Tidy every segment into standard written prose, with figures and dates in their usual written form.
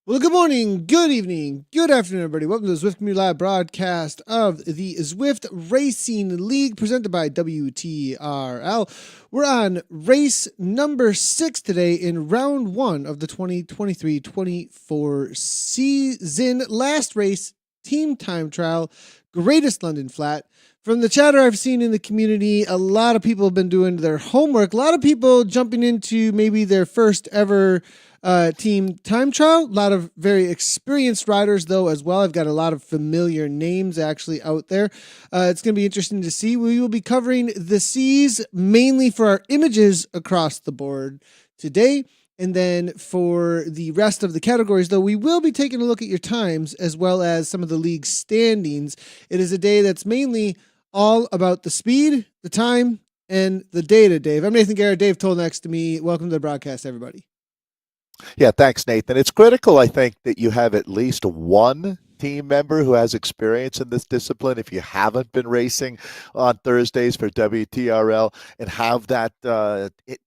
Well, good morning, good evening, good afternoon, everybody. Welcome to the Zwift Community Live broadcast of the Zwift Racing League presented by WTRL. We're on race number 6 today in round 1 of the 2023-24 season. Last race, team time trial, greatest London flat. From the chatter I've seen in the community, a lot of people have been doing their homework. A lot of people jumping into maybe their first ever team time trial. A lot of very experienced riders, though, as well. I've got a lot of familiar names actually out there. It's going to be interesting to see. We will be covering the C's mainly for our images across the board today. And then for the rest of the categories, though, we will be taking a look at your times as well as some of the league standings. It is a day that's mainly all about the speed, the time, and the data, Dave. I'm Nathan Guerra. Dave Towle next to me. Welcome to the broadcast, everybody. Yeah, thanks, Nathan. It's critical, I think, that you have at least one team member who has experience in this discipline. If you haven't been racing on Thursdays for WTRL and have that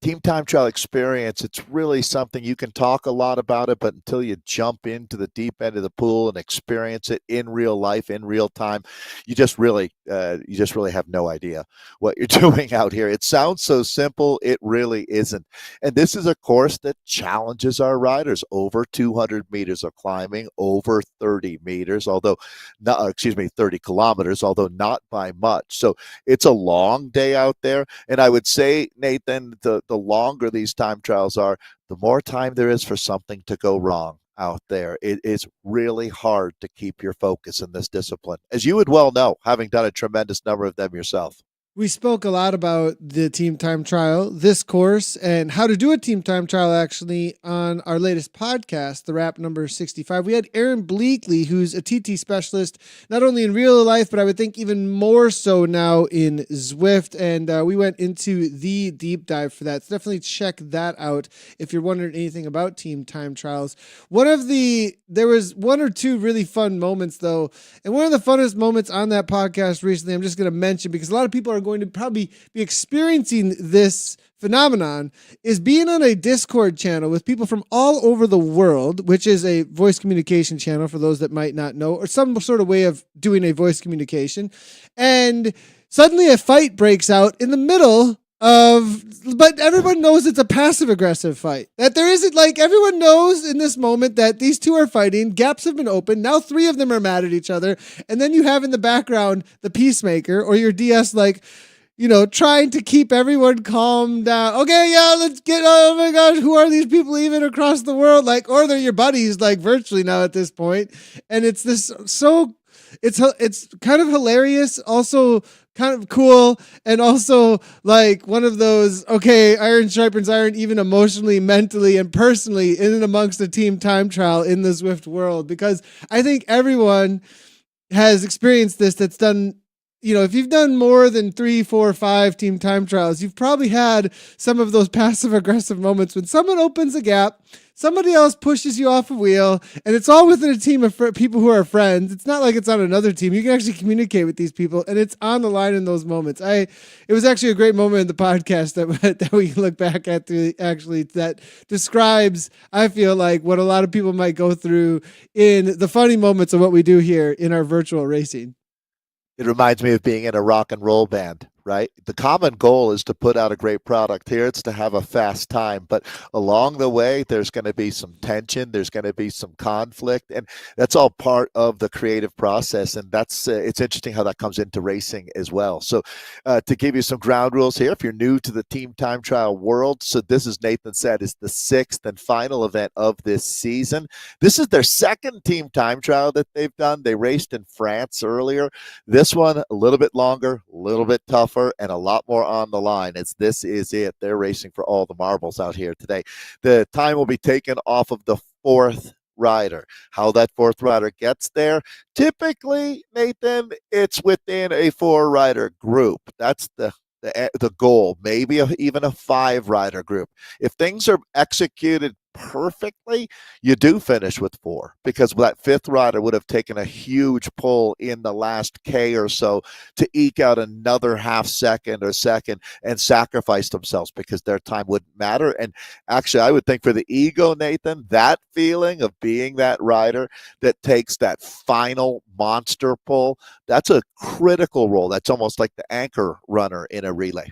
team time trial experience, it's really something you can talk a lot about it, but until you jump into the deep end of the pool and experience it in real life, in real time, you just really have no idea what you're doing out here. It sounds so simple. It really isn't. And this is a course that challenges our riders. Over 200 meters of climbing, over 30 meters, although not, 30 kilometers, although not by much. So it's a long day out there. And I would say, Nathan, the longer these time trials are, the more time there is for something to go wrong out there. It is really hard to keep your focus in this discipline, as you would well know, having done a tremendous number of them yourself. We spoke a lot about the team time trial, this course, and how to do a team time trial actually on our latest podcast, the wrap number 65. We had Aaron Bleakley, who's a TT specialist, not only in real life, but I would think even more so now in Zwift. And we went into the deep dive for that. So definitely check that out if you're wondering anything about team time trials. There was one or two really fun moments though. And one of the funnest moments on that podcast recently, I'm just going to mention because a lot of people are going to probably be experiencing this phenomenon, is being on a Discord channel with people from all over the world, which is a voice communication channel for those that might not know, or some sort of way of doing a voice communication. And suddenly a fight breaks out in the middle but everyone knows it's a passive aggressive fight. That there isn't, like, everyone knows in this moment that these two are fighting. Gaps have been opened. Now 3 of them are mad at each other. And then you have in the background the peacemaker or your DS, like, trying to keep everyone calm down. Okay, yeah, let's get, oh my gosh, who are these people even across the world? Like, or they're your buddies, like, virtually now at this point. And it's this it's kind of hilarious, also kind of cool, and also like one of those, okay, iron sharpens iron, even emotionally, mentally, and personally in and amongst the team time trial in the Zwift world, because I think everyone has experienced this that's done. If you've done more than 3, 4, 5 team time trials, you've probably had some of those passive aggressive moments when someone opens a gap, somebody else pushes you off a wheel, and it's all within a team of people who are friends. It's not like it's on another team. You can actually communicate with these people, and it's on the line in those moments. It was actually a great moment in the podcast that we look back at that describes, I feel like, what a lot of people might go through in the funny moments of what we do here in our virtual racing. It reminds me of being in a rock and roll band, right? The common goal is to put out a great product. Here it's to have a fast time, but along the way, there's going to be some tension. There's going to be some conflict, and that's all part of the creative process. And that's it's interesting how that comes into racing as well. So to give you some ground rules here, if you're new to the team time trial world, so this, as Nathan said, is the 6th and final event of this season. This is their 2nd team time trial that they've done. They raced in France earlier. This one, a little bit longer, a little bit tougher, and a lot more on the line, as this is it. They're racing for all the marbles out here today. The time will be taken off of the 4th rider. How that 4th rider gets there, typically, Nathan, it's within a 4-rider group. That's the goal, maybe even a 5-rider group. If things are executed perfectly, you do finish with 4, because that 5th rider would have taken a huge pull in the last K or so to eke out another half second or second and sacrifice themselves because their time wouldn't matter. And actually, I would think for the ego, Nathan, that feeling of being that rider that takes that final monster pull, that's a critical role. That's almost like the anchor runner in a relay.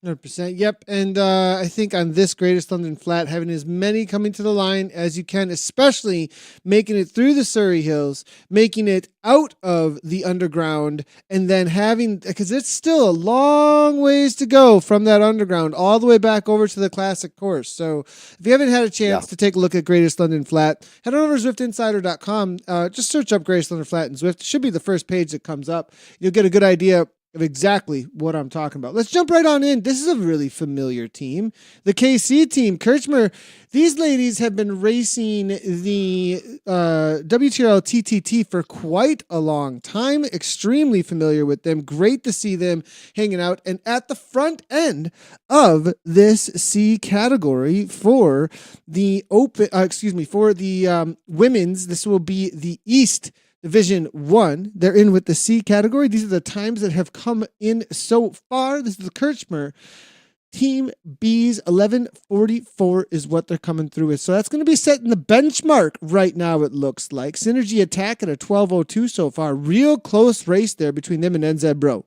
100%. Yep. And I think on this Greatest London Flat, having as many coming to the line as you can, especially making it through the Surrey Hills, making it out of the underground, and then having, because it's still a long ways to go from that underground all the way back over to the classic course. So if you haven't had a chance to take a look at Greatest London Flat, head on over to ZwiftInsider.com. Just search up Greatest London Flat and Zwift. It should be the first page that comes up. You'll get a good idea of exactly what I'm talking about. Let's jump right on in. This is a really familiar team. The KC team, Kirchmer. These ladies have been racing the WTRL TTT for quite a long time. Extremely familiar with them. Great to see them hanging out. And at the front end of this C category for the women's, this will be the East Division 1. They're in with the C category. These are the times that have come in so far. This is the Kirchmer. Team B's 11:44 is what they're coming through with. So that's going to be setting the benchmark right now, it looks like. Synergy Attack at a 12:02 so far. Real close race there between them and NZ Bro.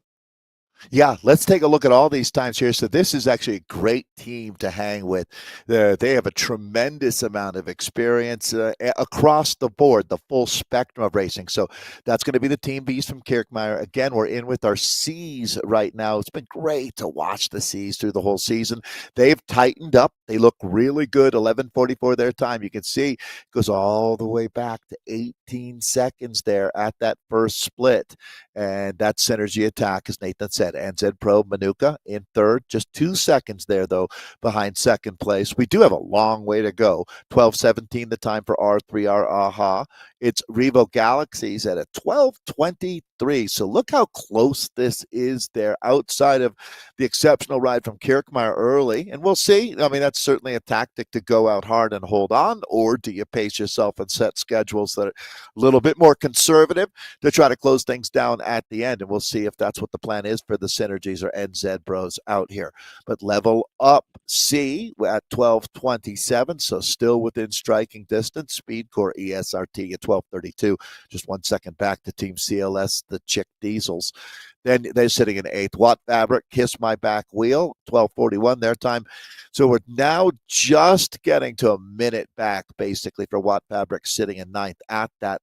Yeah, let's take a look at all these times here. So this is actually a great team to hang with. They have a tremendous amount of experience across the board, the full spectrum of racing. So that's going to be the Team B's from Kirkmeyer. Again, we're in with our C's right now. It's been great to watch the C's through the whole season. They've tightened up. They look really good. 11:44 their time. You can see it goes all the way back to 18 seconds there at that first split. And that Synergy Attack, as Nathan said. NZ Pro Manuka in third, just 2 seconds there, though, behind second place. We do have a long way to go. 12:17 the time for R3R AHA. It's Revo Galaxies at a 12:23. So look how close this is there outside of the exceptional ride from Kirkmeyer early. And we'll see. I mean, that's certainly a tactic to go out hard and hold on, or do you pace yourself and set schedules that are a little bit more conservative to try to close things down at the end? And we'll see if that's what the plan is for the Synergies or NZ Bros out here. But Level Up C at 12:27, so still within striking distance. Speedcore ESRT at 12:32, just 1 second back to Team CLS, the Chick Diesels. Then they're sitting in eighth. Watt Fabric, Kiss My Back Wheel, 12:41 their time. So we're now just getting to a minute back, basically, for Watt Fabric sitting in ninth at that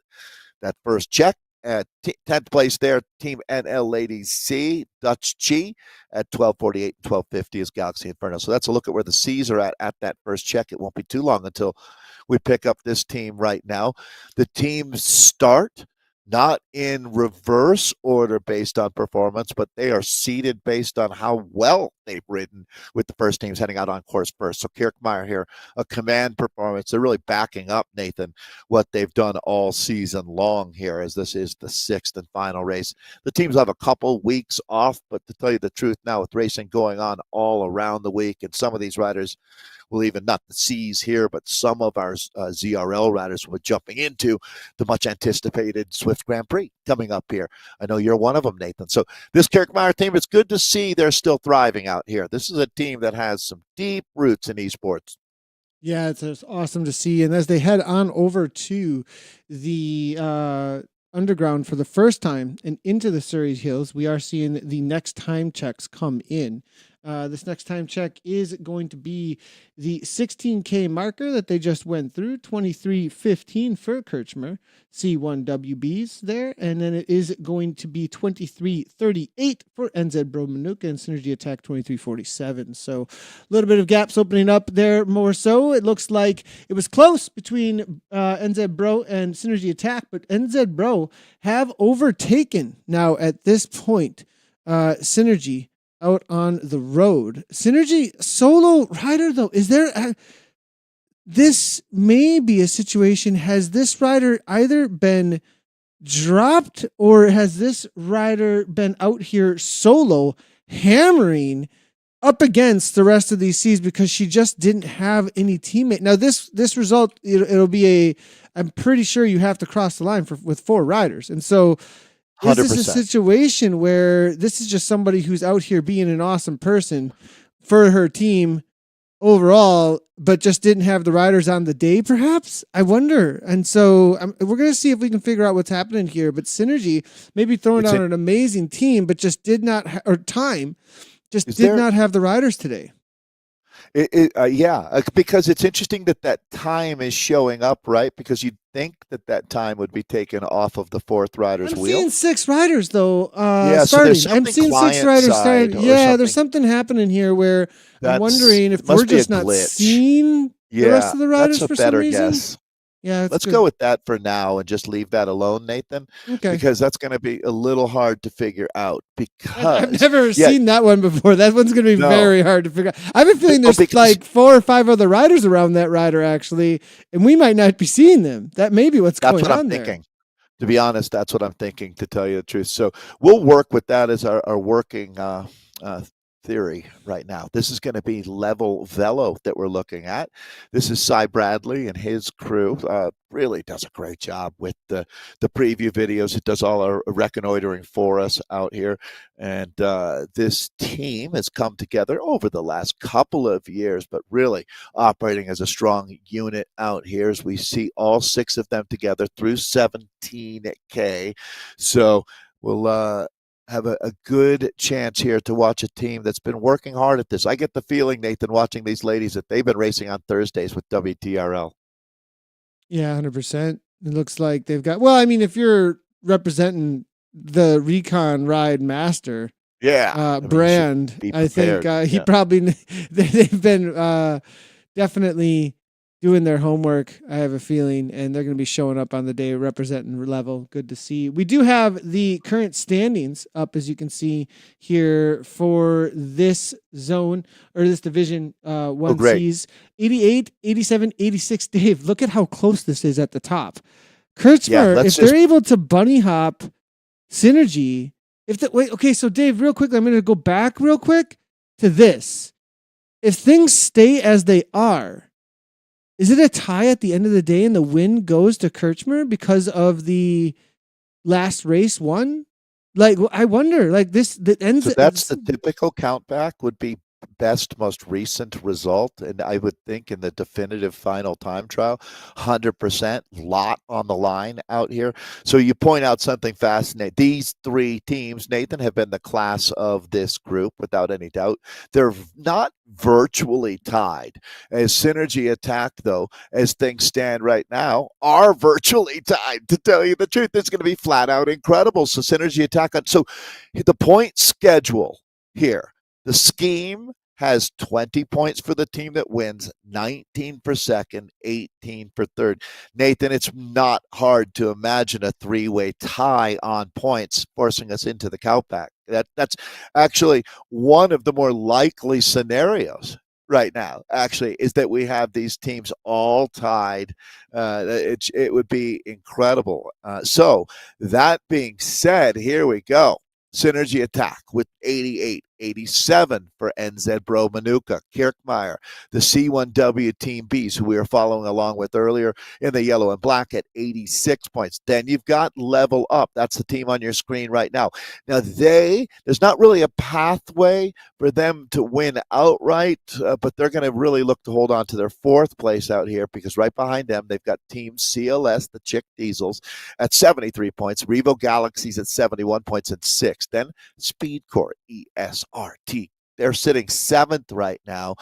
first check. 10th place there, Team NL Ladies C, Dutch Chi at 12:48 and 12:50 is Galaxy Inferno. So that's a look at where the C's are at that first check. It won't be too long until we pick up this team right now. The teams start not in reverse order based on performance, but they are seeded based on how well they've ridden, with the first teams heading out on course first. So Kirkmeyer here, a command performance. They're really backing up, Nathan, what they've done all season long here, as this is the sixth and final race. The teams have a couple weeks off, but to tell you the truth now, with racing going on all around the week, and some of these riders will even, not the C's here, but some of our ZRL riders will be jumping into the much anticipated Zwift Grand Prix coming up here. I know you're one of them, Nathan. So this Kirkmeyer team, it's good to see they're still thriving out here. This is a team that has some deep roots in esports. Yeah, it's awesome to see. And as they head on over to the underground for the first time and into the Surrey Hills, we are seeing the next time checks come in. This next time check is going to be the 16K marker that they just went through, 23:15 for Kirchmer, C1WBs there, and then it is going to be 23:38 for NZ Bro Manuka and Synergy Attack 23:47. So a little bit of gaps opening up there more so. It looks like it was close between NZ Bro and Synergy Attack, but NZ Bro have overtaken now at this point Synergy out on the road. Synergy solo rider, though, is there this may be a situation? Has this rider either been dropped, or has this rider been out here solo hammering up against the rest of these C's because she just didn't have any teammate. Now this result, it'll be I'm pretty sure you have to cross the line with 4 riders. And so is this a 100%. situation where this is just somebody who's out here being an awesome person for her team overall, but just didn't have the riders on the day, perhaps? I wonder. And so we're going to see if we can figure out what's happening here. But Synergy maybe throwing out an amazing team, but just did not, not have the riders today. Because it's interesting that time is showing up, right? Because you'd think that time would be taken off of the 4th rider's wheel. I'm seeing 6 riders, though, starting. So I'm seeing 6 riders starting. Yeah, there's something happening here where I'm wondering if we're just not seeing the rest of the riders for some reason. Guess. Yeah, let's go with that for now and just leave that alone, Nathan. Okay. Because that's going to be a little hard to figure out. Because I've never seen that one before. That one's going to be very hard to figure out. I have a feeling there's like 4 or 5 other riders around that rider actually, and we might not be seeing them. That may be what's going on there. Thinking. To be honest, that's what I'm thinking, to tell you the truth. So we'll work with that as our working theory right now. This is going to be level velo that we're looking at. This is Cy Bradley and his crew. Really does a great job with the preview videos. It does all our reconnoitering for us out here. And this team has come together over the last couple of years, but really operating as a strong unit out here as we see all 6 of them together through 17K. So we'll have a good chance here to watch a team that's been working hard at this. I get the feeling, Nathan, watching these ladies, that they've been racing on Thursdays with WTRL. Yeah, 100%. It looks like they've got, well, I mean, if you're representing the Recon Ride Master brand, I think he probably, they've been definitely doing their homework, I have a feeling, and they're going to be showing up on the day representing level. Good to see. We do have the current standings up, as you can see here, for this zone or this division 1Cs. 88, 87, 86. Dave, look at how close this is at the top. Kurtzmer, if they're able to bunny hop Synergy, so Dave, real quickly, I'm going to go back real quick to this. If things stay as they are, is it a tie at the end of the day and the win goes to Kurtzmer because of the last race won? Like, I wonder, like this, that ends. So that's the typical countback would be best, most recent result. And I would think in the definitive final time trial, 100% lot on the line out here. So you point out something fascinating. These 3 teams, Nathan, have been the class of this group without any doubt. They're not virtually tied. As Synergy Attack, though, as things stand right now, are virtually tied. To tell you the truth, it's going to be flat out incredible. So Synergy Attack. So the point schedule here, the scheme has 20 points for the team that wins, 19 for second, 18 for third. Nathan, it's not hard to imagine a 3-way tie on points forcing us into the countback. That's actually one of the more likely scenarios right now, actually, is that we have these teams all tied. It would be incredible. So that being said, here we go. Synergy Attack with 88, 87 for NZ Bro Manuka, Kirkmeyer, the C1W Team Bs, who we were following along with earlier in the yellow and black at 86 points. Then you've got Level Up. That's the team on your screen right now. Now, there's not really a pathway for them to win outright, but they're going to really look to hold on to their 4th place out here because right behind them, they've got Team CLS, the Chick Diesels, at 73 points, Revo Galaxies at 71 points and 6. Then Speedcore, ESRT. They're sitting 7th right now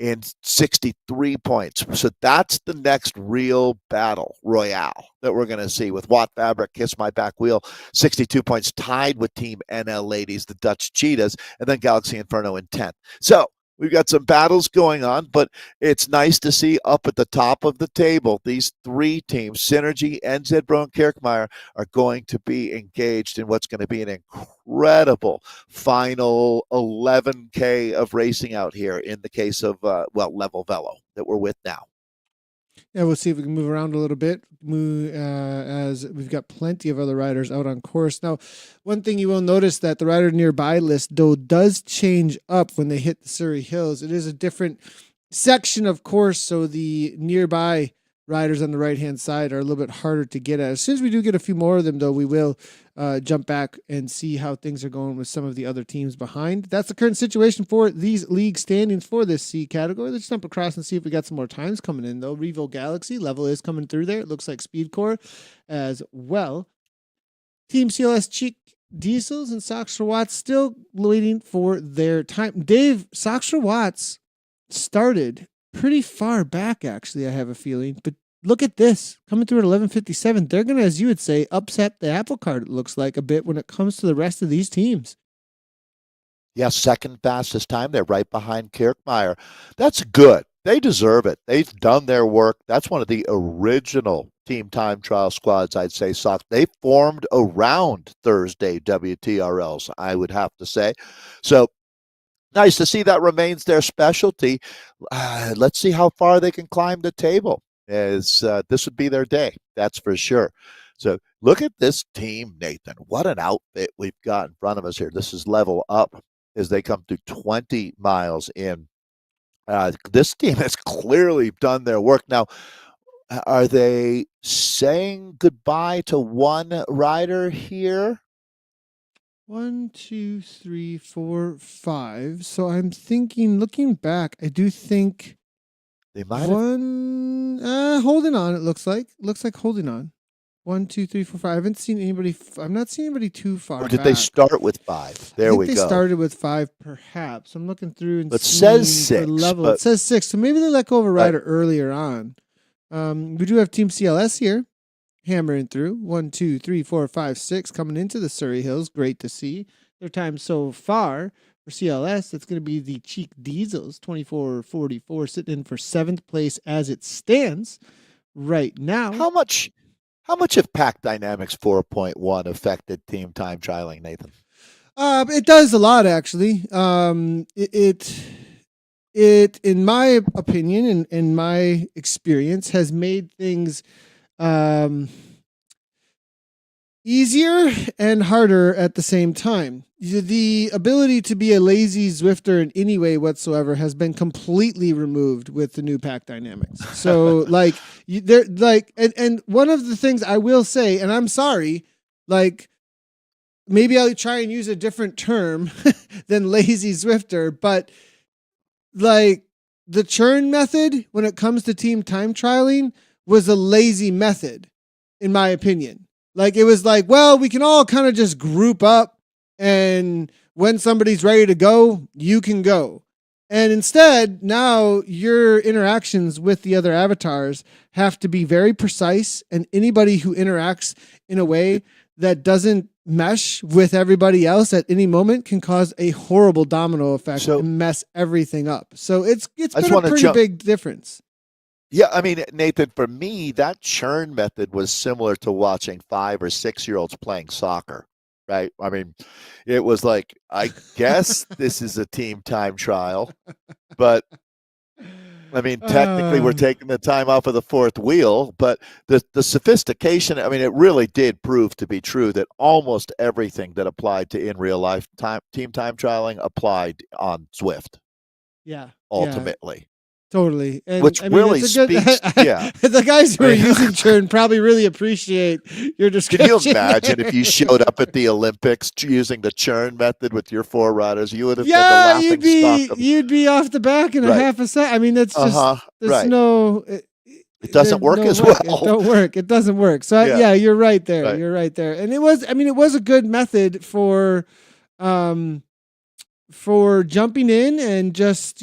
in 63 points. So that's the next real battle royale that we're going to see with Watt Fabric, Kiss My Back Wheel, 62 points, tied with Team NL Ladies, the Dutch Cheetahs, and then Galaxy Inferno in 10th. So we've got some battles going on, but it's nice to see up at the top of the table, these 3 teams, Synergy, NZ Bro, and Kirkmeyer, are going to be engaged in what's going to be an incredible final 11K of racing out here in the case of, Level Velo that we're with now. Yeah, we'll see if we can move around a little bit, as we've got plenty of other riders out on course. Now, one thing you will notice that the rider nearby list, though, does change up when they hit the Surrey Hills. It is a different section of course, so the nearby riders on the right-hand side are a little bit harder to get at. As soon as we do get a few more of them, though, we will jump back and see how things are going with some of the other teams behind. That's the current situation for these league standings for this C category. Let's jump across and see if we got some more times coming in, though. Revo Galaxy level is coming through there. It looks like Speedcore as well. Team CLS Cheek Diesels and Soxer Watts still waiting for their time. Dave, Soxer Watts started pretty far back, actually, I have a feeling. But look at this. Coming through at 11:57. They're going to, as you would say, upset the apple cart, it looks like, a bit when it comes to the rest of these teams. Yes, second fastest time. They're right behind Kirkmeyer. That's good. They deserve it. They've done their work. That's one of the original team time trial squads, I'd say. Sox. They formed around Thursday WTRLs, I would have to say. So nice to see that remains their specialty. Let's see how far they can climb the table. As this would be their day, that's for sure. So look at this team, Nathan. What an outfit we've got in front of us here. This is level up as they come to 20 miles in. This team has clearly done their work. Now, are they saying goodbye to one rider here? 1, 2, 3, 4, 5. So I'm thinking, looking back, I do think they might one holding on. It looks like holding on. 1, 2, 3, 4, 5. I haven't seen anybody. I'm not seeing anybody too far. Or did back. they start with 5? There we go. They started with 5, perhaps. I'm looking through and it says 6. Level. It says 6, so maybe they let go of a rider earlier on. We do have Team CLS here, hammering through. 1, 2, 3, 4, 5, 6 coming into the Surrey Hills. Great to see their time so far. For CLS, it's going to be the Cheek Diesels, 24:44, sitting in for 7th place as it stands right now. How much have Pack Dynamics 4.1 affected team time trialing, Nathan? It does a lot, actually. It, in my opinion and in my experience, has made things easier and harder at the same time. The ability to be a lazy Zwifter in any way whatsoever has been completely removed with the new pack dynamics. So and one of the things I will say, and I'm sorry, maybe I'll try and use a different term than lazy Zwifter, but the churn method when it comes to team time trialing was a lazy method, in my opinion. It was well, we can all kind of just group up, and when somebody's ready to go, you can go. And instead, now your interactions with the other avatars have to be very precise, and anybody who interacts in a way that doesn't mesh with everybody else at any moment can cause a horrible domino effect and mess everything up. So it's been a pretty big difference. Yeah, I mean, Nathan, for me, that churn method was similar to watching 5 or 6-year-olds playing soccer, right? I mean, it was like, I guess this is a team time trial, but I mean, technically we're taking the time off of the fourth wheel, but the sophistication, I mean, it really did prove to be true that almost everything that applied to in real life team time trialing applied on Zwift. Yeah. Ultimately. Yeah. Totally. And, which really speaks, the guys who are using churn probably really appreciate your description. Can you imagine if you showed up at the Olympics using the churn method with your 4 riders? You would have been the laughing stock. You'd be off the back in a half a second. I mean, that's just, there's no... It doesn't work as well. It doesn't work. So yeah, you're right there. Right. You're right there. And it was a good method for jumping in and just,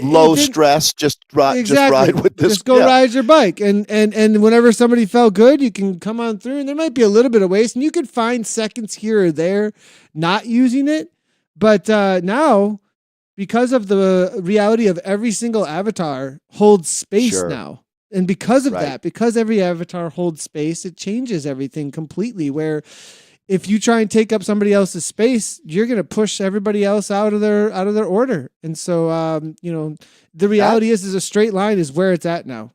low stress, just ride with this. Just go ride your bike, and whenever somebody felt good, you can come on through, and there might be a little bit of waste, and you could find seconds here or there not using it, but now, because of the reality of every single avatar holds space now, and because of that, because every avatar holds space, it changes everything completely. Where if you try and take up somebody else's space, you're going to push everybody else out of their order. And so, the reality is a straight line is where it's at now.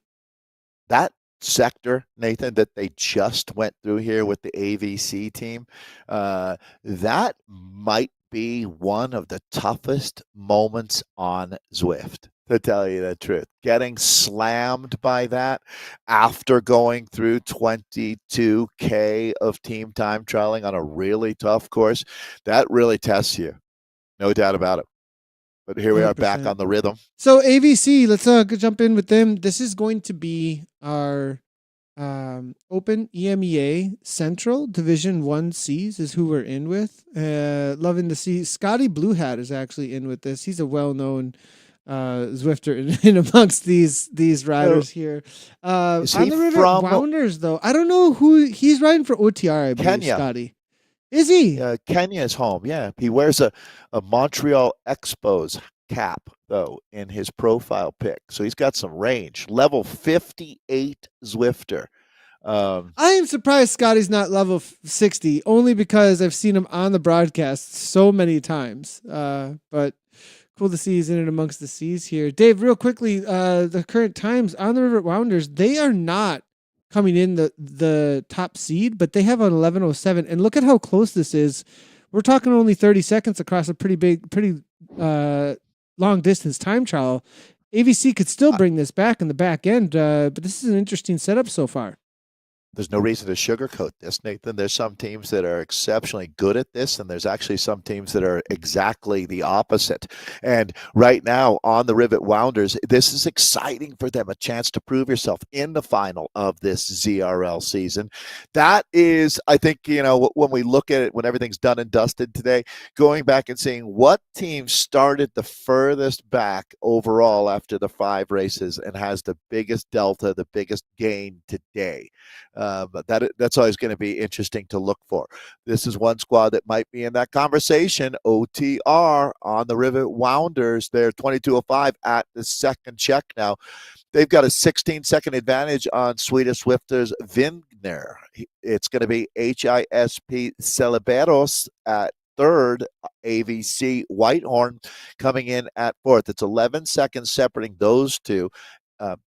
That sector, Nathan, that they just went through here with the AVC team, that might be one of the toughest moments on Zwift, to tell you the truth. Getting slammed by that after going through 22K of team time trialing on a really tough course, that really tests you. No doubt about it. But here we are 100%. back on the rhythm. So AVC, let's jump in with them. This is going to be our Open EMEA Central Division 1Cs is who we're in with. Loving to see Scotty Blue Hat is actually in with this. He's a well-known Zwifter in amongst these riders here. On the River Wounders, though, I don't know who he's riding for. OTR, I believe. Kenya. Scotty. Is he? Kenya's home. Yeah, he wears a Montreal Expos cap though in his profile pic, so he's got some range. Level 58 Zwifter. I am surprised Scotty's not level 60, only because I've seen him on the broadcast so many times. But cool to see he's in and amongst the C's here. Dave, real quickly, the current times on the River Wounders, they are not coming in the top seed, but they have an 11:07. And look at how close this is. We're talking only 30 seconds across a pretty long distance time trial. AVC could still bring this back in the back end, but this is an interesting setup so far. There's no reason to sugarcoat this, Nathan. There's some teams that are exceptionally good at this, and there's actually some teams that are exactly the opposite. And right now on the Rivet Wounders, this is exciting for them, a chance to prove yourself in the final of this ZRL season. That is, I think, when we look at it, when everything's done and dusted today, going back and seeing what team started the furthest back overall after the 5 races and has the biggest delta, the biggest gain today. But that's always going to be interesting to look for. This is one squad that might be in that conversation. OTR on the Rivet Wounders. They're 22:05 at the second check now. They've got a 16-second advantage on Swedish Swifters Vingner. It's going to be HISP Celeberos at third, AVC Whitehorn coming in at fourth. It's 11 seconds separating those two.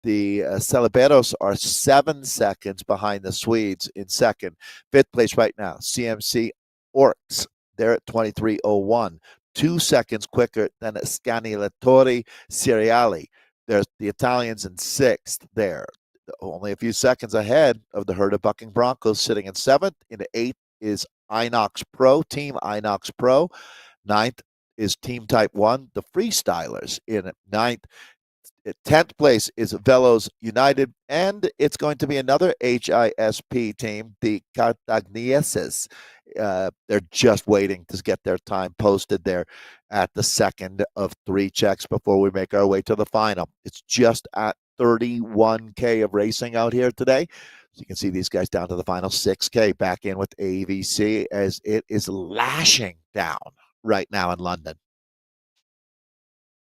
The Celeberos are 7 seconds behind the Swedes in second. Fifth place right now, CMC Orcs. They're at 23:01, 2 seconds quicker than Scanilatori Seriali. There's the Italians in sixth there. Only a few seconds ahead of the Herta Bucking Broncos sitting in seventh. In eighth is Inox Pro, Team Inox Pro. Ninth is Team Type 1, the Freestylers in ninth. 10th place is Velos United, and it's going to be another HISP team, the Cartagneses. They're just waiting to get their time posted there at the second of 3 checks before we make our way to the final. It's just at 31K of racing out here today. So you can see these guys down to the final 6K back in with AVC as it is lashing down right now in London.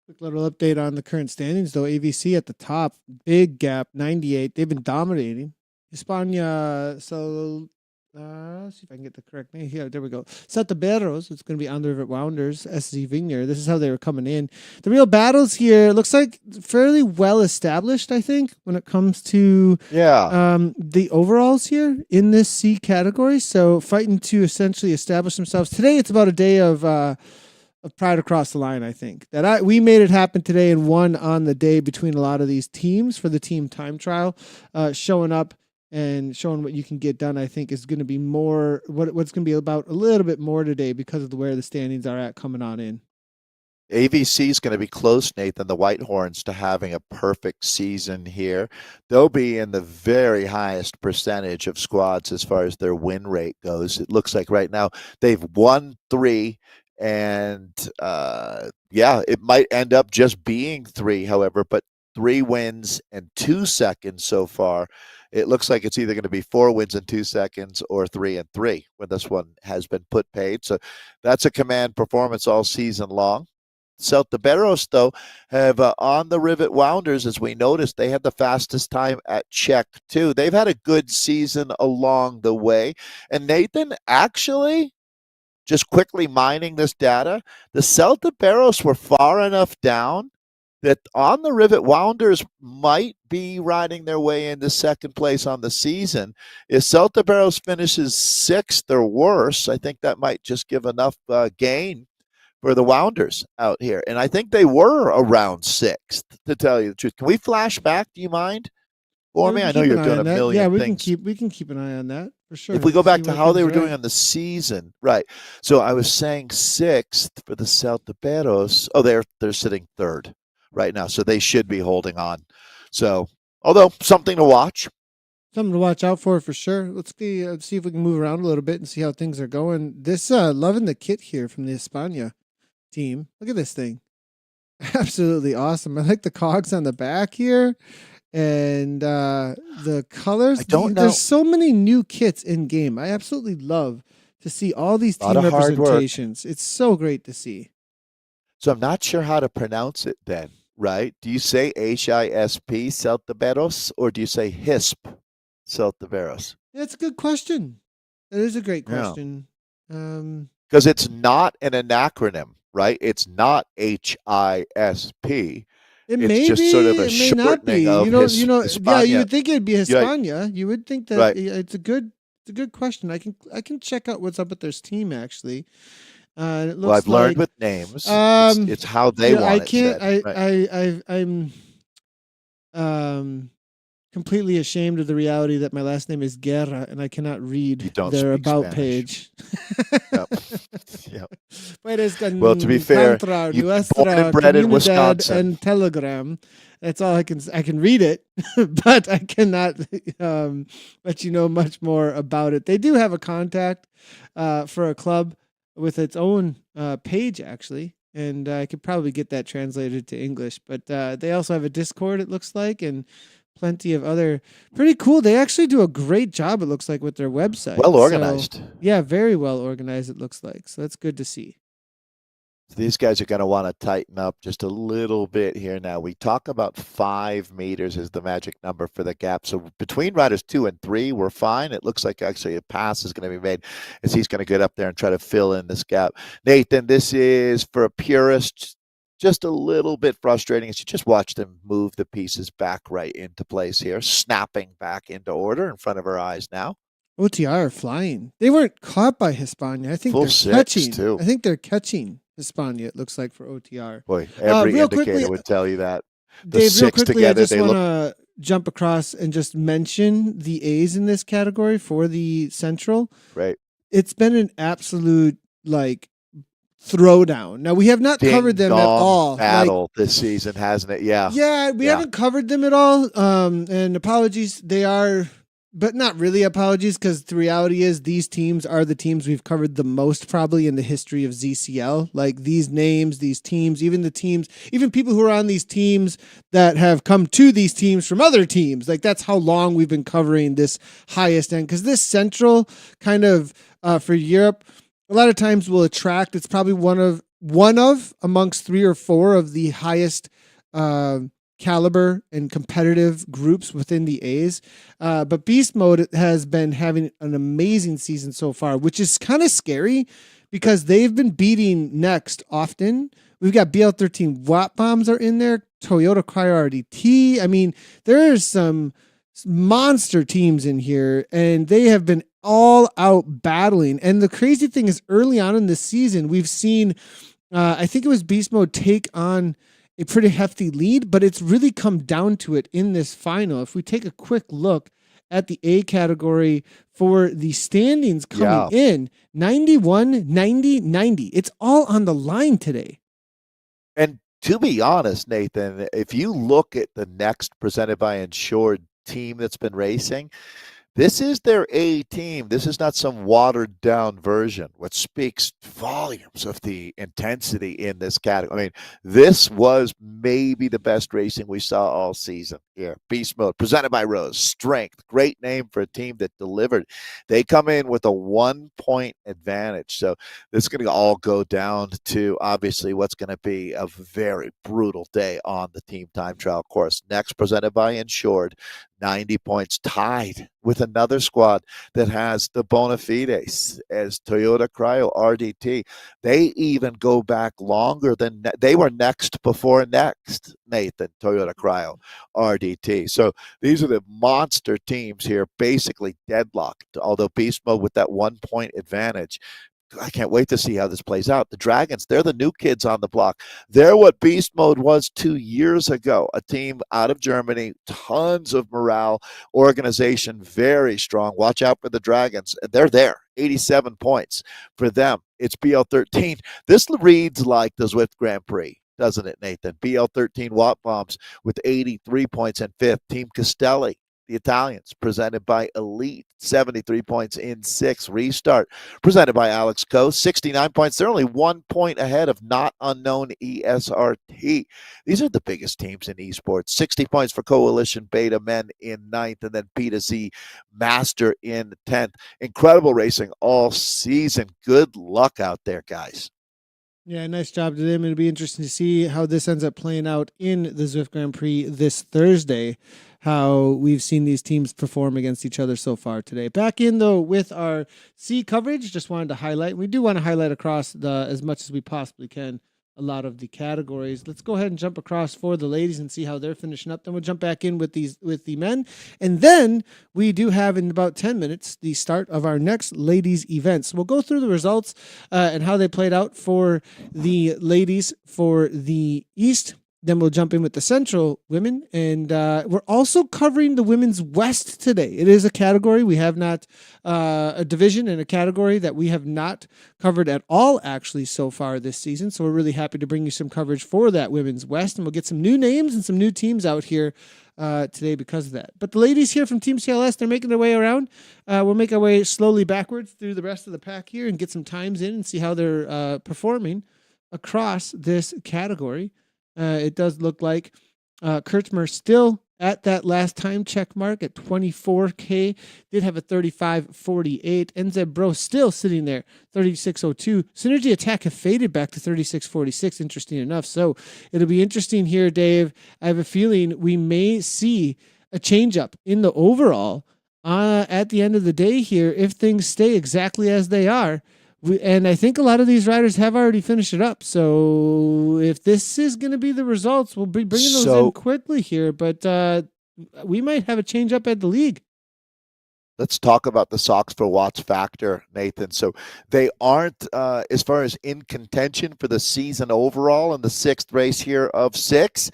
Quick little update on the current standings, though. AVC at the top, big gap, 98. They've been dominating. Hispania, so let's see if I can get the correct name here. There we go. Sataberos, it's going to be on the River Wounders, SZ Vigner. This is how they were coming in. The real battles here looks like fairly well established, I think, when it comes to the overalls here in this C category. So fighting to essentially establish themselves. Today, it's about a day of pride across the line, I think. We made it happen today and won on the day between a lot of these teams for the team time trial. Showing up and showing what you can get done, I think, is going to be more what's going to be about a little bit more today because of where the standings are at coming on in. AVC is going to be close, Nathan, the Whitehorns, to having a perfect season here. They'll be in the very highest percentage of squads as far as their win rate goes. It looks like right now they've won 3. And it might end up just being 3, however, but 3 wins and 2 seconds so far. It looks like it's either going to be 4 wins and 2 seconds or 3 and 3 when this one has been put paid. So that's a command performance all season long. Celtiberos, though, have on the Rivet Wounders, as we noticed, they had the fastest time at Czech, too. They've had a good season along the way. And Nathan, actually, just quickly mining this data, the Celtiberos were far enough down that on the Rivet Wounders might be riding their way into second place on the season. If Celtiberos finishes sixth or worse, I think that might just give enough gain for the Wounders out here. And I think they were around sixth, to tell you the truth. Can we flash back? Do you mind for me? I know you're doing a million things. We can keep an eye on that for sure. If we go back to how they were doing on the season, right? So I was saying sixth for the Celtiberos. Oh, they're sitting third right now, so they should be holding on. So, although something to watch. Something to watch out for sure. Let's see if we can move around a little bit and see how things are going. This loving the kit here from the España team. Look at this thing. Absolutely awesome. I like the cogs on the back here and the colors. I don't know. There's so many new kits in game. I absolutely love to see all these team representations. It's so great to see. So I'm not sure how to pronounce it then, right? Do you say HISP Celtiberos or do you say HISP Celtiberos? That's a good question. That is a great question. Because it's not an acronym, right? It's not HISP. It's just sort of a shortening of Hispania. Yeah, you would think it'd be Hispania. You would think that it's a good question. I can check out what's up with their team actually. It looks I've learned with names. It's how they want it said. I'm completely ashamed of the reality that my last name is Guerra and I cannot read their about page. Yep. Well, to be fair, you're born and bred in Wisconsin. And Telegram. That's all I can read it, but I cannot let you know much more about it. They do have a contact for a club with its own page, actually, and I could probably get that translated to English. But they also have a Discord, it looks like, and plenty of other pretty cool. They actually do a great job, it looks like, with their website. Well organized. So, yeah, very well organized, it looks like. So that's good to see. These guys are going to want to tighten up just a little bit here now. We talk about 5 meters is the magic number for the gap. So between riders 2 and 3, we're fine. It looks like actually a pass is going to be made as he's going to get up there and try to fill in this gap. Nathan, this is for a purist just a little bit frustrating as you just watch them move the pieces back right into place here, snapping back into order in front of our eyes now. OTR are flying. They weren't caught by Hispania. I think they're catching. Too. I think they're catching Hispania, it looks like, for OTR. Boy, every indicator would tell you that. The Dave, 6 real quickly, together, I just want to jump across and just mention the A's in this category for the Central. Right. It's been an absolute, throwdown. Now, we have not covered them at all. Battle this season, hasn't it? Yeah. Yeah, we haven't covered them at all. And apologies, they are... But not really apologies, because the reality is these teams are the teams we've covered the most probably in the history of ZCL. Like these names, these teams, even people who are on these teams that have come to these teams from other teams. Like that's how long we've been covering this highest end. Because this Central kind of for Europe, a lot of times will attract. It's probably one of amongst 3 or 4 of the highest caliber and competitive groups within the A's. But Beast Mode has been having an amazing season so far, which is kind of scary because they've been beating Next often. We've got BL13 Watt Bombs are in there, Toyota Cryo RDT. I mean, there's some monster teams in here, and they have been all out battling. And the crazy thing is early on in the season, we've seen, I think it was Beast Mode take on a pretty hefty lead, but it's really come down to it in this final. If we take a quick look at the A category for the standings coming in, 91, 90, 90. It's all on the line today. And to be honest, Nathan, if you look at the next presented by Insured team that's been racing, This is their A team. This is not some watered down version, which speaks volumes of the intensity in this category. I mean, this was maybe the best racing we saw all season here. Beast Mode, presented by Rose. Strength, great name for a team that delivered. They come in with a 1 point advantage. So this is going to all go down to obviously what's going to be a very brutal day on the team time trial course. Next, presented by Insured. 90 points, tied with another squad that has the bona fides as Toyota Cryo RDT. They even go back longer than they were next before next, Nathan, Toyota Cryo RDT. So these are the monster teams here, basically deadlocked, although Beast Mode with that 1 point advantage. I can't wait to see how this plays out. The Dragons, they're the new kids on the block. They're what Beast Mode was 2 years ago. A team out of Germany, tons of morale, organization very strong. Watch out for the Dragons. They're there. 87 points for them. It's BL13. This reads like the Zwift Grand Prix, doesn't it, Nathan? BL13 Watt Bombs with 83 points in fifth. Team Castelli, the Italians, presented by Elite, 73 points in sixth. Restart, presented by Alex Co, 69 points. They're only 1 point ahead of Not Unknown ESRT. These are the biggest teams in esports. 60 points for Coalition Beta Men in ninth, and then P2Z Master in 10th. Incredible racing all season. Good luck out there, guys. Yeah, nice job to them. It'll be interesting to see how this ends up playing out in the Zwift Grand Prix this Thursday, how we've seen these teams perform against each other so far today. Back in, though, with our C coverage, just wanted to highlight, we do want to highlight across as much as we possibly can, a lot of the categories. Let's go ahead and jump across for the ladies and see how they're finishing up. Then we'll jump back in with the men. And then we do have in about 10 minutes the start of our next ladies event. So we'll go through the results and how they played out for the ladies for the East. Then we'll jump in with the Central women, and we're also covering the Women's West today. It is a category we have not, a division and a category that we have not covered at all, actually, so far this season. So we're really happy to bring you some coverage for that Women's West, and we'll get some new names and some new teams out here today because of that. But the ladies here from Team CLS, they're making their way around. We'll make our way slowly backwards through the rest of the pack here and get some times in and see how they're performing across this category. It does look like Kurtzmer still at that last time check mark at 24K. Did have a 35.48. NZ Bro still sitting there, 36.02. Synergy Attack have faded back to 36.46, interesting enough. So it'll be interesting here, Dave. I have a feeling we may see a change up in the overall at the end of the day here if things stay exactly as they are. And I think a lot of these riders have already finished it up. So if this is going to be the results, we'll be bringing those in quickly here. But we might have a change up at the league. Let's talk about the Sox for Watts factor, Nathan. So they aren't, as far as in contention for the season overall in the sixth race here of six.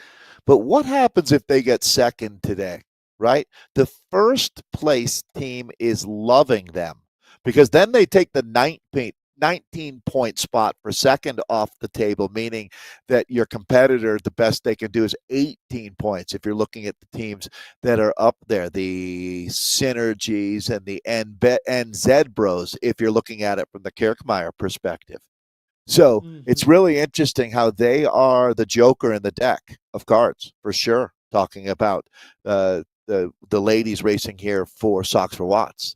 But what happens if they get second today, right? The first place team is loving them, because then they take the 19-point spot for second off the table, meaning that your competitor, the best they can do is 18 points. If you're looking at the teams that are up there, the Synergies and the NZ Bros, if you're looking at it from the Kirkmeyer perspective. So it's really interesting how they are the joker in the deck of cards, for sure, talking about the ladies racing here for Sox for Watts.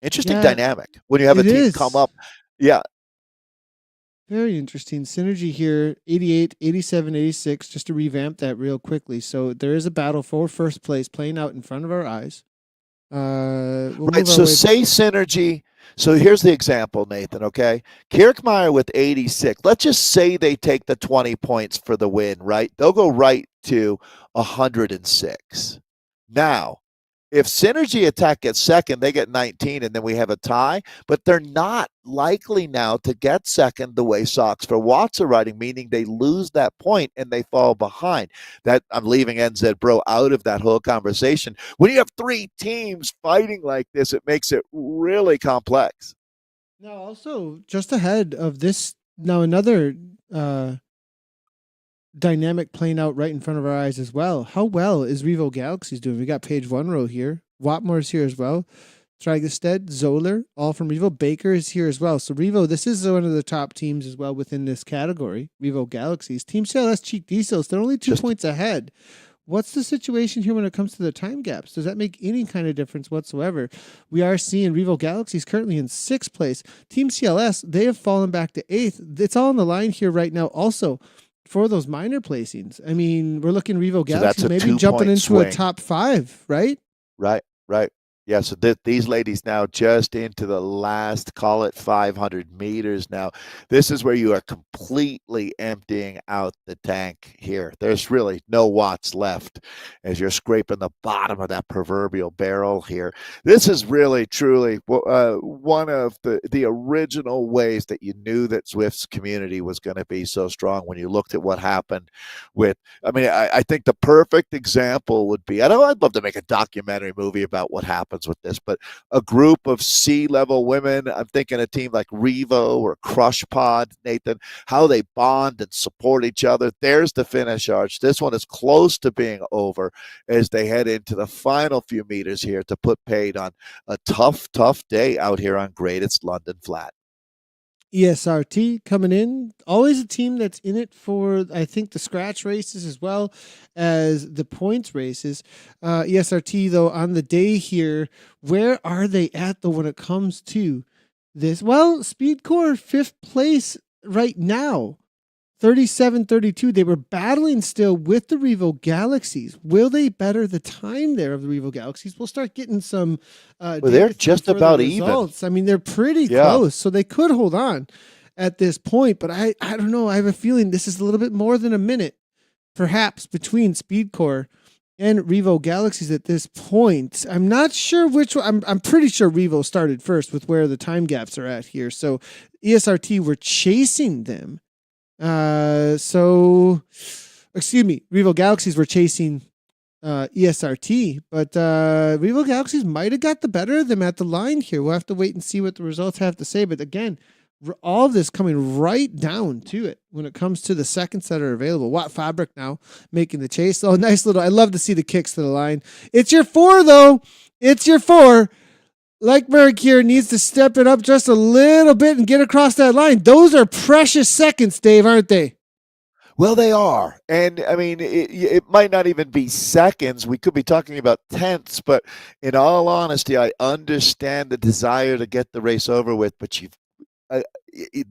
Interesting dynamic when you have a team come up. Yeah. Very interesting. Synergy here, 88, 87, 86, just to revamp that real quickly. So there is a battle for first place playing out in front of our eyes. Right. So say Synergy. So here's the example, Nathan, okay? Kirkmeyer with 86. Let's just say they take the 20 points for the win, right? They'll go right to 106. Now, if Synergy Attack gets second, they get 19, and then we have a tie. But they're not likely now to get second the way Sox for Watts are riding, meaning they lose that point and they fall behind. That I'm leaving NZ Bro out of that whole conversation. When you have three teams fighting like this, it makes it really complex. Now, also, just ahead of this, now another dynamic playing out right in front of our eyes as well. How well is Revo Galaxies doing? We got Paige One Row here. Watmore's here as well. Trygestead, Zoller, all from Revo. Baker is here as well. So Revo, this is one of the top teams as well within this category. Revo Galaxies. Team CLS Cheek Diesels, they're only 2 points ahead. What's the situation here when it comes to the time gaps? Does that make any kind of difference whatsoever? We are seeing Revo Galaxies currently in 6th place. Team CLS, they have fallen back to 8th. It's all on the line here right now also for those minor placings. I mean, we're looking Revo Galaxies maybe jumping into swing. A top 5, right? Right. Yeah, so these ladies now just into the last, call it 500 meters now. This is where you are completely emptying out the tank here. There's really no watts left as you're scraping the bottom of that proverbial barrel here. This is really, truly one of the original ways that you knew that Zwift's community was going to be so strong when you looked at what happened with, I think the perfect example would be, I'd love to make a documentary movie about what happens with this, but a group of C-level women, I'm thinking a team like Revo or Crush Pod, Nathan, how they bond and support each other. There's the finish arch. This one is close to being over as they head into the final few meters here to put paid on a tough day out here on Greatest London Flat. ESRT coming in, always a team that's in it for, I think, the scratch races as well as the points races. ESRT, though, on the day here, where are they at, though, when it comes to this? Well, Speedcore, 5th place right now. 37-32. They were battling still with the Revo Galaxies. Will they better the time there of the Revo Galaxies? We'll start getting some they're just about results. I mean, they're pretty close, so they could hold on at this point. But I don't know. I have a feeling this is a little bit more than a minute, perhaps, between Speedcore and Revo Galaxies at this point. I'm not sure which one. I'm pretty sure Revo started first with where the time gaps are at here. So ESRT were chasing them. Revo Galaxies were chasing ESRT, but Revo Galaxies might have got the better of them at the line here. We'll have to wait and see what the results have to say. But again, all of this coming right down to it when it comes to the seconds that are available. Watt Fabric now making the chase. Oh, nice little, I love to see the kicks to the line. It's your 4, though. It's your 4. Leichberg here needs to step it up just a little bit and get across that line. Those are precious seconds, Dave, aren't they? Well, they are. And, I mean, it might not even be seconds. We could be talking about tenths. But in all honesty, I understand the desire to get the race over with. But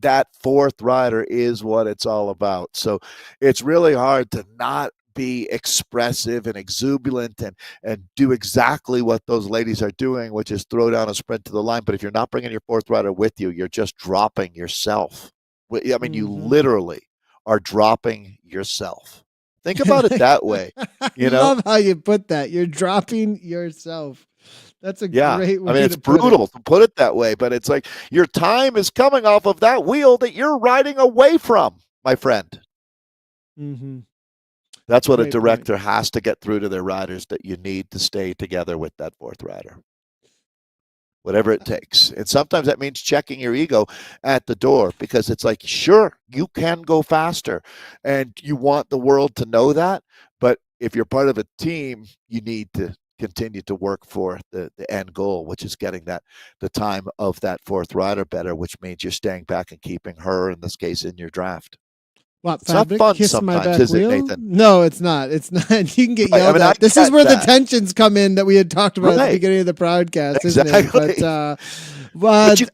that 4th rider is what it's all about. So it's really hard to not be expressive and exuberant and do exactly what those ladies are doing, which is throw down a sprint to the line. But if you're not bringing your 4th rider with you, you're just dropping yourself. I mean, you literally are dropping yourself. Think about it that way. I love how you put that. You're dropping yourself. That's a great way. I mean, it's brutal to put it that way, but it's like your time is coming off of that wheel that you're riding away from, my friend. Mm-hmm. That's what a director has to get through to their riders, that you need to stay together with that 4th rider, whatever it takes. And sometimes that means checking your ego at the door, because it's like, sure, you can go faster and you want the world to know that. But if you're part of a team, you need to continue to work for the end goal, which is getting the time of that 4th rider better, which means you're staying back and keeping her, in this case, in your draft. What, it's not fun sometimes, is it, Nathan? No, it's not. It's not. You can get yelled at. This is where the tensions come in that we had talked about at the beginning of the podcast, isn't it? But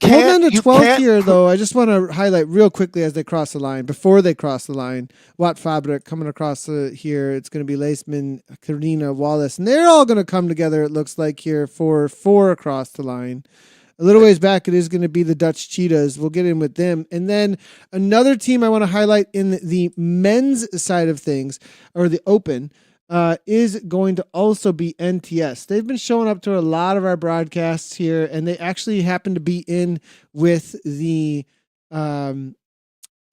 hold on to 12th here, though. I just want to highlight real quickly as they cross the line, before they cross the line, Watt Fabric coming across here. It's going to be Laceman, Karina, Wallace, and they're all going to come together, it looks like, here for 4 across the line. A little ways back, it is going to be the Dutch Cheetahs. We'll get in with them. And then another team I want to highlight in the men's side of things, or the Open, is going to also be NTS. They've been showing up to a lot of our broadcasts here, and they actually happen to be in with the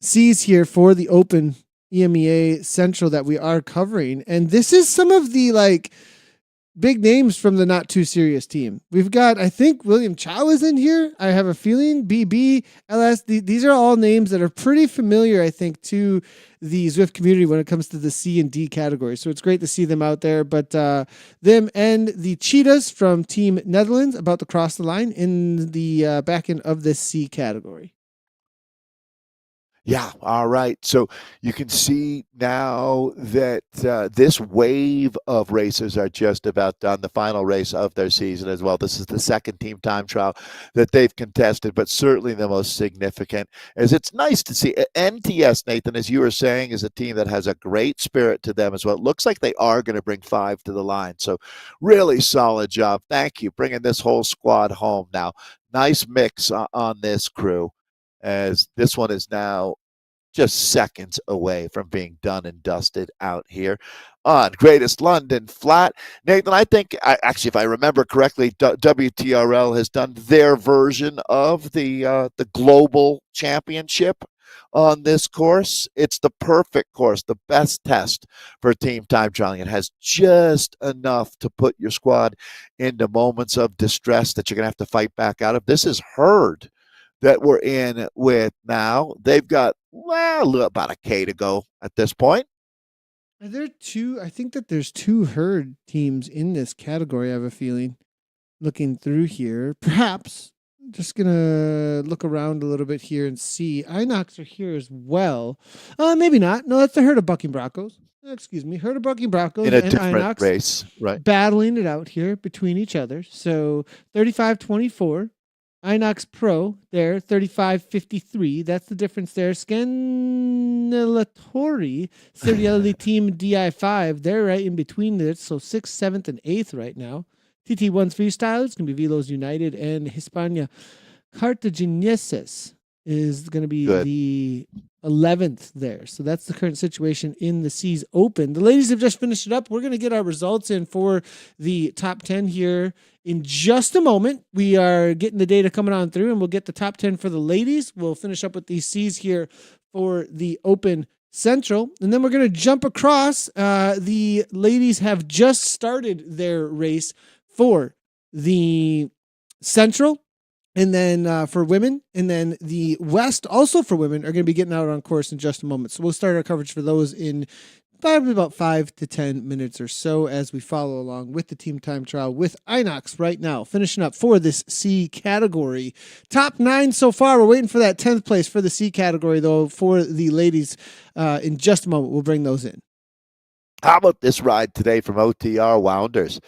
C's here for the Open EMEA Central that we are covering. And this is some of the, like, big names from the not too serious team. We've got, I think William Chow is in here. I have a feeling BB, LS. These are all names that are pretty familiar, I think, to the Zwift community when it comes to the C and D category. So it's great to see them out there. But them and the Cheetahs from Team Netherlands about to cross the line in the back end of the C category. Yeah, all right. So you can see now that this wave of races are just about done. The final race of their season as well. This is the second team time trial that they've contested, but certainly the most significant. As it's nice to see NTS, Nathan, as you were saying, is a team that has a great spirit to them as well. It looks like they are going to bring 5 to the line. So really solid job. Thank you, bringing this whole squad home now. Nice mix on this crew, as this one is now just seconds away from being done and dusted out here on Greatest London Flat. Nathan, I think, actually, if I remember correctly, WTRL has done their version of the global championship on this course. It's the perfect course, the best test for team time trialing. It has just enough to put your squad into moments of distress that you're going to have to fight back out of. This is Herd that we're in with now. They've got about a K to go at this point. Are there two? I think that there's 2 herd teams in this category. I have a feeling. Looking through here, perhaps just gonna look around a little bit here and see. Inox are here as well. Maybe not. No, that's the herd of bucking Broncos. Excuse me, herd of bucking Broncos In a and different Inox race, right? battling it out here between each other. So 35-24. Inox Pro there, 35-53. That's the difference there. Scanalatori, Seriality Team DI5. They're right in between it. So 6th, 7th, and 8th right now. TT1's Freestyle. It's going to be Velos United. And Hispania Cartagineses is going to be Good. the 11th there. So that's the current situation in the C's Open. The ladies have just finished it up. We're going to get our results in for the top 10 here in just a moment. We are getting the data coming on through, and we'll get the top 10 for the ladies. We'll finish up with these C's here for the Open Central. And then we're going to jump across. The ladies have just started their race for the Central. And then for women, and then the West, also for women, are going to be getting out on course in just a moment. So we'll start our coverage for those in probably about 5 to 10 minutes or so as we follow along with the team time trial with Inox right now, finishing up for this C category. Top 9 so far. We're waiting for that 10th place for the C category, though, for the ladies in just a moment. We'll bring those in. How about this ride today from OTR Wounders?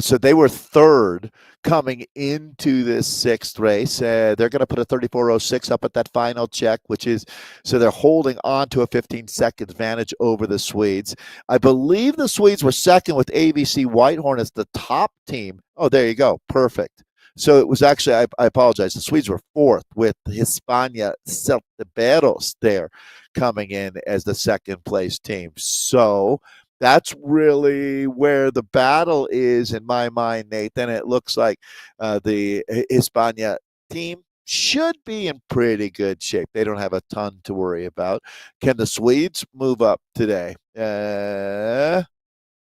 So they were third coming into this 6th race. They're going to put a 34.06 up at that final check, which is, so they're holding on to a 15-second advantage over the Swedes. I believe the Swedes were second with AVC Whitehorn as the top team. Oh, there you go. Perfect. So it was actually, I apologize, the Swedes were fourth with Hispania Celtiberos there coming in as the second place team. So that's really where the battle is in my mind, Nathan. It looks like the Hispania team should be in pretty good shape. They don't have a ton to worry about. Can the Swedes move up today?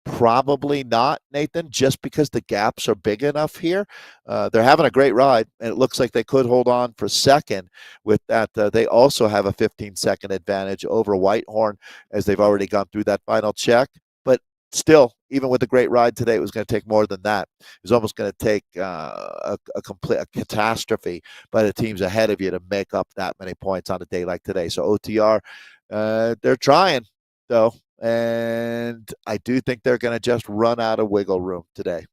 Probably not, Nathan, just because the gaps are big enough here. They're having a great ride, and it looks like they could hold on for second with that. They also have a 15-second advantage over Whitehorn as they've already gone through that final check. But still, even with a great ride today, it was going to take more than that. It was almost going to take a catastrophe by the teams ahead of you to make up that many points on a day like today. So OTR, they're trying, though. And I do think they're going to just run out of wiggle room today.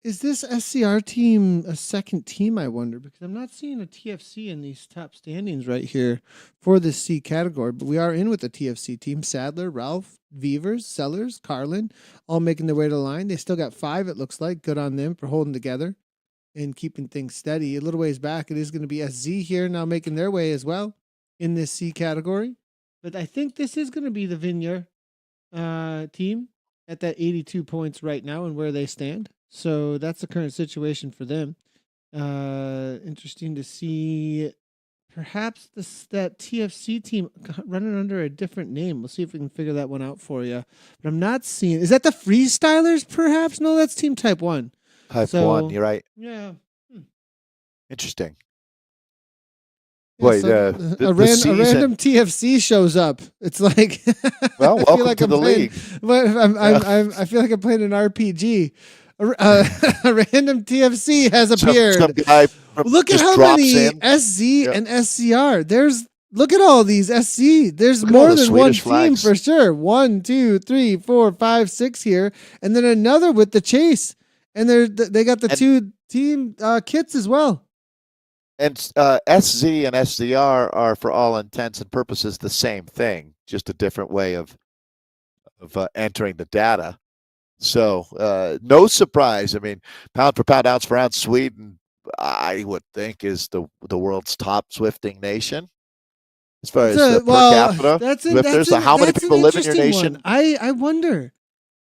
Is this SCR team a second team, I wonder? Because I'm not seeing a TFC in these top standings right here for this C category, but we are in with the TFC team. Sadler, Ralph, Beavers, Sellers, Carlin, all making their way to the line. They still got 5, it looks like. Good on them for holding together and keeping things steady. A little ways back, it is going to be SZ here now making their way as well in this C category. But I think this is going to be the Vineyard team at that 82 points right now and where they stand. So that's the current situation for them. Interesting to see perhaps that TFC team running under a different name. We'll see if we can figure that one out for you. But I'm not seeing. Is that the Freestylers? Perhaps no. That's Team Type 1. Type 1. You're right. Yeah. Interesting. Yeah, Wait, so a random TFC shows up. It's like, well, I welcome to the league. I feel like I'm playing an RPG. A random TFC has appeared. Some guy look at how many SZ and SCR. Look at all these SC. There's more than one team for sure. 1, 2, 3, 4, 5, 6 here, and then another with the chase. And they got the two team kits as well. And SZ and SCR are, for all intents and purposes, the same thing, just a different way of entering the data. So no surprise. I mean, pound for pound, ounce for ounce, Sweden, I would think, is the world's top Zwifting nation as far as per capita. So how many people live in your nation? One. I wonder.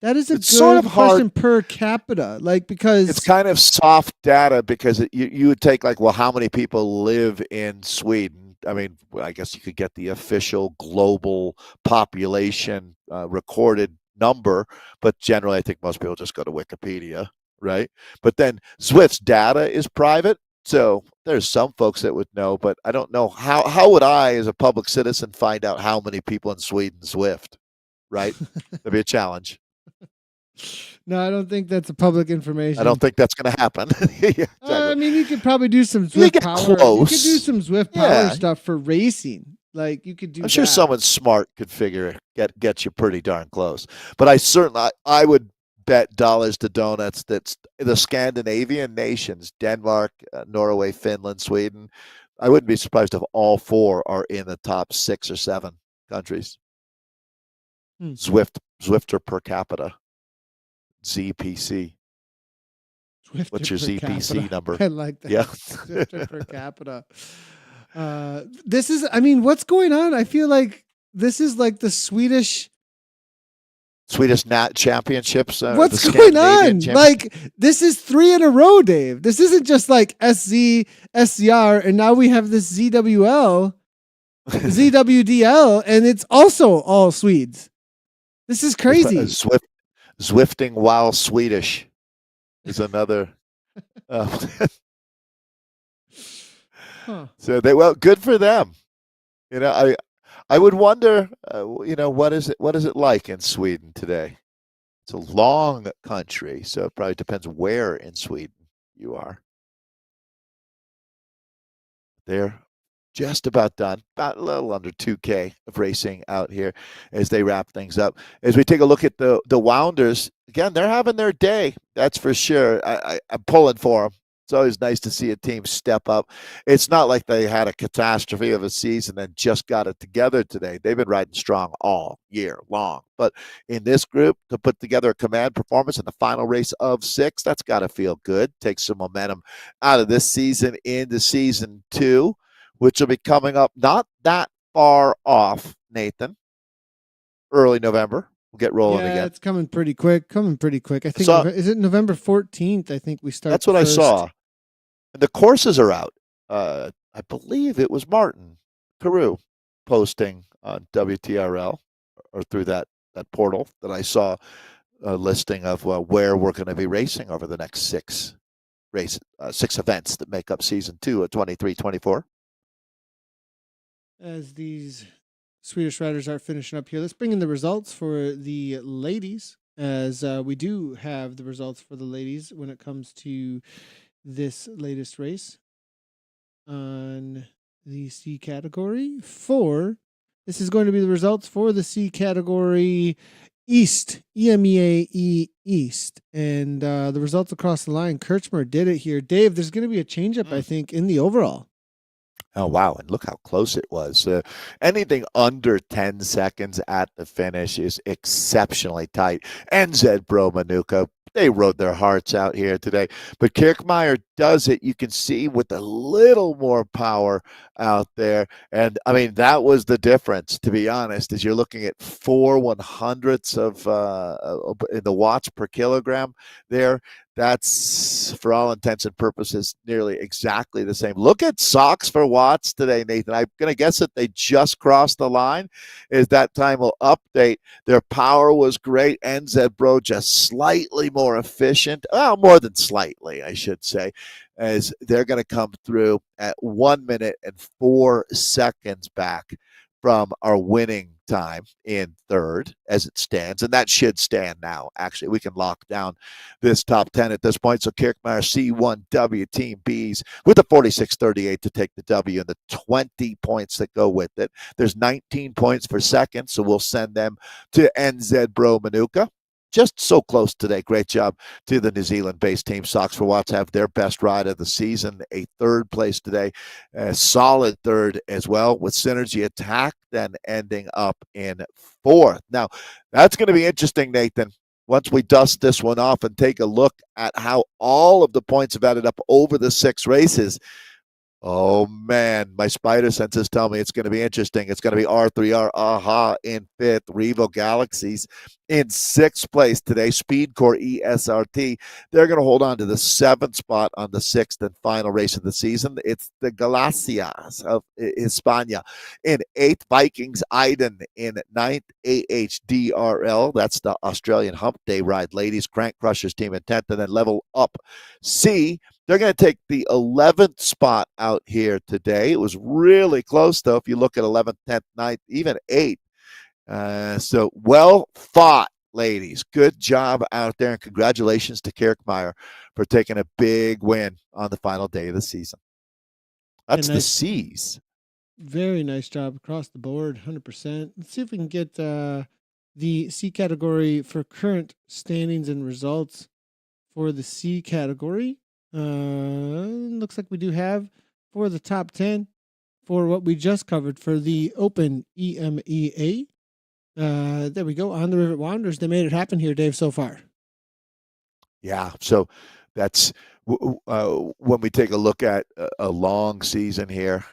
That is a good sort of question per capita, because it's kind of soft data because you would take how many people live in Sweden? I mean, I guess you could get the official global population recorded number, but generally I think most people just go to Wikipedia, right? But then Zwift's data is private, so there's some folks that would know, but I don't know how would I, as a public citizen, find out how many people in Sweden Zwift, right? That'd be a challenge. No, I don't think that's a public information. I don't think that's going to happen. Yeah, exactly. I mean, you could probably do some Zwift power. You could do some Zwift power stuff for racing. You could do. I'm sure someone smart could get you pretty darn close. But I would bet dollars to donuts that the Scandinavian nations, Denmark, Norway, Finland, Sweden, I wouldn't be surprised if all 4 are in the top 6 or 7 countries. Zwifter per capita. ZPC. What's your ZPC number? I like that. Yeah. Zwifter per capita. This is, what's going on? I feel like this is like the Swedish Nat Championships. What's going on? This is 3 in a row, Dave. This isn't just like SZ, SCR, and now we have this ZWL, ZWDL, and it's also all Swedes. This is crazy. Zwifting while Swedish is another. So good for them. I would wonder, what is it like in Sweden today? It's a long country, so it probably depends where in Sweden you are. They're just about done, about a little under 2K of racing out here as they wrap things up. As we take a look at the Wounders, again, they're having their day, that's for sure. I'm pulling for them. It's always nice to see a team step up. It's not like they had a catastrophe of a season and just got it together today. They've been riding strong all year long. But in this group, to put together a command performance in the final race of 6, that's got to feel good. Take some momentum out of this season into season 2, which will be coming up not that far off, Nathan. Early November. We'll get rolling again. Yeah, it's coming pretty quick. I think, is it November 14th? I think we start. That's what I saw. And the courses are out. I believe it was Martin Carew posting on WTRL or through that portal that I saw a listing of where we're going to be racing over the next 6 events that make up season 2 of 23-24. As these Swedish riders are finishing up here, let's bring in the results for the ladies, as we do have the results for the ladies when it comes to this latest race on the C category. This is going to be the results for the C category East, EMEA East, and the results across the line. Kirchmer did it here. Dave, there's going to be a changeup, I think, in the overall. Oh, wow. And look how close it was. Anything under 10 seconds at the finish is exceptionally tight. NZ Bro Manuka, they rode their hearts out here today. But Kirchmeier does it, you can see with a little more power out there. And I mean, that was the difference, to be honest, is you're looking at 4/100ths of in the watts per kilogram there. That's, for all intents and purposes, nearly exactly the same. Look at socks for watts today, Nathan. I'm going to guess that they just crossed the line. Is that time will update. Their power was great. NZ Bro just slightly more efficient. Well, more than slightly, I should say, as they're going to come through at 1 minute and 4 seconds back from our winning time in third as it stands. And that should stand now. Actually, we can lock down this top 10 at this point. So Kirkmeyer C1W Team Bs with the 46-38 to take the W and the 20 points that go with it. There's 19 points for second, so we'll send them to NZ Bro Manuka. Just so close today. Great job to the New Zealand-based team. Socks for Watts have their best ride of the season, a third place today, a solid third as well, with Synergy Attack then ending up in fourth. Now, that's going to be interesting, Nathan, once we dust this one off and take a look at how all of the points have added up over the 6 races. Oh, man, my spider senses tell me it's going to be interesting. It's going to be R3R AHA in 5th, Revo Galaxies in 6th place today, Speedcore ESRT. They're going to hold on to the 7th spot on the 6th and final race of the season. It's the Galacias of Hispania in 8th, Vikings Iden in 9th, AHDRL. That's the Australian Hump Day Ride Ladies Crank Crushers team in 10th, and then Level Up C. They're going to take the 11th spot out here today. It was really close, though, if you look at 11th, 10th, 9th, even 8th. So well fought, ladies. Good job out there, and congratulations to Kirkmeyer for taking a big win on the final day of the season. That's the C's. Very nice job across the board, 100%. Let's see if we can get the C category for current standings and results for the C category. Looks like we do have for the top 10 for what we just covered for the Open EMEA. There we go. On the Rivet Wanderers, they made it happen here, Dave, so far. Yeah, so that's when we take a look at a long season here.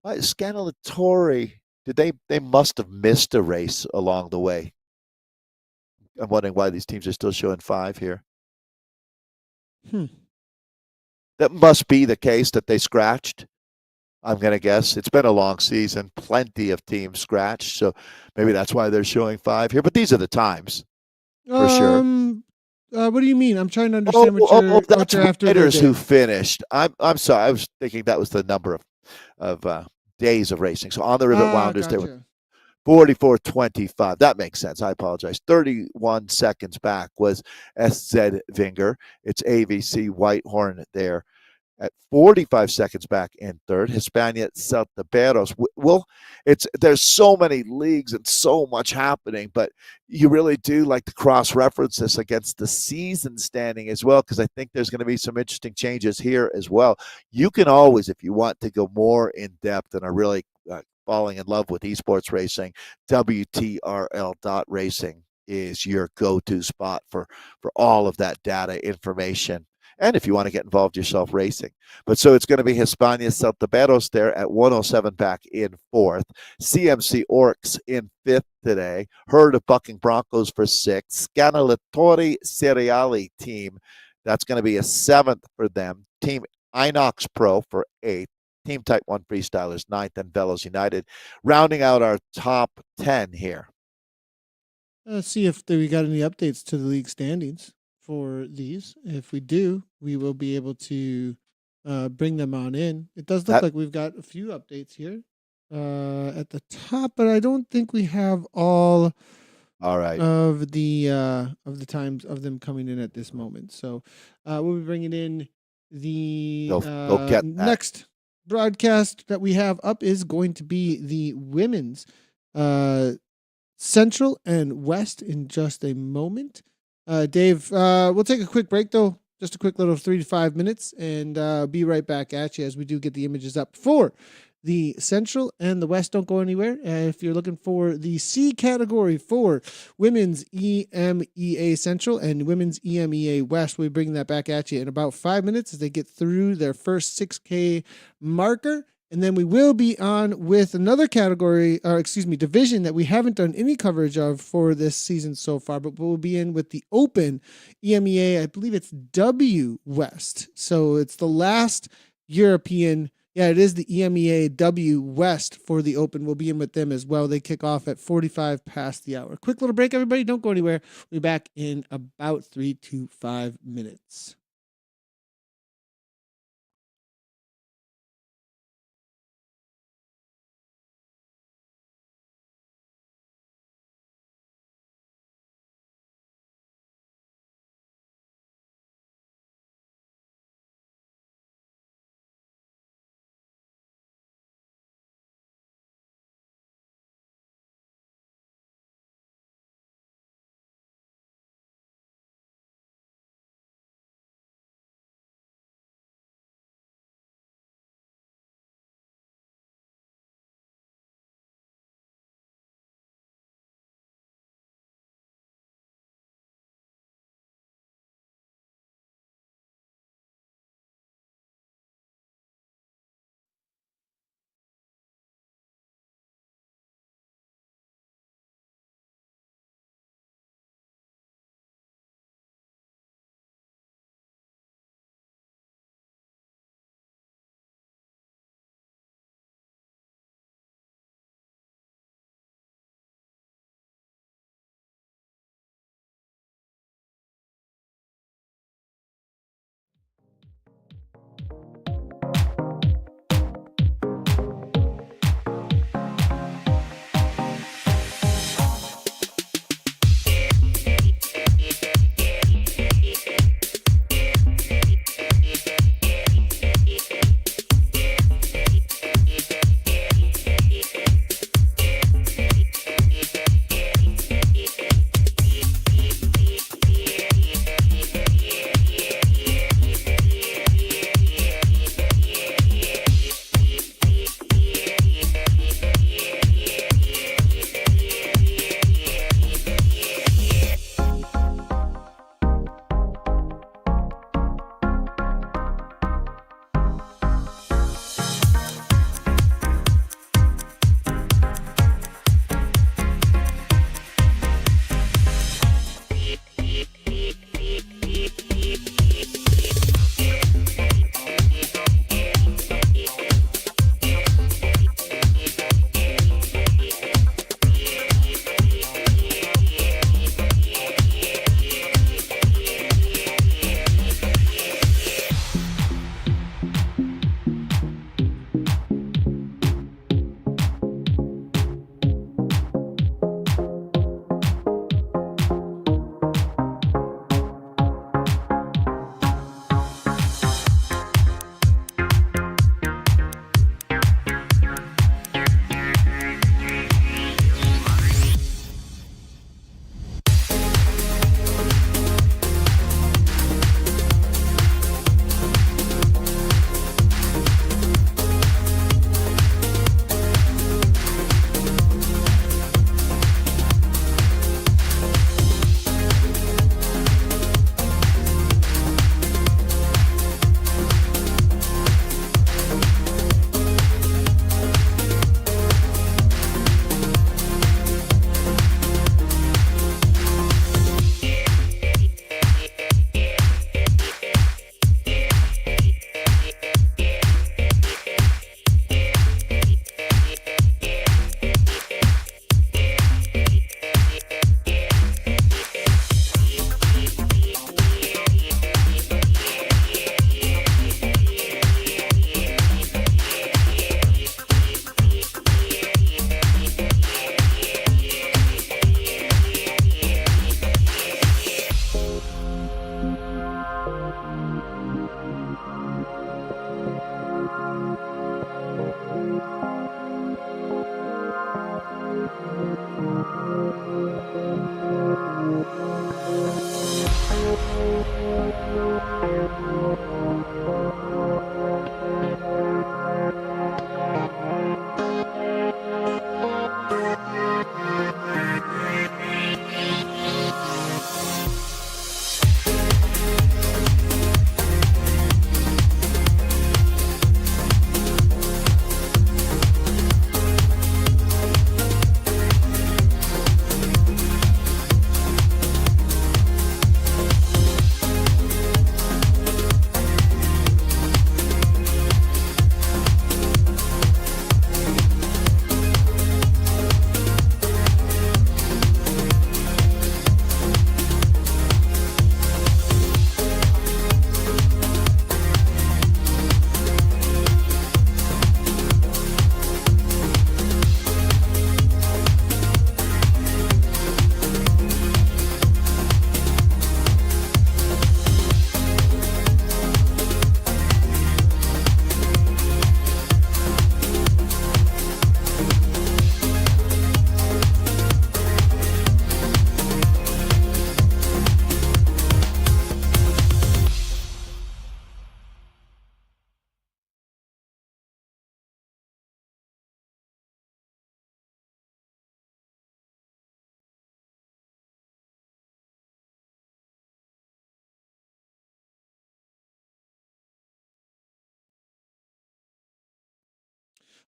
Scannelatori, they must have missed a race along the way. I'm wondering why these teams are still showing 5 here. That must be the case, that they scratched. I'm going to guess. It's been a long season. Plenty of teams scratched. So maybe that's why they're showing 5 here. But these are the times, for sure. What do you mean? I'm trying to understand what you're after. Riders who finished. I'm sorry. I was thinking that was the number of days of racing. So on the Rivet Wounders, gotcha. there were 44-25. That makes sense. I apologize. 31 seconds back was SZ Vinger. It's AVC Whitehorn there at 45 seconds back in third. Hispania Saltaberos. There's so many leagues and so much happening, but you really do like to cross-reference this against the season standing as well, because I think there's going to be some interesting changes here as well. You can always, if you want to go more in depth and are really falling in love with esports racing, WTRL.racing is your go-to spot for all of that data information. And if you want to get involved yourself racing. But so it's going to be Hispania Saltaberos there at 107 back in 4th. CMC Orcs in 5th today. Herd of Bucking Broncos for 6th. Scannelatori Cereali team. That's going to be a 7th for them. Team Inox Pro for 8th. Team Type 1 Freestylers 9th, and Velos United rounding out our top 10 here. Let's see if we got any updates to the league standings for these. If we do, we will be able to bring them on in. It does look like we've got a few updates here at the top, but I don't think we have all right of the times of them coming in at this moment. So we'll be bringing in the next broadcast that we have up is going to be the women's Central and West in just a moment. Dave, we'll take a quick break, though, just a quick little 3 to 5 minutes, and be right back at you as we do get the images up for The Central and the West don't go anywhere. If you're looking for the C category for Women's EMEA Central and Women's EMEA West, we'll be bringing that back at you in about 5 minutes as they get through their first 6K marker. And then we will be on with another division that we haven't done any coverage of for this season so far, but we'll be in with the Open EMEA. I believe it's W West. So it's the last European. Yeah, it is the EMEA W West for the Open. We'll be in with them as well. They kick off at 45 past the hour. Quick little break, everybody. Don't go anywhere. We'll be back in about 3 to 5 minutes.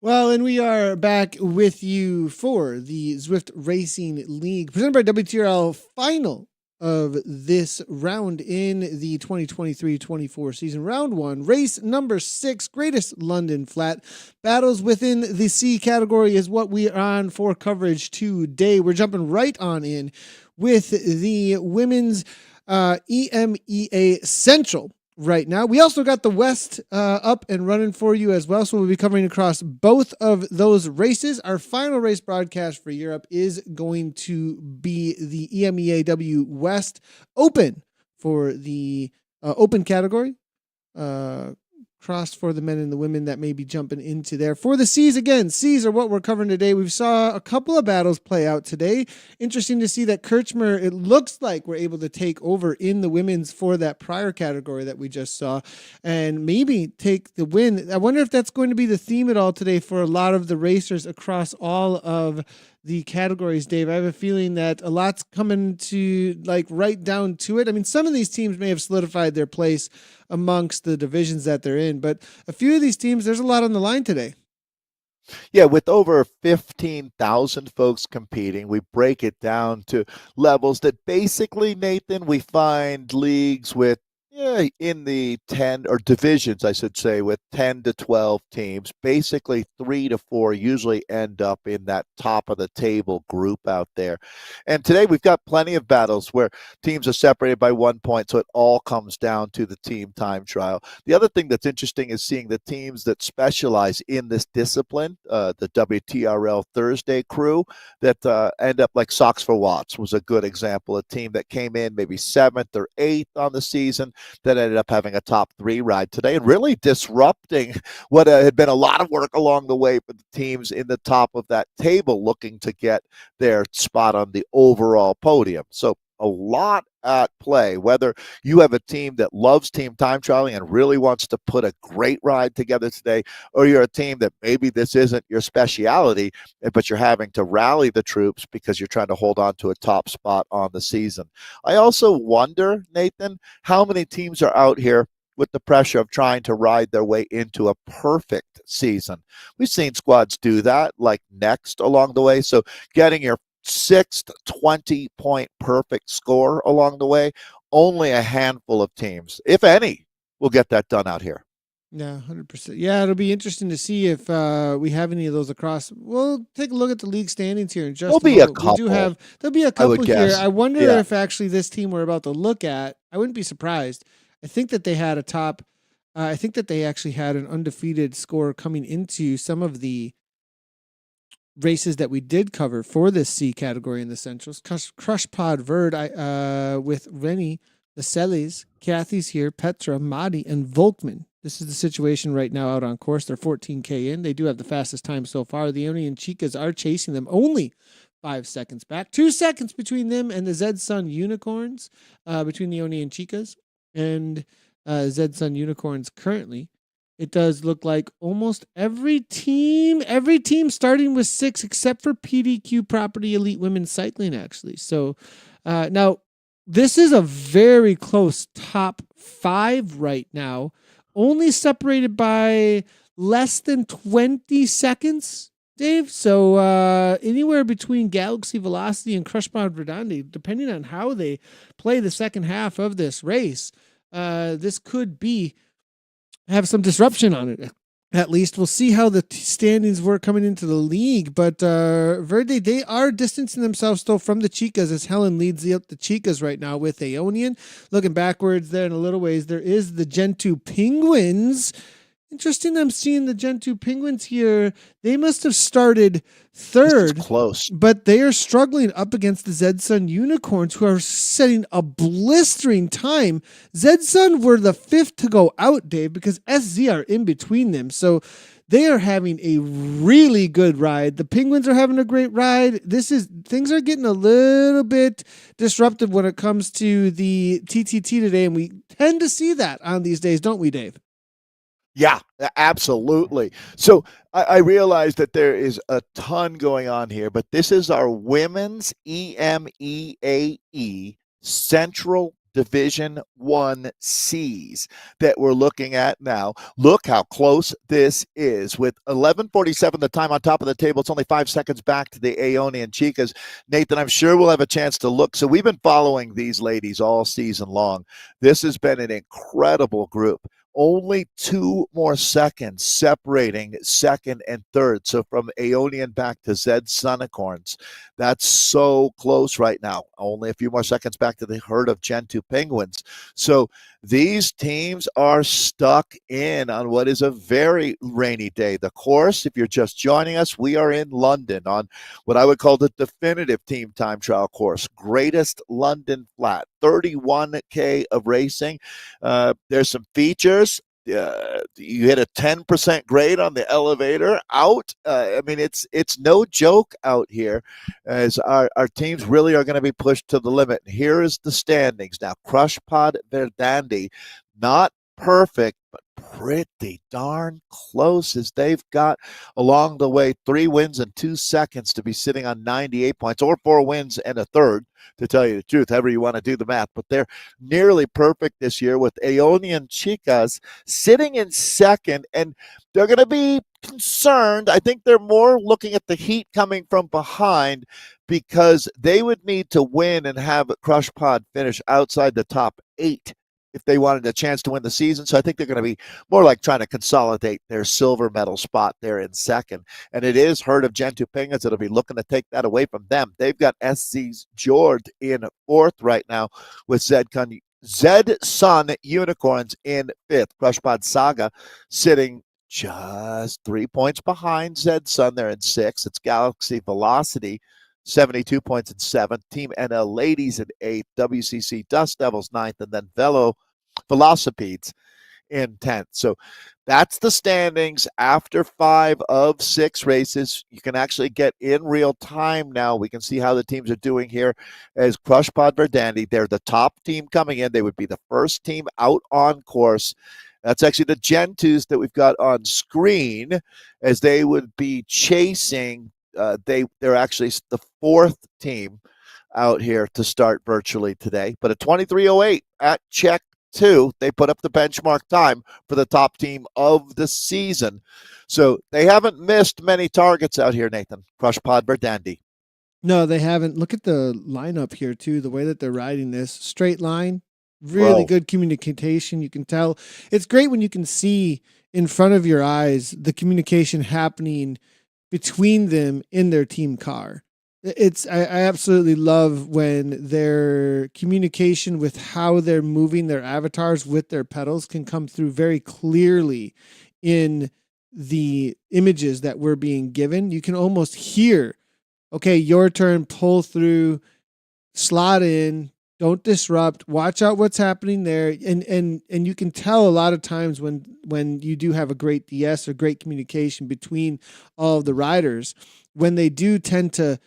Well, and we are back with you for the Zwift Racing League presented by WTRL final of this round in the 2023-24 season. Round 1, race number 6, Greatest London Flat. Battles within the C category is what we are on for coverage today. We're jumping right on in with the women's EMEA Central right now. We also got the West up and running for you as well, so we'll be covering across both of those races. Our final race broadcast for Europe is going to be the EMEAW West Open for the open category. Cross for the men and the women that may be jumping into there. For the C's, again, C's are what we're covering today. We saw a couple of battles play out today. Interesting to see that Kirchmer, it looks like we're able to take over in the women's for that prior category that we just saw and maybe take the win. I wonder if that's going to be the theme at all today for a lot of the racers across all of the categories, Dave. I have a feeling that a lot's coming to right down to it. I mean, some of these teams may have solidified their place amongst the divisions that they're in, but a few of these teams, there's a lot on the line today. Yeah, with over 15,000 folks competing, we break it down to levels that basically, Nathan, we find leagues with in the 10 or divisions, I should say, with 10 to 12 teams, basically 3 to 4 usually end up in that top of the table group out there. And today we've got plenty of battles where teams are separated by 1 point, so it all comes down to the team time trial. The other thing that's interesting is seeing the teams that specialize in this discipline, the WTRL Thursday crew that end up like Socks for Watts was a good example, a team that came in maybe 7th or 8th on the season that ended up having a top 3 ride today and really disrupting what had been a lot of work along the way for the teams in the top of that table looking to get their spot on the overall podium. So a lot at play, whether you have a team that loves team time trialing and really wants to put a great ride together today, or you're a team that maybe this isn't your speciality, but you're having to rally the troops because you're trying to hold on to a top spot on the season. I also wonder, Nathan, how many teams are out here with the pressure of trying to ride their way into a perfect season. We've seen squads do that, like Next along the way. So getting your 6th 20-point perfect score along the way, only a handful of teams, if any, will get that done out here. Yeah, 100%. Yeah, it'll be interesting to see if we have any of those across. We'll take a look at the league standings here in just There'll be a couple. There'll be a couple here. I wonder Yeah. if actually this team we're about to look at, I wouldn't be surprised. I think that they had a top, I think that they actually had an undefeated score coming into some of the races that we did cover for this C category in the Centrals. Crush Pod Verd with Rennie, the Sellies, Kathy's here, Petra, Madi, and Volkman. This is the situation right now out on course. They're 14K in. They do have the fastest time so far. The Oni and Chicas are chasing them only 5 seconds back. 2 seconds between them and the Zed Sun Unicorns, between the Oni and Chicas. And Zed Sun Unicorns currently, it does look like almost every team starting with 6 except for PDQ Property Elite Women's Cycling, actually. So now this is a very close top 5 right now, only separated by less than 20 seconds, Dave. So anywhere between Galaxy Velocity and Crushpod Verdandi, depending on how they play the second half of this race, this could have some disruption on it. At least we'll see how the standings were coming into the league. But Verde, they are distancing themselves still from the Chicas as Helen leads the Chicas right now with Aeonian. Looking backwards there in a little ways, there is the Gen 2 Penguins. Interesting, I'm seeing the Gen 2 Penguins here. They must have started 3rd. This is close. But they are struggling up against the Zed Sun Unicorns, who are setting a blistering time. Zed Sun were the 5th to go out, Dave, because SZ are in between them. So they are having a really good ride. The Penguins are having a great ride. Things are getting a little bit disruptive when it comes to the TTT today, and we tend to see that on these days, don't we, Dave? Yeah, absolutely. So I realize that there is a ton going on here, but this is our women's EMEAE Central Division One C's that we're looking at now. Look how close this is. With 11:47 the time on top of the table, it's only 5 seconds back to the Aeonian Chicas. Nathan, I'm sure we'll have a chance to look. So we've been following these ladies all season long. This has been an incredible group. Only 2 more seconds separating second and third. So from Aeonian back to Zed Sunicorns, that's so close right now. Only a few more seconds back to the herd of Gen 2 Penguins. So these teams are stuck in on what is a very rainy day. The course, if you're just joining us, we are in London on what I would call the definitive team time trial course. Greatest London Flat, 31K of racing. There's some features. You hit a 10% grade on the elevator out. I mean, it's no joke out here, as our teams really are going to be pushed to the limit. Here is the standings now. Crush Pod Verdandi, not perfect, but pretty darn close, as they've got along the way 3 wins and 2 seconds to be sitting on 98 points, or 4 wins and a third, to tell you the truth, however you want to do the math. But they're nearly perfect this year, with Aeonian Chicas sitting in second, and they're going to be concerned. I think they're more looking at the heat coming from behind, because they would need to win and have Crush Pod finish outside the top 8 if they wanted a chance to win the season. So I think they're going to be more like trying to consolidate their silver medal spot there in second. And it is herd of Gen 2 Penguins that'll be looking to take that away from them. They've got SC's Jord in fourth right now, with Zed Sun Unicorns in fifth. Crushpod Saga sitting just 3 points behind Zed Sun. They're in sixth. It's Galaxy Velocity, 72 points in seventh. Team NL Ladies in eighth. WCC Dust Devils ninth. And then Velocipedes in 10th. So that's the standings after 5 of 6 races. You can actually get in real time now. We can see how the teams are doing here as Crush Pod Verdandi. They're the top team coming in. They would be the first team out on course. That's actually the Gen 2s that we've got on screen, as they would be chasing. They're actually the 4th team out here to start virtually today. But at 23:08 at check 2, they put up the benchmark time for the top team of the season. So they haven't missed many targets out here, Nathan. Crush Pod Verdandi. No, they haven't. Look at the lineup here too. The way that they're riding this straight line, really good communication. You can tell it's great when you can see in front of your eyes the communication happening between them in their team car. I absolutely love when their communication with how they're moving their avatars with their pedals can come through very clearly in the images that we're being given. You can almost hear, okay, your turn, pull through, slot in, don't disrupt, watch out what's happening there. And you can tell a lot of times when you do have a great DS or great communication between all of the riders, when they do tend to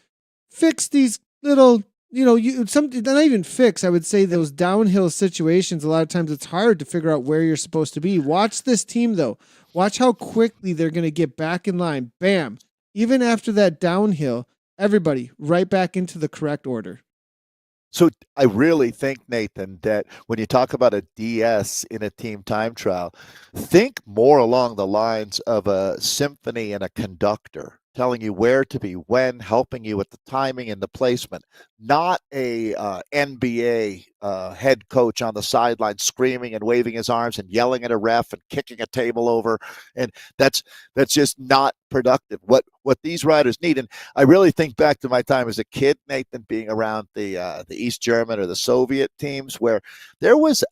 fix these little, not even fix, I would say those downhill situations. A lot of times it's hard to figure out where you're supposed to be. Watch this team though. Watch how quickly they're going to get back in line. Bam. Even after that downhill, everybody right back into the correct order. So I really think, Nathan, that when you talk about a DS in a team time trial, think more along the lines of a symphony and a conductor telling you where to be when, helping you with the timing and the placement, not a NBA head coach on the sideline screaming and waving his arms and yelling at a ref and kicking a table over. And that's just not productive. What these riders need, and I really think back to my time as a kid, Nathan, being around the East German or the Soviet teams, where there was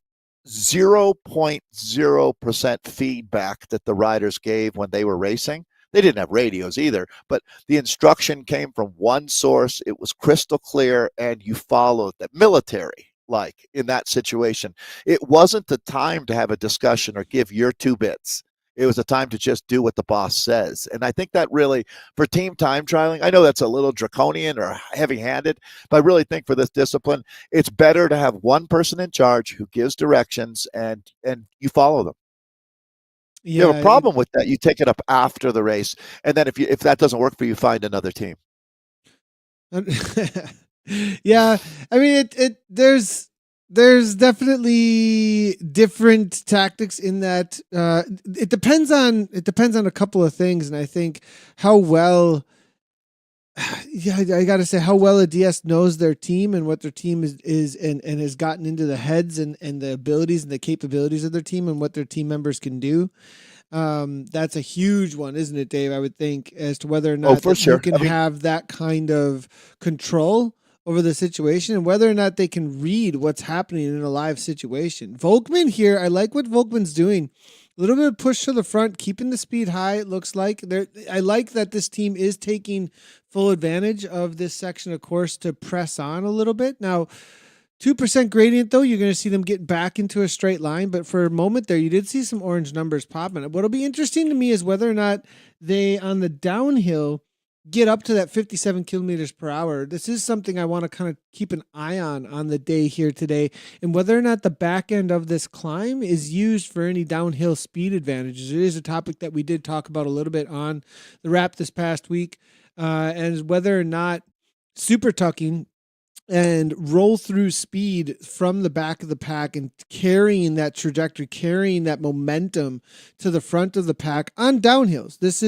0.0% feedback that the riders gave when they were racing. They didn't have radios either, but the instruction came from one source. It was crystal clear, and you followed that. Military, like in that situation. It wasn't the time to have a discussion or give your 2 bits. It was a time to just do what the boss says. And I think that really, for team time trialing, I know that's a little draconian or heavy-handed, but I really think for this discipline, it's better to have one person in charge who gives directions, and you follow them. You have a problem with that, you take it up after the race, and then if that doesn't work for you, find another team. Yeah, I mean, there's There's definitely different tactics in that. It depends on a couple of things, and I think how well. Yeah, I gotta say how well a DS knows their team and what their team is and has gotten into the heads and the abilities and the capabilities of their team and what their team members can do. That's a huge one, isn't it, Dave? I would think as to whether or Oh, not for that you sure. can I mean, have that kind of control over the situation and whether or not they can read what's happening in a live situation. Volkman here, I like what Volkman's doing. A little bit of push to the front, keeping the speed high. It looks like I like that this team is taking full advantage of this section of course to press on a little bit. Now, 2% gradient, though, you're going to see them get back into a straight line. But for a moment there, you did see some orange numbers popping. What'll be interesting to me is whether or not they, on the downhill, get up to that 57 kilometers per hour. This is something I want to kind of keep an eye on the day here today, and whether or not the back end of this climb is used for any downhill speed advantages. It is a topic that we did talk about a little bit on the wrap this past week, and whether or not super tucking and roll through speed from the back of the pack and carrying that trajectory, carrying that momentum to the front of the pack on downhills. This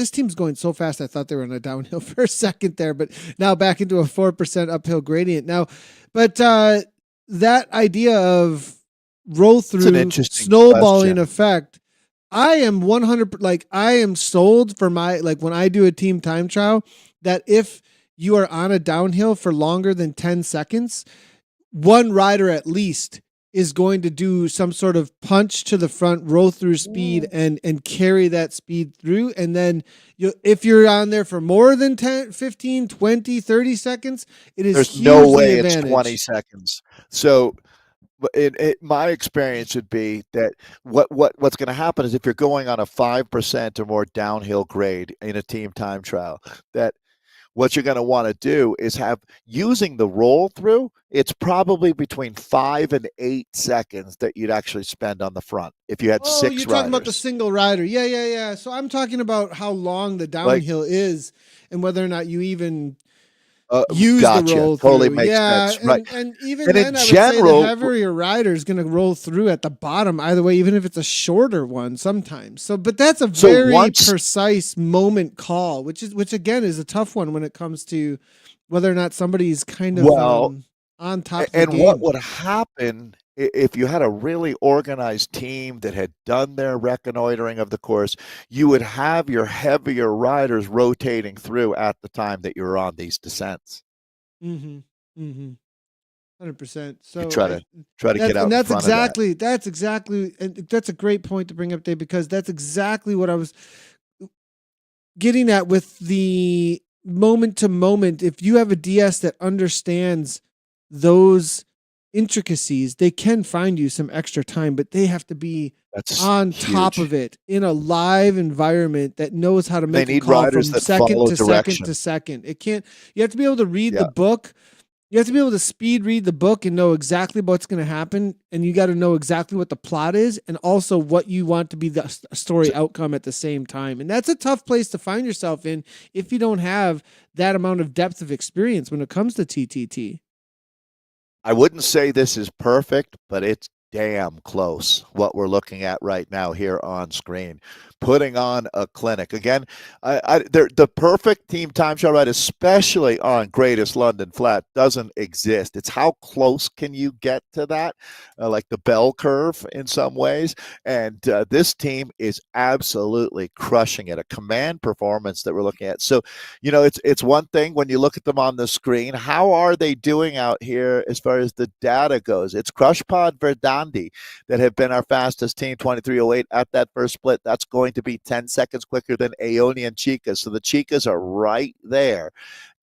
team's going so fast. I thought they were on a downhill for a second there, but now back into a 4% uphill gradient now. But that idea of roll it's an through interesting snowballing question. effect, I am 100 I am sold for my when I do a team time trial that if you are on a downhill for longer than 10 seconds, one rider at least is going to do some sort of punch to the front, roll through speed and carry that speed through. And then if you're on there for more than 10, 15, 20, 30 seconds, it is There's no hugely way it's 20 advantage. seconds. So my experience would be that what's going to happen is if you're going on a 5% or more downhill grade in a team time trial, that what you're going to want to do is have using the roll through. It's probably between 5 and 8 seconds that you'd actually spend on the front if you had Oh, you're six talking about the riders. single rider. Yeah, yeah, yeah. So I'm talking about how long the Like, downhill is and whether or not you even use the gotcha, roll totally through. makes Yeah, sense, right? and even And in then I would say the general, heavier rider is going to roll through at the bottom either way, even if it's a shorter one sometimes. So but that's a so very once precise moment call, which again is a tough one when it comes to whether or not somebody's kind of well, on top of the and what game. would happen if you had a really organized team that had done their reconnoitering of the course, you would have your heavier riders rotating through at the time that you're on these descents. Mhm. Mhm. 100%. You So try to get that's out in front of that. and that's a great point to bring up, Dave, because that's exactly what I was getting at with the moment to moment. If you have a DS that understands those intricacies, they can find you some extra time, but they have to be That's on top huge. of it in a live environment that knows how to They make a need call riders from that second follow to second to direction. second. It can't, you have to be able to read the Yeah. book. You have to be able to speed read the book and know exactly what's going to happen. And you got to know exactly what the plot is and also what you want to be the story outcome at the same time. And that's a tough place to find yourself in if you don't have that amount of depth of experience when it comes to TTT. I wouldn't say this is perfect, but it's damn close what we're looking at right now here on screen. Putting on a clinic. Again, the perfect team time trial ride, especially on Greatest London Flat, doesn't exist. It's how close can you get to that, like the bell curve in some ways. And this team is absolutely crushing it. A command performance that we're looking at. So, it's one thing when you look at them on the screen. How are they doing out here as far as the data goes? It's Crush Pod Verdandi that have been our fastest team, 23:08 at that first split. That's going to be 10 seconds quicker than Aoni and Chicas. So the Chicas are right there.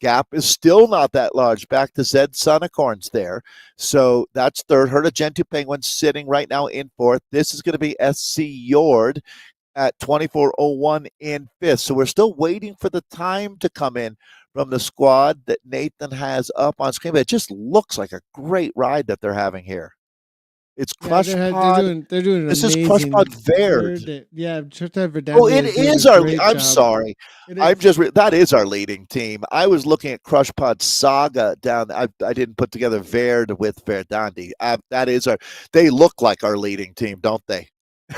Gap is still not that large. Back to Zed Sunicorns there. So that's third. Herta Gentoo Penguin sitting right now in fourth. This is going to be SC Yord at 24:01 in fifth. So we're still waiting for the time to come in from the squad that Nathan has up on screen. But it just looks like a great ride that they're having here. It's Yeah, Crush Pod. they're doing an This is Crush Pod amazing Verde. Yeah, Trista Oh, Verdande it is doing a is our. great I'm job. sorry. It is. That is our leading team. I was looking at Crush Pod Saga down. I didn't put together Verde with Verdandi. That is our. They look like our leading team, don't they?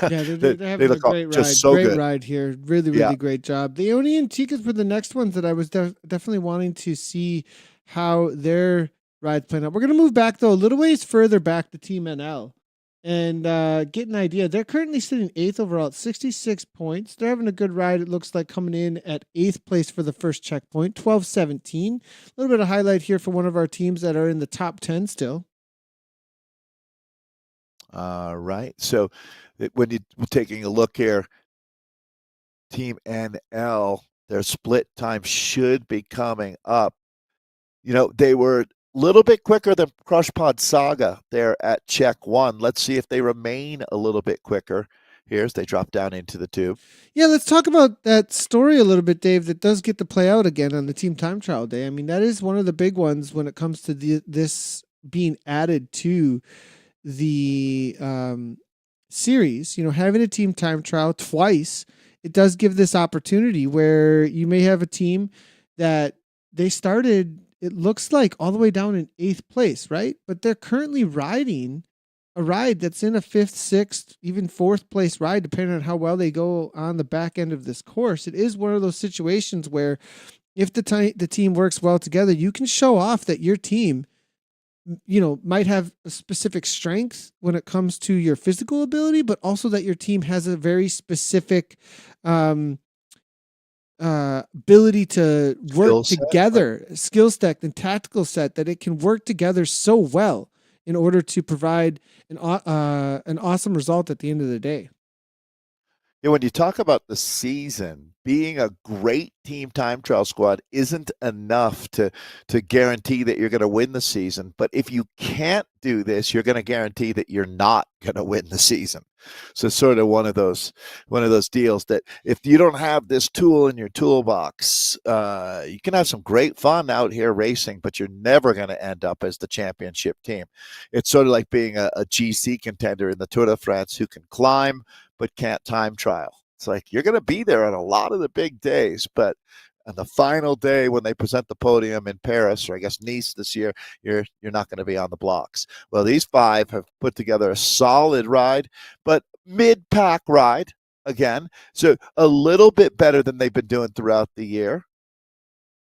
Yeah, they, they're they having a look great just ride. so Great good. ride here. Really, Yeah. really great job. The Oni and Chicas were the next ones that I was definitely wanting to see how their rides playing out. We're gonna move back though a little ways further back to Team NL and get an idea. They're currently sitting eighth overall at 66 points. They're having a good ride. It looks like coming in at eighth place for the first checkpoint, 12-17. A little bit of highlight here for one of our teams that are in the top 10 still. All right. So when you're taking a look here, Team NL, their split time should be coming up. They were a little bit quicker than Crush Pod Saga there at check one. Let's see if they remain a little bit quicker here as they drop down into the tube. Yeah, let's talk about that story a little bit, Dave, that does get to play out again on the Team Time Trial Day. I mean, that is one of the big ones when it comes to this being added to the series. Having a Team Time Trial twice, it does give this opportunity where you may have a team that they started, it looks like, all the way down in eighth place, right? But they're currently riding a ride that's in a fifth, sixth, even fourth place ride, depending on how well they go on the back end of this course. It is one of those situations where if the team works well together, you can show off that your team, might have a specific strength when it comes to your physical ability, but also that your team has a very specific ability to work together, skill set and tactical set, that it can work together so well in order to provide an awesome result at the end of the day. When you talk about the season, being a great team time trial squad isn't enough to guarantee that you're going to win the season. But if you can't do this, you're going to guarantee that you're not going to win the season. So it's sort of one of those deals that if you don't have this tool in your toolbox, you can have some great fun out here racing, but you're never going to end up as the championship team. It's sort of like being a GC contender in the Tour de France who can climb but can't time trial. It's like you're going to be there on a lot of the big days, but on the final day when they present the podium in Paris, or I guess Nice this year, you're not going to be on the blocks. Well, these five have put together a solid ride, but mid-pack ride again. So a little bit better than they've been doing throughout the year,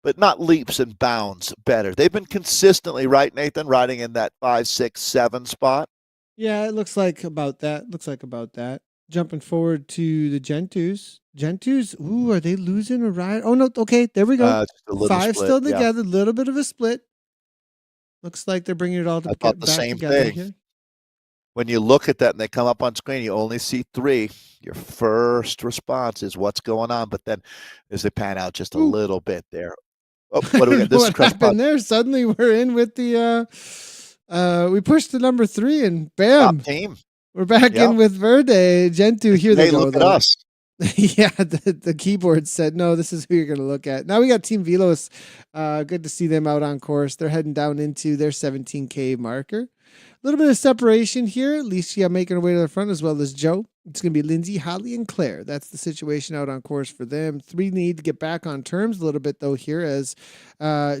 but not leaps and bounds better. They've been consistently, right, Nathan, riding in that 5, 6, 7 spot. Yeah, it looks like about that. Jumping forward to the Gentus. Ooh, are they losing a ride? Oh, no. Okay, there we go. Five split, still together. A little bit of a split. Looks like they're bringing it all back together here. When you look at that and they come up on screen, you only see three. Your first response is what's going on, but then as they pan out just a little bit there. Oh, what do we got? This what happened there? Suddenly we're in with the we pushed the number 3 and bam. Top team. We're back in with Verde. Gentoo, here they go. Look at us. Yeah, the keyboard said, no, this is who you're going to look at. Now we got Team Velos. Good to see them out on course. They're heading down into their 17K marker. A little bit of separation here. Alicia making her way to the front, as well as Joe. It's going to be Lindsay, Holly, and Claire. That's the situation out on course for them. 3 need to get back on terms a little bit, though, here as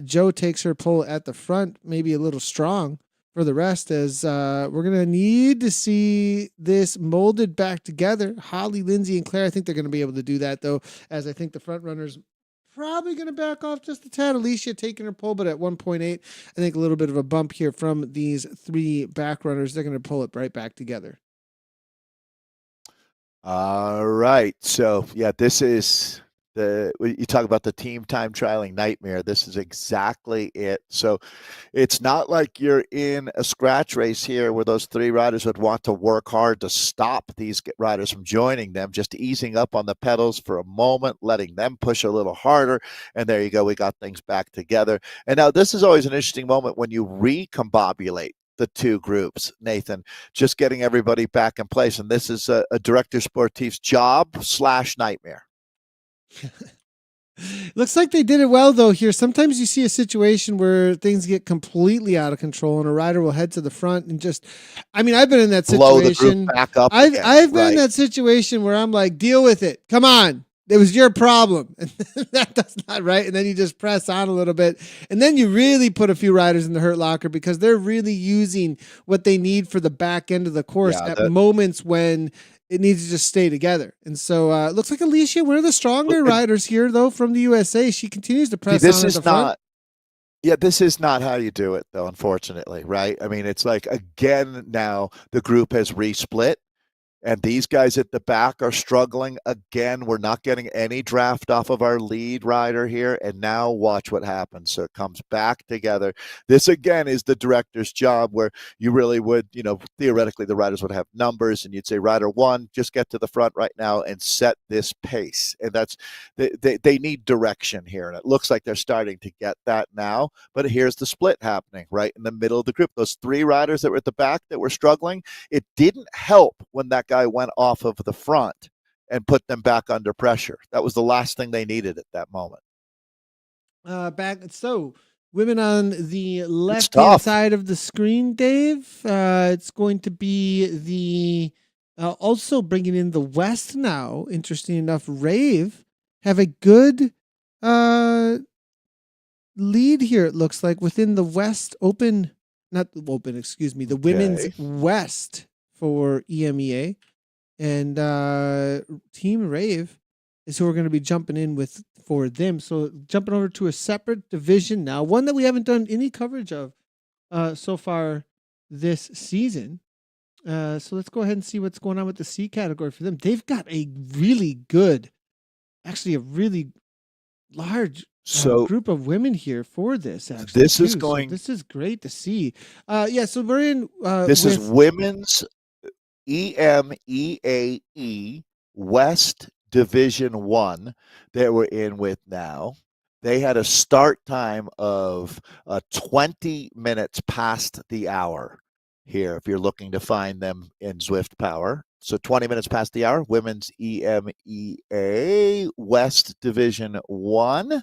Joe takes her pull at the front, maybe a little strong for the rest, as we're going to need to see this molded back together. Holly, Lindsay, and Claire, I think they're going to be able to do that, though, as I think the front runners probably going to back off just a tad. Alicia taking her pole, but at 1.8, I think a little bit of a bump here from these 3 back runners. They're going to pull it right back together. All right. So, yeah, this is you talk about the team time trialing nightmare. This is exactly it. So it's not like you're in a scratch race here where those 3 riders would want to work hard to stop these riders from joining them, just easing up on the pedals for a moment, letting them push a little harder. And there you go. We got things back together. And now this is always an interesting moment when you recombobulate the 2 groups, Nathan, just getting everybody back in place. And this is a director sportif's job / nightmare. Looks like they did it well though here. Sometimes you see a situation where things get completely out of control and a rider will head to the front and just I've been in that Blow the group situation. back up I've again. I've been in Right. that situation where I'm like, deal with it. Come on. It was your problem. And that's not right. And then you just press on a little bit. And then you really put a few riders in the hurt locker because they're really using what they need for the back end of the course Yeah. at moments when it needs to just stay together. And so it looks like Alicia, one of the stronger riders here, though, from the USA. She continues to press This on at is the front. not. Yeah, this is not how you do it, though, unfortunately, right? I mean, it's like, again, now the group has resplit. And these guys at the back are struggling again. We're not getting any draft off of our lead rider here. And now watch what happens. So it comes back together. This, again, is the director's job where you really would, theoretically, the riders would have numbers and you'd say, rider one, just get to the front right now and set this pace. And that's, they need direction here. And it looks like they're starting to get that now. But here's the split happening right in the middle of the group. Those three riders that were at the back that were struggling, it didn't help when that guy went off of the front and put them back under pressure. That was the last thing they needed at that moment. Women on the left-hand side of the screen, Dave. It's going to be the also bringing in the West now. Interesting enough, Rave have a good lead here. It looks like within the West Open, not the Open, excuse me, the Women's West for EMEA. And Team Rave is who we're going to be jumping in with for them. So jumping over to a separate division now, one that we haven't done any coverage of so far this season. So let's go ahead and see what's going on with the C category for them. They've got a really good, actually a really large group of women here for this. Actually, this is going. So this is great to see. So we're in. This is women's EMEA West Division 1 that we're in with now. They had a start time of 20 minutes past the hour here, if you're looking to find them in Zwift Power. So 20 minutes past the hour, women's EMEA West Division 1.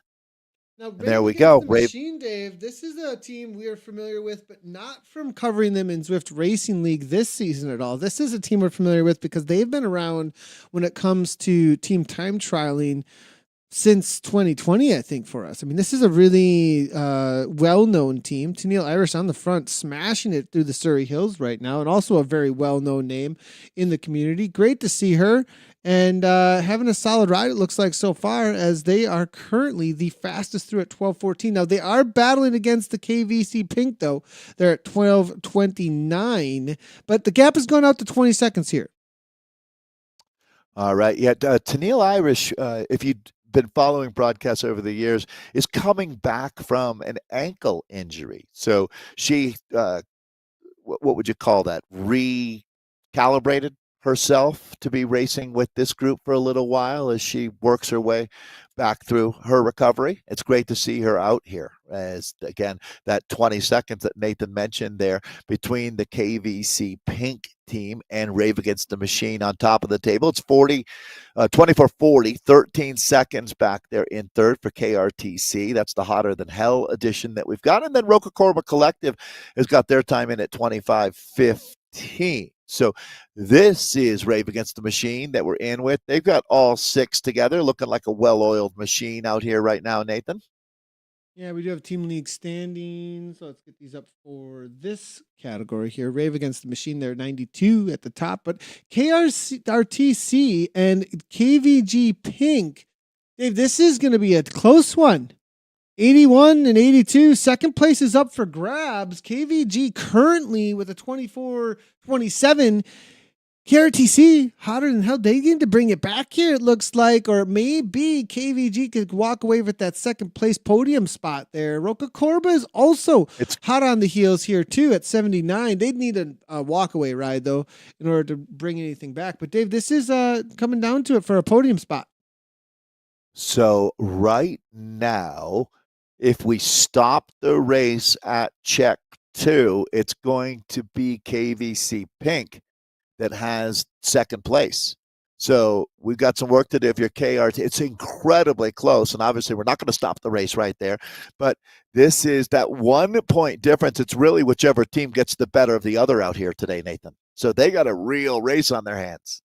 Now, there we go. Machine Dave, this is a team we are familiar with, but not from covering them in Zwift Racing League this season at all. This is a team we're familiar with because they've been around when it comes to team time trialing since 2020, I think, for us. I mean, this is a really well-known team. Tennille Irish on the front, smashing it through the Surrey Hills right now, and also a very well-known name in the community. Great to see her. And having a solid ride, it looks like so far, as they are currently the fastest through at 12:14. Now, they are battling against the KVC Pink, though. They're at 12:29, but the gap has gone out to 20 seconds here. All right. Yeah, Tennille Irish, if you'd been following broadcasts over the years, is coming back from an ankle injury. So she, what would you call that? Recalibrated herself to be racing with this group for a little while as she works her way back through her recovery. It's great to see her out here, as again, that 20 seconds that Nathan mentioned there between the KVC Pink team and Rave Against the Machine on top of the table. It's 24-40, 13 seconds back there in third for KRTC. That's the Hotter Than Hell edition that we've got. And then Roca Corba Collective has got their time in at 25-15. So this is Rave Against the Machine that we're in with. They've got all six together, looking like a well-oiled machine out here right now, Nathan. Yeah, we do have Team League standings. So let's get these up for this category here. Rave Against the Machine, they're 92 at the top. But KRTC and KVG Pink, Dave, this is going to be a close one. 81 and 82. Second place is up for grabs. KVG currently with a 24-27. KRTC, Hotter Than Hell, they need to bring it back here, it looks like, or maybe KVG could walk away with that second place podium spot there. Roca Corba is also hot on the heels here too at 79. They'd need a walk-away ride though in order to bring anything back. But Dave, this is coming down to it for a podium spot. So right now, if we stop the race at check 2, it's going to be KVC Pink that has second place. So we've got some work to do if you're KRT. It's incredibly close, and obviously we're not going to stop the race right there. But this is that 1 point difference. It's really whichever team gets the better of the other out here today, Nathan. So they got a real race on their hands.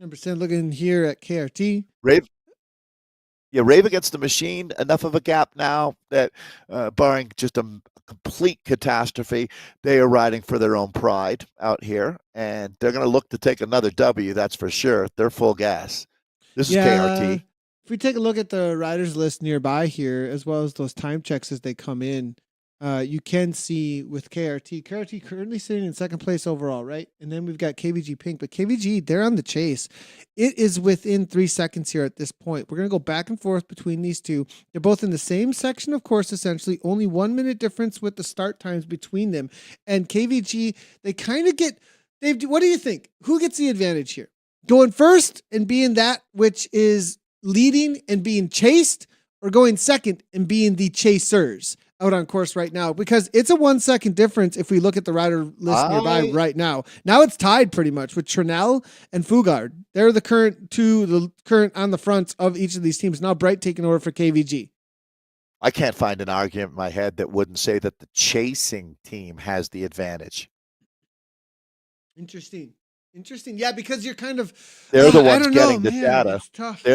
100% looking here at KRT. Rave against the machine, enough of a gap now that barring just a complete catastrophe, they are riding for their own pride out here, and they're going to look to take another W, that's for sure. They're full gas. This is KRT. If we take a look at the riders list nearby here, as well as those time checks as they come in, you can see with KRT currently sitting in second place overall, right? And then we've got KVG Pink, but KVG, they're on the chase. It is within 3 seconds here at this point. We're going to go back and forth between these two. They're both in the same section of course, essentially. Only 1 minute difference with the start times between them. And KVG, they kind of get, Dave, what do you think? Who gets the advantage here? Going first and being that which is leading and being chased, or going second and being the chasers out on course right now? Because it's a 1 second difference if we look at the rider list nearby right now. Now it's tied pretty much with Trinell and Fugard. They're the current on the fronts of each of these teams. Now Bright taking over for KVG. I can't find an argument in my head that wouldn't say that the chasing team has the advantage. Interesting. Yeah, because you're kind of, they're the ones getting the data.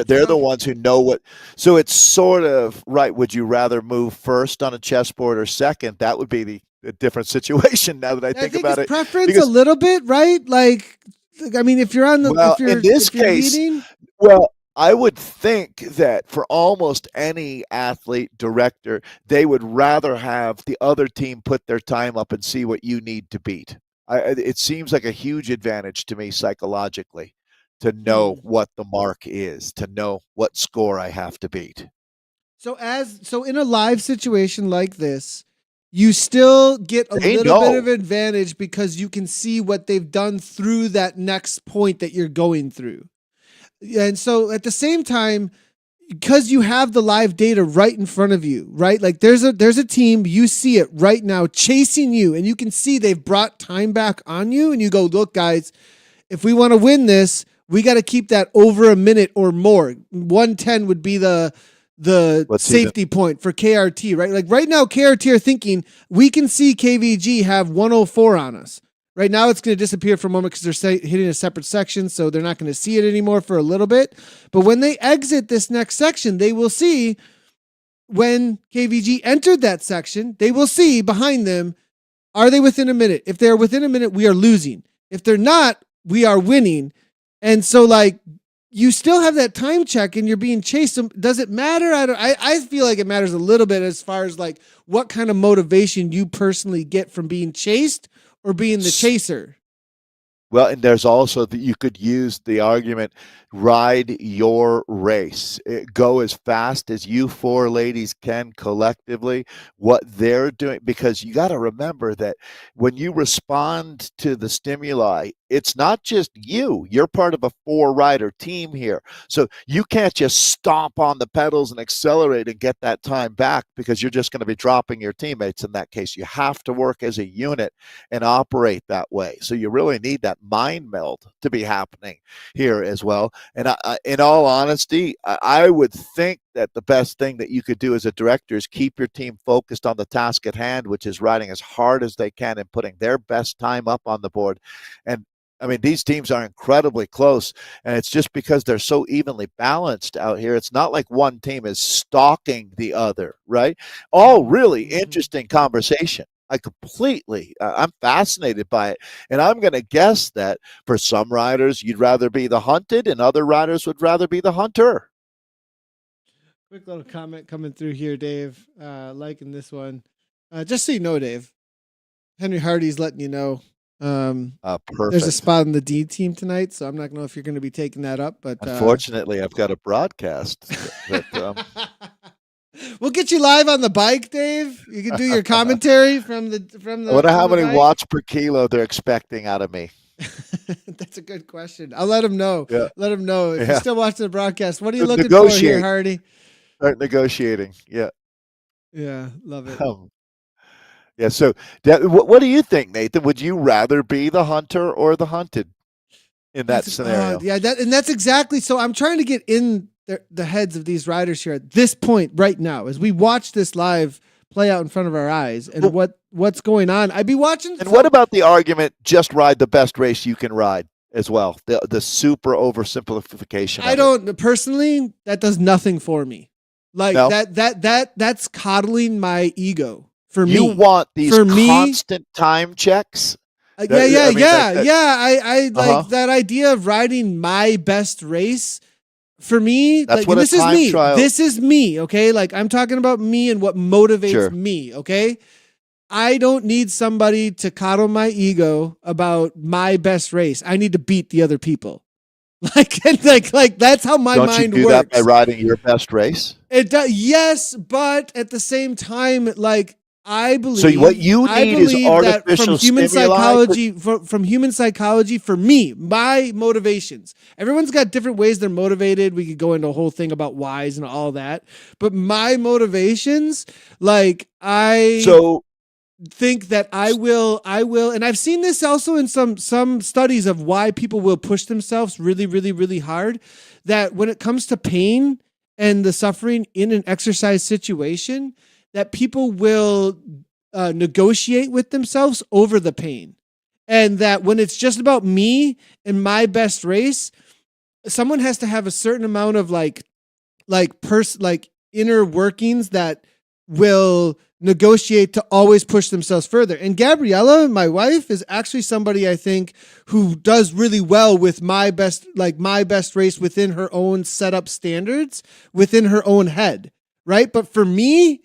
They're the ones who know what. So it's sort of right. Would you rather move first on a chessboard or second? That would be the different situation now that I think about it. Preference a little bit, right? Like, I mean, if you're on the, well, in this case, well, I would think that for almost any athlete director, they would rather have the other team put their time up and see what you need to beat. It seems like a huge advantage to me psychologically to know what the mark is, to know what score I have to beat. So in a live situation like this, you still get a little bit of advantage because you can see what they've done through that next point that you're going through. And so at the same time, because you have the live data right in front of you, right? Like there's a team, you see it right now chasing you, and you can see they've brought time back on you, and you go, look, guys, if we want to win this, we got to keep that over a minute or more. 110 would be the safety point for KRT, right? Like right now, KRT are thinking we can see KVG have 104 on us. Right now, it's going to disappear for a moment because they're hitting a separate section, so they're not going to see it anymore for a little bit. But when they exit this next section, they will see when KVG entered that section, they will see behind them, are they within a minute? If they're within a minute, we are losing. If they're not, we are winning. And so, like, you still have that time check and you're being chased. Does it matter? I feel like it matters a little bit as far as, like, what kind of motivation you personally get from being chased or being the chaser. Well, and there's also that you could use the argument, ride your race. Go as fast as you four ladies can collectively, what they're doing, because you got to remember that when you respond to the stimuli, it's not just you. You're part of a 4-rider team here. So you can't just stomp on the pedals and accelerate and get that time back because you're just going to be dropping your teammates in that case. You have to work as a unit and operate that way. So you really need that mind meld to be happening here as well. And in all honesty, I would think that the best thing that you could do as a director is keep your team focused on the task at hand, which is riding as hard as they can and putting their best time up on the board. And I mean, these teams are incredibly close, and it's just because they're so evenly balanced out here. It's not like one team is stalking the other, right? All really interesting conversation. I'm fascinated by it. And I'm going to guess that for some riders, you'd rather be the hunted and other riders would rather be the hunter. Quick little comment coming through here, Dave. Liking this one. Just so you know, Dave, Henry Hardy's letting you know. There's a spot on the D team tonight, so I'm not going to know if you're going to be taking that up. But unfortunately, I've got a broadcast. We'll get you live on the bike, Dave. You can do your commentary from the. I wonder how many watts per kilo they're expecting out of me. That's a good question. I'll let them know. Yeah. Let them know if you're still watching the broadcast. What are you looking for here, Hardy? Start negotiating. Yeah. Yeah, love it. Yeah. So, what do you think, Nathan? Would you rather be the hunter or the hunted? in that scenario. That's exactly. So I'm trying to get in the heads of these riders here at this point right now, as we watch this live play out in front of our eyes, and what's going on. I'd be watching. And what about the argument, just ride the best race you can ride as well? The super oversimplification. I don't personally, that does nothing for me. Like that's coddling my ego for me. You want these constant time checks? I like that idea of riding my best race. For me, that's like, this is me. This is me, okay? Like, I'm talking about me and what motivates me, okay? I don't need somebody to coddle my ego about my best race. I need to beat the other people. Like that's how my mind works. Don't you do that by riding your best race? It does, yes, but at the same time, like, I believe. So what you need is artificial psychology. From human psychology, for me, my motivations. Everyone's got different ways they're motivated. We could go into a whole thing about whys and all that. But my motivations, like think that I will, and I've seen this also in some studies of why people will push themselves really, really, really hard. That when it comes to pain and the suffering in an exercise situation, that people will negotiate with themselves over the pain. And that when it's just about me and my best race, someone has to have a certain amount of like inner workings that will negotiate to always push themselves further. And Gabriella, my wife, is actually somebody I think who does really well with my best race within her own setup standards, within her own head. Right. But for me,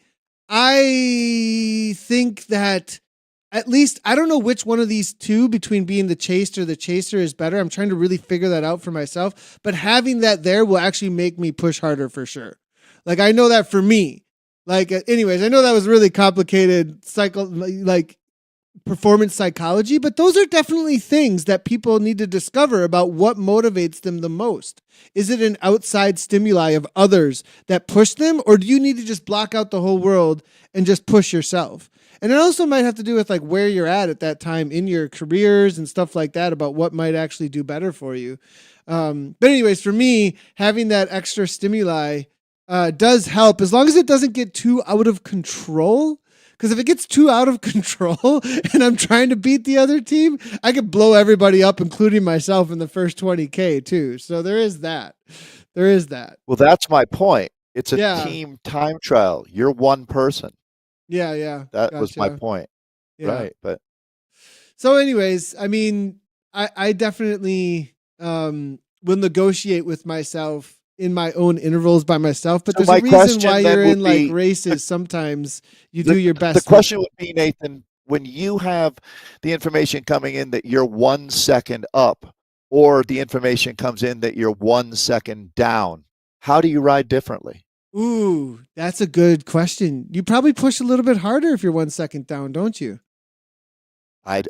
I think that at least, I don't know which one of these two between being the chaser is better. I'm trying to really figure that out for myself, but having that there will actually make me push harder for sure. Like, I know that for me, like, anyways, I know that was really complicated performance psychology, but those are definitely things that people need to discover about what motivates them the most. Is it an outside stimuli of others that push them, or do you need to just block out the whole world and just push yourself? And it also might have to do with like where you're at that time in your careers and stuff like that, about what might actually do better for you. But anyways, for me, having that extra stimuli does help, as long as it doesn't get too out of control. Because if it gets too out of control and I'm trying to beat the other team, I could blow everybody up, including myself, in the first 20K too. So there is that. Well, that's my point. It's a team time trial. You're one person. Yeah. That was my point. Yeah. Right. But so anyways, I mean, I definitely will negotiate with myself in my own intervals by myself, but there's a reason why you're in like races. Sometimes you do your best. The question would be, Nathan, when you have the information coming in that you're 1 second up, or the information comes in that you're 1 second down, how do you ride differently? Ooh, that's a good question. You probably push a little bit harder if you're 1 second down, don't you?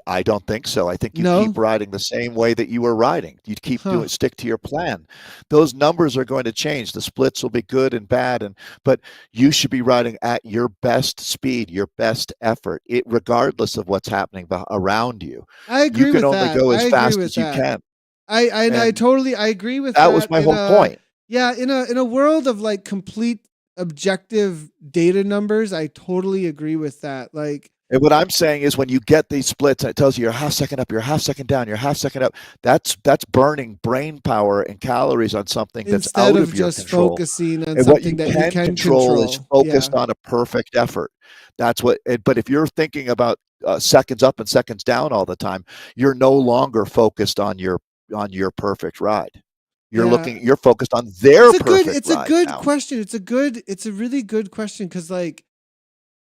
I don't think so. I think you keep riding the same way that you were riding. You keep stick to your plan. Those numbers are going to change. The splits will be good and bad, but you should be riding at your best speed, your best effort, regardless of what's happening around you. I agree with that. You can only go as fast as you can. I totally agree with that. That was my whole point. Yeah, in a world of like complete objective data numbers, I totally agree with that. Like, and what I'm saying is, when you get these splits and it tells you you're half second up, you're half second down, you're half second up, that's burning brain power and calories on something that's out of your control. Focusing on something that you can control is focused on a perfect effort. That's what. But if you're thinking about seconds up and seconds down all the time, you're no longer focused on your perfect ride. You're focused on their perfect ride. It's a good question. It's a really good question, because like,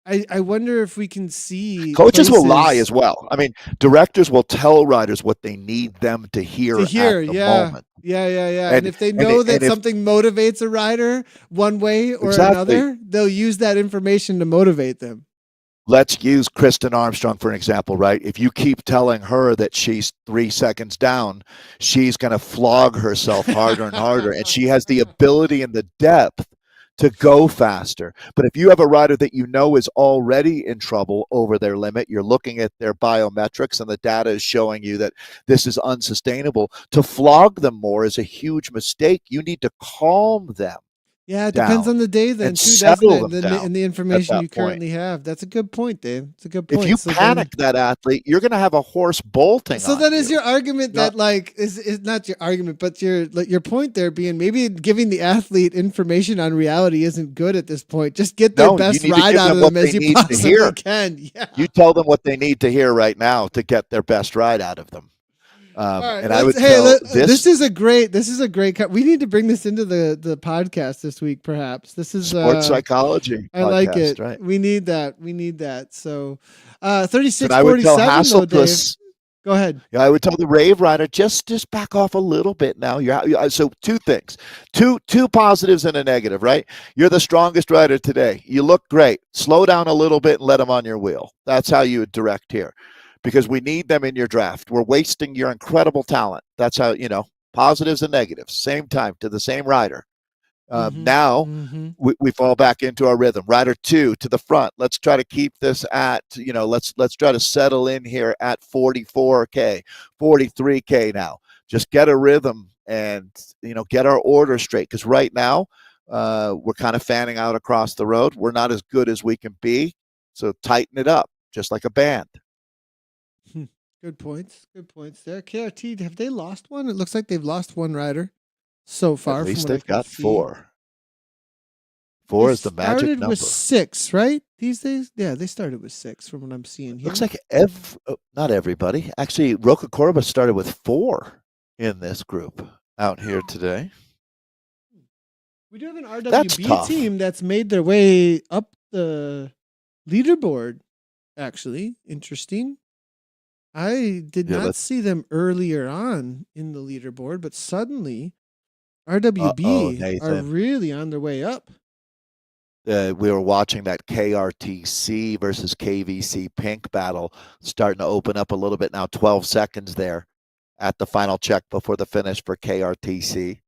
I wonder if we can see coaches will lie as well. I mean, directors will tell riders what they need them to hear at the moment. Yeah. And if they know that something motivates a rider one way or another, they'll use that information to motivate them. Let's use Kristen Armstrong for an example, right? If you keep telling her that she's 3 seconds down, she's going to flog herself harder and harder. And she has the ability and the depth to go faster. But if you have a rider that you know is already in trouble over their limit, you're looking at their biometrics and the data is showing you that this is unsustainable. To flog them more is a huge mistake. You need to calm them Yeah, it depends down on the day then and too, doesn't settle it? them down And the at information that you point. currently have. That's a good point, Dave. It's a good If point. you panic that athlete, you're going to have a horse bolting So on that is you. your argument Not, that like is not your argument, but your point there being maybe giving the athlete information on reality isn't good at this point. Just get their no, you best need to ride give out them of what them they as you need to possibly hear. can. Yeah. You tell them what they need to hear right now to get their best ride out of them. All right, And I would tell this is a great we need to bring this into the podcast this week perhaps. This is sports psychology I like podcast, it. right? We need that. We need that. So And I would tell 3647 though, Dave. Hasselpuss. Go ahead. Yeah, I would tell the rave rider just back off a little bit now. So two things, two positives and a negative, right? You're the strongest rider today. You look great. Slow down a little bit and let them on your wheel. That's how you would direct here, because we need them in your draft. We're wasting your incredible talent. That's how positives and negatives, same time to the same rider. Now we fall back into our rhythm. Rider 2 to the front. Let's try to keep this at, let's try to settle in here at 44K, 43K now. Just get a rhythm and, get our order straight. Because right now we're kind of fanning out across the road. We're not as good as we can be. So tighten it up, just like a band. Good points. Good points there. KRT, have they lost one? It looks like they've lost one rider so far. At least from what they've got see. 4. 4 is the magic started number. with 6, right? These days? Yeah, they started with 6 from what I'm seeing here. Looks like not everybody. Actually, Roca Corba started with 4 in this group out here today. We do have an RWB team that's made their way up the leaderboard, actually. Interesting. I did not see them earlier on in the leaderboard, but suddenly RWB are really on their way up. We were watching that KRTC versus KVC pink battle starting to open up a little bit now. 12 seconds there at the final check before the finish for KRTC.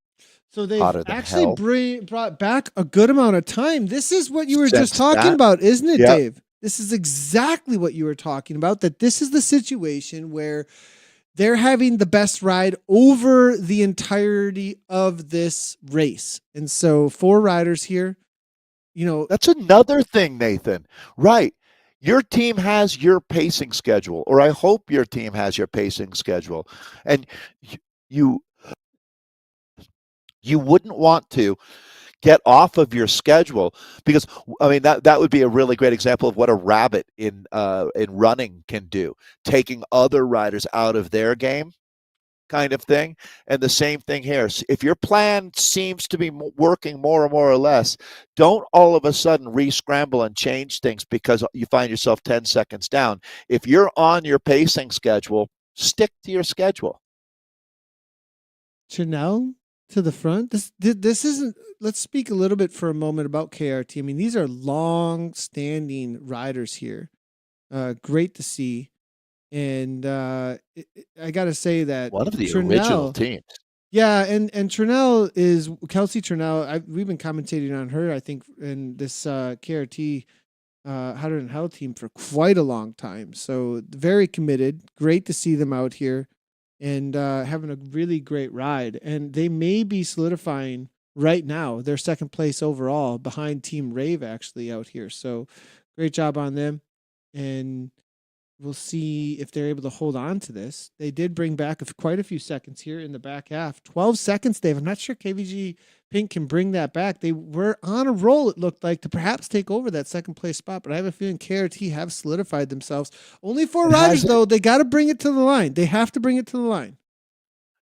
So they've actually brought back a good amount of time. This is what you were just talking about, isn't it, Dave? This is exactly what you were talking about, that this is the situation where they're having the best ride over the entirety of this race. And so 4 riders here, That's another thing, Nathan. Right. Your team has your pacing schedule, or I hope your team has your pacing schedule. And you wouldn't want to get off of your schedule, because that would be a really great example of what a rabbit in running can do, taking other riders out of their game kind of thing. And the same thing here. If your plan seems to be working more or less, don't all of a sudden re-scramble and change things because you find yourself 10 seconds down. If you're on your pacing schedule, stick to your schedule. Chanel to the front. This isn't. Let's speak a little bit for a moment about KRT. I mean, these are long-standing riders here. Great to see, and I got to say that one of the original teams. Yeah, and Trinell is Kelsey Trinell. We've been commentating on her, I think, in this KRT Hotter Than Hell team for quite a long time. So very committed. Great to see them out here and having a really great ride. And they may be solidifying right now their second place overall behind Team Rave actually out here. So great job on them. And we'll see if they're able to hold on to this. They did bring back quite a few seconds here in the back half. 12 seconds, Dave. I'm not sure KVG Pink can bring that back. They were on a roll, it looked like, to perhaps take over that second place spot, but I have a feeling KRT have solidified themselves. Only 4 riders, though. They got to bring it to the line. They have to bring it to the line.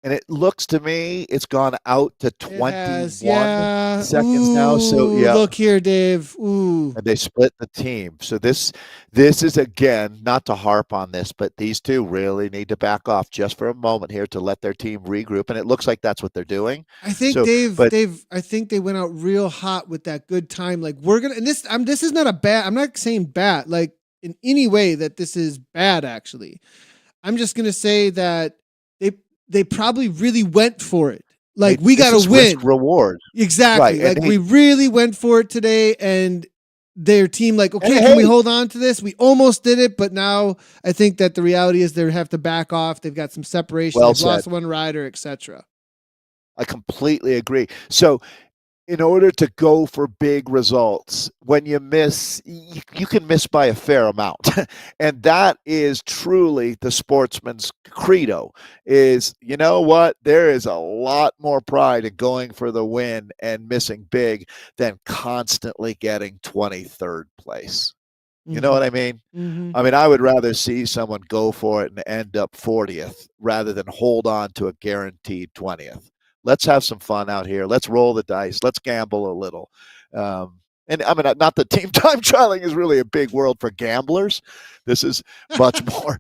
And it looks to me it's gone out to 21 seconds now. So yeah, look here, Dave. Ooh. And they split the team. So this is, again, not to harp on this, but these two really need to back off just for a moment here to let their team regroup. And it looks like that's what they're doing. I think Dave. I think they went out real hot with that good time. Like this is not a bad. I'm not saying bad, like in any way that this is bad. Actually, I'm just gonna say that they probably really went for it like right? we got This to is risk win. reward, right? Exactly. And Like we really went for it today, and their team like, okay, can we hey, hold on to this? We almost did it, but now I think that the reality is they have to back off. They've got some separation. well They've said. lost one rider, etc. I completely agree. So in order to go for big results, when you miss, you can miss by a fair amount. And that is truly the sportsman's credo is, you know what? There is a lot more pride in going for the win and missing big than constantly getting 23rd place. You know Mm-hmm. what I mean? Mm-hmm. I mean, I would rather see someone go for it and end up 40th rather than hold on to a guaranteed 20th. Let's have some fun out here. Let's roll the dice. Let's gamble a little. And I mean, not that team time trialing is really a big world for gamblers. This is much more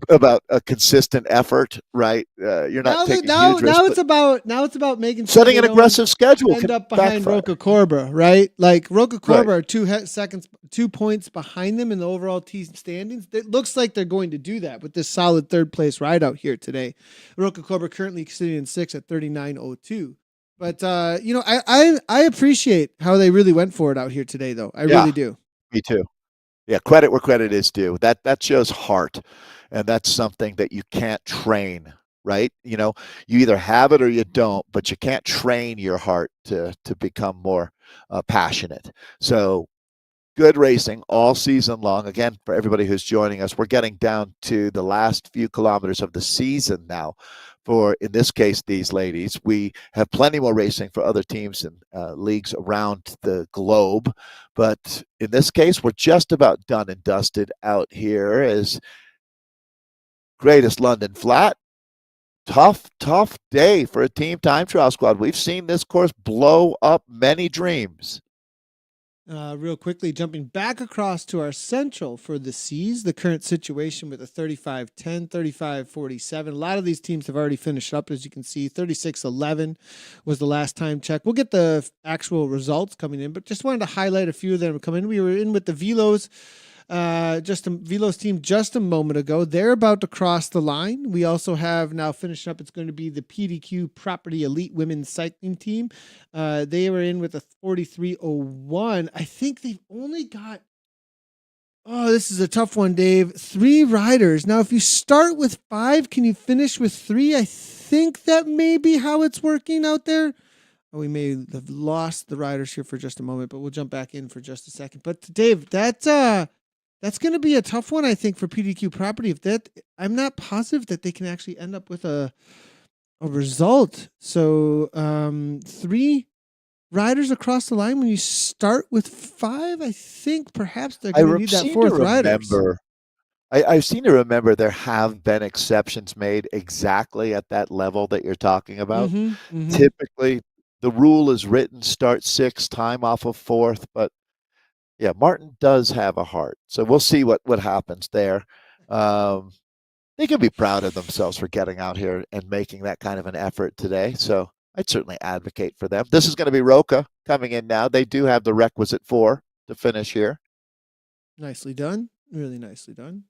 about a consistent effort, right? You're not Now that taking huge risks, but now it's about making sure setting they an don't aggressive schedule end can up behind backfire. Roca Corba, right? Like Roca Right. Corba are 2 seconds, 2 points behind them in the overall team standings. It looks like they're going to do that with this solid third place ride out here today. Roca Corba currently sitting in 6th at 39.02. But I appreciate how they really went for it out here today, though. I Yeah, really do. me too. Yeah, credit where credit is due. That shows heart, and that's something that you can't train, right? You either have it or you don't, but you can't train your heart to become more passionate. So good racing all season long. Again, for everybody who's joining us, we're getting down to the last few kilometers of the season now. For in this case, these ladies, we have plenty more racing for other teams and leagues around the globe, but in this case, we're just about done and dusted out here. As Greatest London Flat, tough day for a team time trial squad. We've seen this course blow up many dreams. Real quickly, jumping back across to our central for the C's, the current situation with a 35-10, 35-47. A lot of these teams have already finished up, as you can see. 36-11 was the last time check. We'll get the actual results coming in, but just wanted to highlight a few of them coming in. We were in with the Velos. Velo's team just a moment ago. They're about to cross the line. We also have now finishing up. It's going to be the PDQ Property Elite Women's Cycling Team. They were in with a 43.01. I think they've only got. Oh, this is a tough one, Dave. 3 riders. Now, if you start with 5, can you finish with 3? I think that may be how it's working out there. Oh, we may have lost the riders here for just a moment, but we'll jump back in for just a second. But Dave, that's going to be a tough one, I think, for PDQ Property. I'm not positive that they can actually end up with a result. So 3 riders across the line when you start with 5. I think perhaps they're going to need that 4th rider. I seem to remember there have been exceptions made exactly at that level that you're talking about. Typically, the rule is written start 6, time off of 4th, but yeah, Martin does have a heart. So we'll see what happens there. They can be proud of themselves for getting out here and making that kind of an effort today. So I'd certainly advocate for them. This is going to be Roca coming in now. They do have the requisite 4 to finish here. Nicely done. Really nicely done.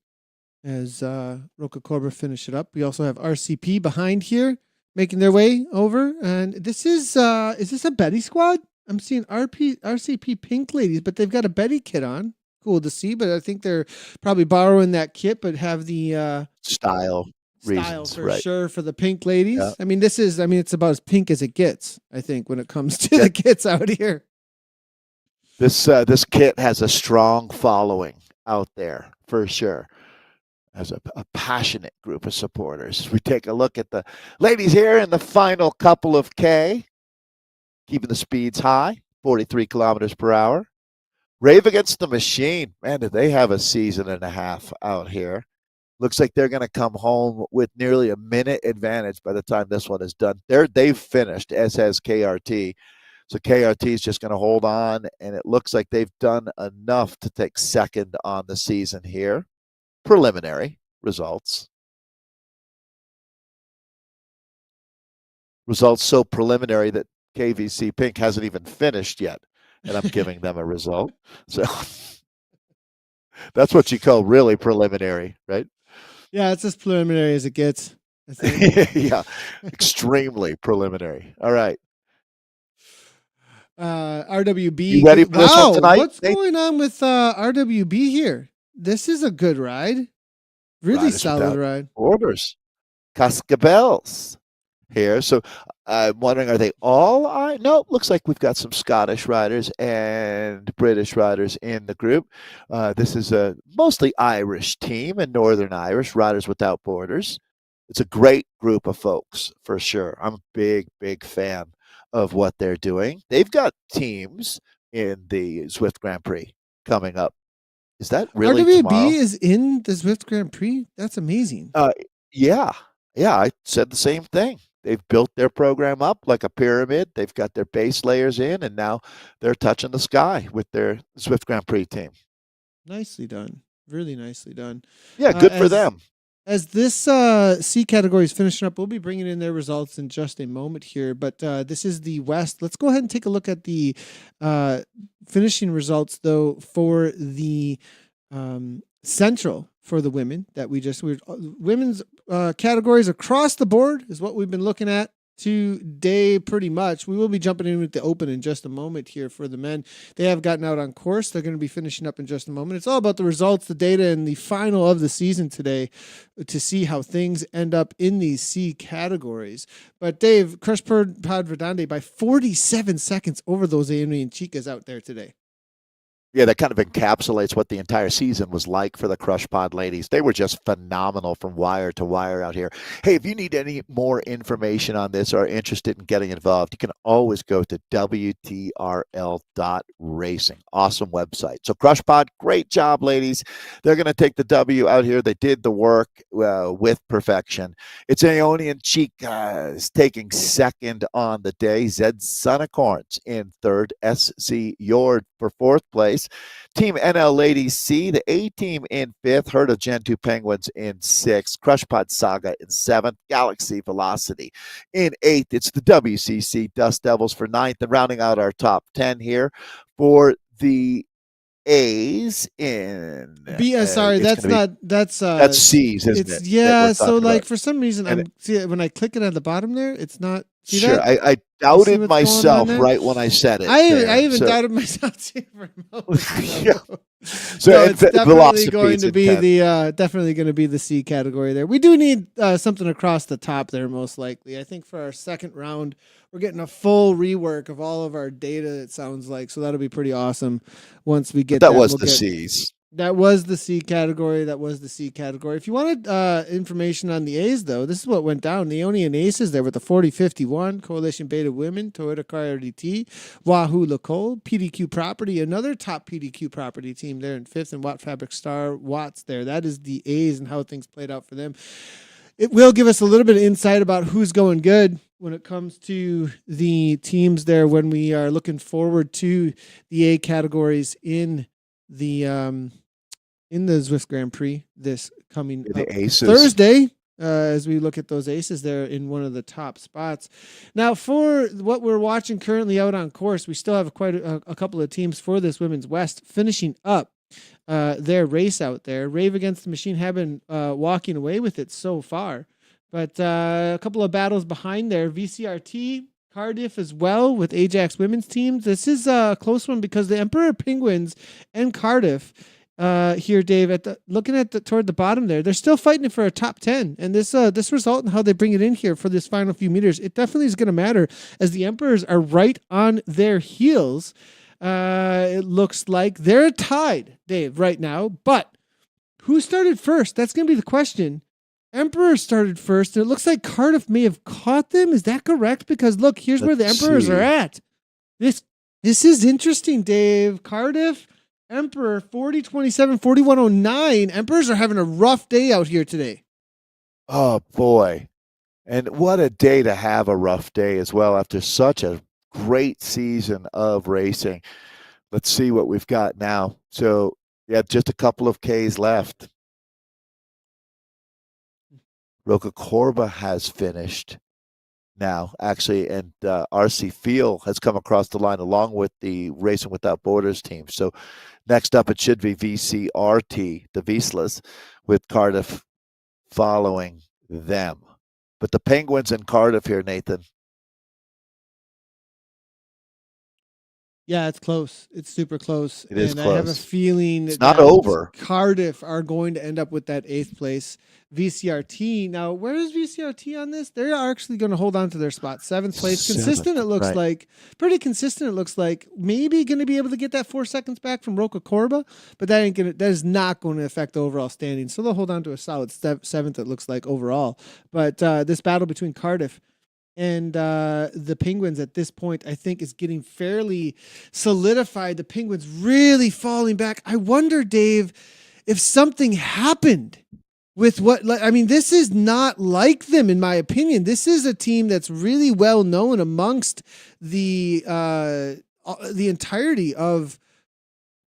As Roca Corba finish it up. We also have RCP behind here making their way over. And this is this a Betty squad? I'm seeing RCP pink ladies, but they've got a Betty kit on. Cool to see, but I think they're probably borrowing that kit, but have the style reasons, for right? Sure for the pink ladies. Yeah. I mean, it's about as pink as it gets, I think, when it comes to the kits out here. This kit has a strong following out there for sure. As a passionate group of supporters. We take a look at the ladies here in the final couple of K, keeping the speeds high, 43 kilometers per hour. Rave Against the Machine. Man, do they have a season and a half out here. Looks like they're going to come home with nearly a minute advantage by the time this one is done. They've finished, as has KRT. So KRT is just going to hold on, and it looks like they've done enough to take second on the season here. Preliminary results. Results so preliminary that KVC Pink hasn't even finished yet, and I'm giving them a result. So that's what you call really preliminary, right? Yeah, it's as preliminary as it gets. I think. Yeah, extremely preliminary. All right. You RWB. ready for this one Wow, tonight, what's Nate? going on with RWB here? This is a good ride. Really Riders solid Without ride. Borders. Cascabels here. So I'm wondering, are they all? No, looks like we've got some Scottish riders and British riders in the group. This is a mostly Irish team and Northern Irish, Riders Without Borders. It's a great group of folks for sure. I'm a big, big fan of what they're doing. They've got teams in the Zwift Grand Prix coming up. Is that really RWB tomorrow? is in the Zwift Grand Prix. That's amazing. Yeah. Yeah, I said the same thing. They've built their program up like a pyramid. They've got their base layers in, and now they're touching the sky with their Zwift Grand Prix team. Nicely done. Really nicely done. Yeah, Uh, good for as them. as this C category is finishing up, we'll be bringing in their results in just a moment here. But this is the West. Let's go ahead and take a look at the finishing results, though, for the Central for the women that women's categories across the board is what we've been looking at today pretty much. We will be jumping in with the Open in just a moment here for the men. They have gotten out on course. They're going to be finishing up in just a moment. It's all about the results, the data, and the final of the season today to see how things end up in these C categories. But Dave, Crush Pod Verdande by 47 seconds over those Alien Chicas out there today. Yeah, that kind of encapsulates what the entire season was like for the Crush Pod ladies. They were just phenomenal from wire to wire out here. Hey, if you need any more information on this or are interested in getting involved, you can always go to WTRL.racing. Awesome website. So Crush Pod, great job, ladies. They're going to take the W out here. They did the work with perfection. It's Aeonian Chica is taking second on the day. Zed Sunicorns in third. SC Yord for fourth place. Team NL Ladies C, the A team in fifth, Herd of Gen 2 Penguins in sixth, Crushpod Saga in seventh, Galaxy Velocity in eighth. It's the WCC Dust Devils for ninth, and rounding out our top 10 here for the A's in Sorry, that's C's, isn't it's it? Yeah, so like for some reason when I click it at the bottom there, it's not. See sure, that? I doubted myself right when I said it. I even doubted myself too for a moment. Yeah. So it's definitely going to be definitely going to be the C category there. We do need something across the top there, most likely. I think for our second round, we're getting a full rework of all of our data. It sounds like, so that'll be pretty awesome once we get that. Was the C's. That was the C category. If you wanted information on the A's, though, this is what went down. The Aeonian Aces there with the 40-51, Coalition Beta Women, Toyota Car RDT, Wahoo Lacole, PDQ Property, another top PDQ Property team there in fifth, and Watt Fabric Star Watts there. That is the A's and how things played out for them. It will give us a little bit of insight about who's going good when it comes to the teams there when we are looking forward to the A categories in the Zwift Grand Prix this coming Thursday, as we look at those aces there in one of the top spots. Now, for what we're watching currently out on course, we still have quite a couple of teams for this Women's West finishing up their race out there. Rave Against the Machine have been walking away with it so far, but a couple of battles behind there. VCRT, Cardiff as well with Ajax women's teams. This is a close one because the Emperor Penguins and Cardiff here, Dave, looking at toward the bottom there, they're still fighting for a top 10. And this result and how they bring it in here for this final few meters, it definitely is going to matter as the Emperors are right on their heels. It looks like they're tied, Dave, right now. But who started first? That's going to be the question. Emperor started first, and it looks like Cardiff may have caught them. Is that correct? Because look, here's where the Emperors are at. This is interesting, Dave. Cardiff, Emperor, 40-27, 41-09. Emperors are having a rough day out here today. Oh, boy. And what a day to have a rough day as well after such a great season of racing. Let's see what we've got now. So, yeah, just a couple of Ks left. Roca Corba has finished now, actually, and RC Feel has come across the line along with the Racing Without Borders team. So next up, it should be VCRT, the Vislas, with Cardiff following them. But the Penguins in Cardiff here, Nathan. Yeah, it's close. It's super close. It is And I have a close. feeling It's not that over. Cardiff are going to end up with that 8th place. VCRT. Now, where is VCRT on this? They are actually going to hold on to their spot. 7th place. Consistent, it looks like. Pretty consistent, it looks like. Maybe going to be able to get that 4 seconds back from Roca Corba, but that is not going to affect the overall standing. So they'll hold on to a solid 7th, it looks like, overall. But this battle between Cardiff and the Penguins at this point, I think, is getting fairly solidified. The Penguins really falling back. I wonder, Dave, if something happened with this is not like them, in my opinion. This is a team that's really well known amongst the entirety of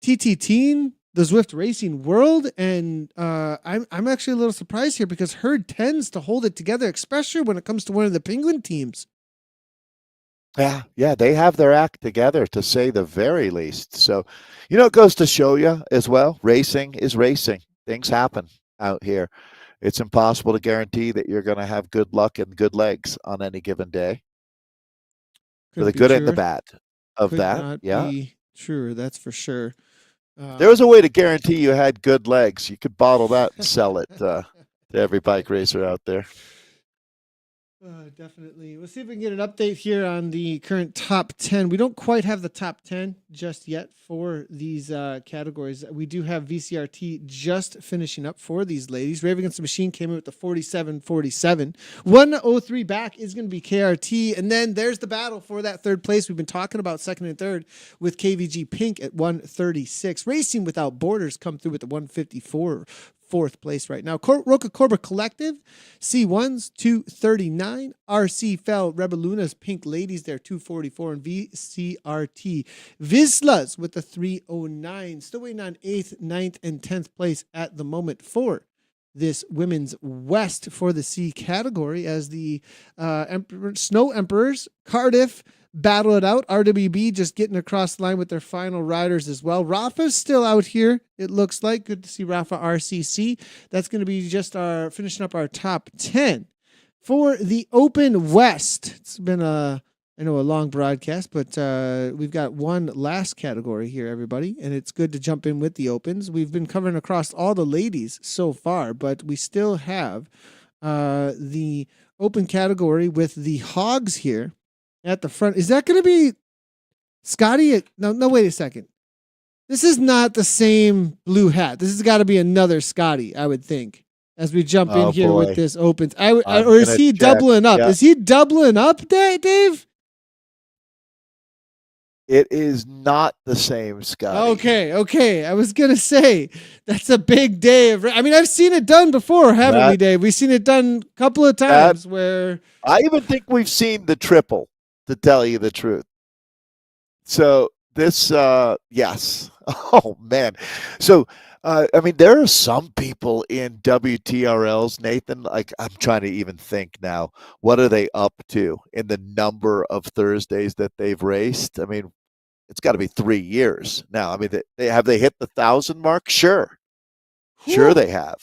TTT, the Zwift racing world, and I'm actually a little surprised here because Herd tends to hold it together, especially when it comes to one of the Penguin teams. Yeah, they have their act together, to say the very least. So, it goes to show you as well, racing is racing. Things happen out here. It's impossible to guarantee that you're going to have good luck and good legs on any given day. For the good and the bad of that. Yeah. Be true, that's for sure. There was a way to guarantee you had good legs. You could bottle that and sell it to every bike racer out there. Definitely. We'll see if we can get an update here on the current top 10. We don't quite have the top 10 just yet for these categories. We do have VCRT just finishing up for these ladies. Rave Against the Machine came in with the 47-47. 103 back is going to be KRT. And then there's the battle for that 3rd place. We've been talking about 2nd and 3rd with KVG Pink at 136. Racing Without Borders come through with the 154. 4th place right now. Roca Corba Collective, C1s, 239. RC Fell Rebeluna's Pink Ladies there, 244. And VCRT Vislas with the 309. Still waiting on 8th, 9th, and 10th place at the moment for this Women's West for the C category, as the Snow Emperors, Cardiff, battle it out. RWB just getting across the line with their final riders as well. Rafa's still out here, it looks like. Good to see Rafa RCC. That's going to be just finishing up our top 10 for the Open West. It's been a long broadcast, but we've got one last category here, everybody, and it's good to jump in with the Opens. We've been covering across all the ladies so far, but we still have the Open category with the Hogs here at the front. Is that going to be Scotty? No, wait a second. This is not the same blue hat. This has got to be another Scotty, I would think, as we jump in here with this Opens. Or is he doubling up? Yeah. Is he doubling up, Dave? It is not the same, Scotty. Okay. I was going to say, that's a big day. I've seen it done before, haven't we, Dave? We've seen it done a couple of times where... I even think we've seen the triple, to tell you the truth. So this, yes. Oh, man. So, there are some people in WTRLs, Nathan, like, I'm trying to even think now, what are they up to in the number of Thursdays that they've raced? It's got to be 3 years now. Have they hit the 1,000 mark? Sure. Sure they have,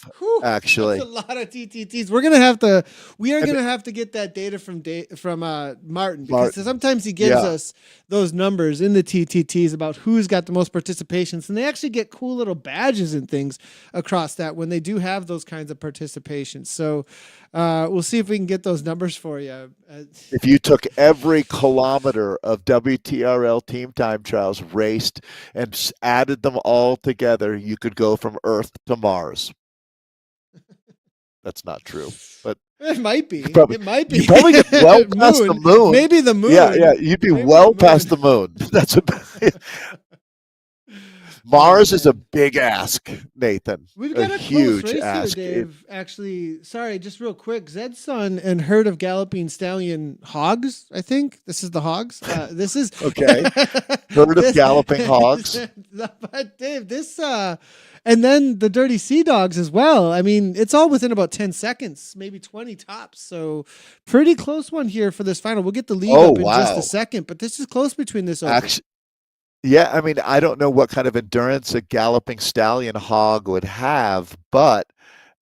actually. That's a lot of TTTs. We are going to have to get that data from Martin, because sometimes he gives us those numbers in the TTTs about who's got the most participations, and they actually get cool little badges and things across that when they do have those kinds of participations. So we'll see if we can get those numbers for you. If you took every kilometer of WTRL team time trials raced and added them all together, you could go from Earth to Mars. That's not true, but it might be. It might be. You probably get well past the moon. Maybe the moon. Yeah. You'd be well past the moon. That's Mars is a big ask, Nathan. We've got a huge close race ask here, Dave. Actually, sorry, just real quick. Zedson and Herd of Galloping Stallion Hogs, I think. This is the Hogs. This is... Okay. Herd of Galloping Hogs. But, Dave, this... and then the Dirty Sea Dogs as well. It's all within about 10 seconds, maybe 20 tops. So pretty close one here for this final. We'll get the lead up in just a second, but this is close between this open. Yeah, I don't know what kind of endurance a galloping stallion hog would have, but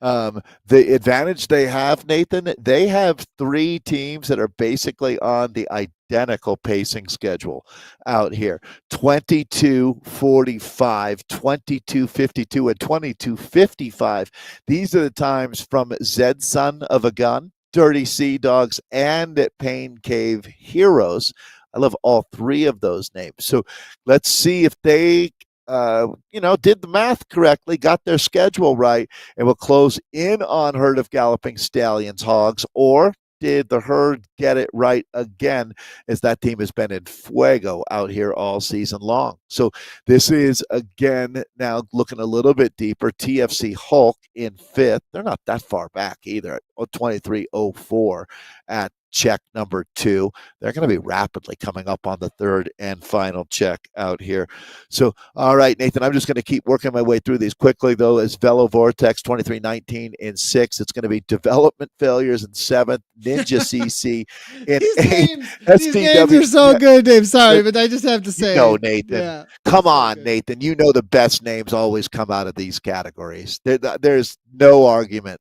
The advantage they have, Nathan, they have 3 teams that are basically on the identical pacing schedule out here: 22:45, 22:52, and 22:55. These are the times from Zed Son of a Gun, Dirty Sea Dogs, and Pain Cave Heroes. I love all 3 of those names. So let's see if they did the math correctly, got their schedule right, and will close in on Herd of Galloping Stallions Hogs, or did the herd get it right again, as that team has been in fuego out here all season long? So this is, again, now looking a little bit deeper. TFC Hulk in 5th. They're not that far back either at 23:04 at check number 2. They're going to be rapidly coming up on the 3rd and final check out here. So, all right, Nathan, I'm just going to keep working my way through these quickly, though. As Velo Vortex 23:19 in 6th, it's going to be Development Failures in 7th, Ninja CC in 8th. These games are so good, Dave. Sorry, but I just have to say. Nathan. Come on, Nathan. You know the best names always come out of these categories. There's no argument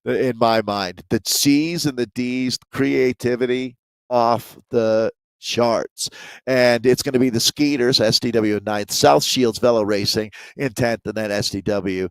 in my mind. The C's and the D's, creativity off the charts. And it's going to be the Skeeters, SDW in 9th, South Shields Velo Racing in 10th, and then SDW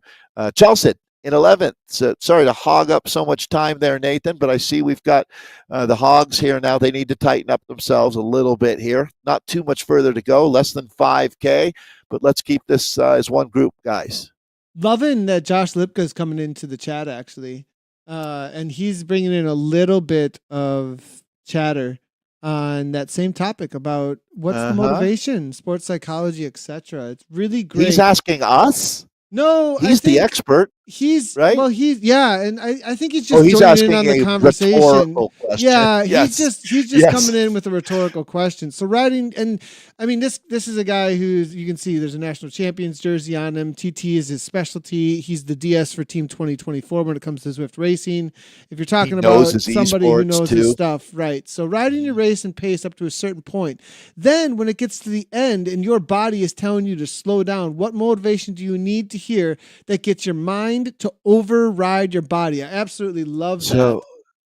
Charleston in 11th. So sorry to hog up so much time there, Nathan, but I see we've got the Hogs here now. They need to tighten up themselves a little bit here. Not too much further to go, less than 5K, but let's keep this as one group, guys. Loving that Josh Lipka's coming into the chat, actually. And he's bringing in a little bit of chatter on that same topic about what's the motivation, sports psychology, etc. It's really great. He's asking us? No, he's the expert. He's right. Well, and I think he's just joining in on the conversation. Yeah, yes. he's just coming in with a rhetorical question. So riding, and I mean this is a guy who's, you can see there's a national champions jersey on him. TT is his specialty. He's the DS for Team 2024 when it comes to Zwift racing. If you're talking about somebody who knows his stuff, right? So riding your race and pace up to a certain point. Then when it gets to the end and your body is telling you to slow down, what motivation do you need to hear that gets your mind to override your body? I absolutely love that. So,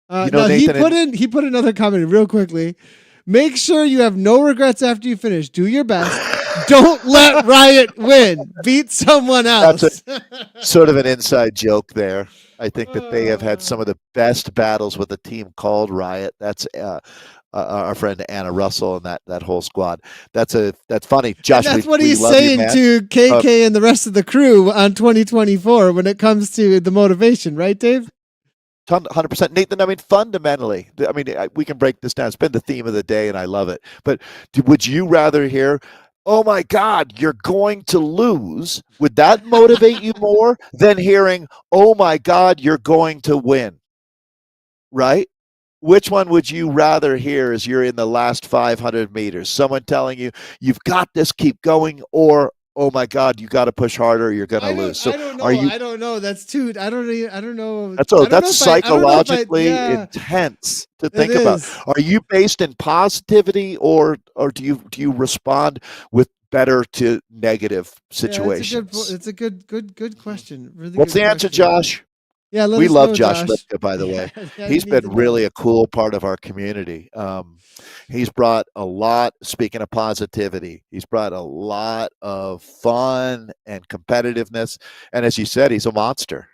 now he put another comment in real quickly. Make sure you have no regrets after you finish. Do your best. Don't let Riot win. Beat someone else. That's sort of an inside joke there. I think that they have had some of the best battles with a team called Riot. That's our friend Anna Russell and that whole squad. That's funny. Josh, and that's what he's saying to KK and the rest of the crew on 2024 when it comes to the motivation, right, Dave? 100%. Nathan, I mean, fundamentally, we can break this down. It's been the theme of the day, and I love it. But would you rather hear, oh my God, you're going to lose? Would that motivate you more than hearing, oh my God, you're going to win? Right? Which one would you rather hear as you're in the last 500 meters? Someone telling you, you've got this, keep going, or, oh my God, you got to push harder, you're going to lose. So I don't know. That's too, I don't know. That's psychologically intense to think about. Are you based in positivity, or do you respond with better to negative situations? It's a good question. Really. What's the answer, Josh? Yeah, we love Josh Lipka, by the way. He's been really a cool part of our community. He's brought a lot, speaking of positivity, he's brought a lot of fun and competitiveness. And as you said, he's a monster.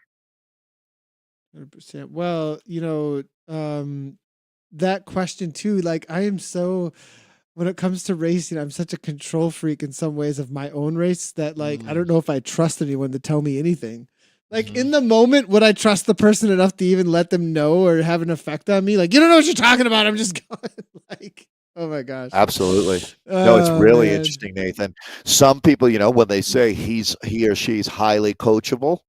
100%. Well, that question too, like when it comes to racing, I'm such a control freak in some ways of my own race that I don't know if I trust anyone to tell me anything. In the moment, would I trust the person enough to even let them know or have an effect on me? You don't know what you're talking about. I'm just going oh my gosh. Absolutely. No, it's really interesting, Nathan. Some people, when they say he or she's highly coachable,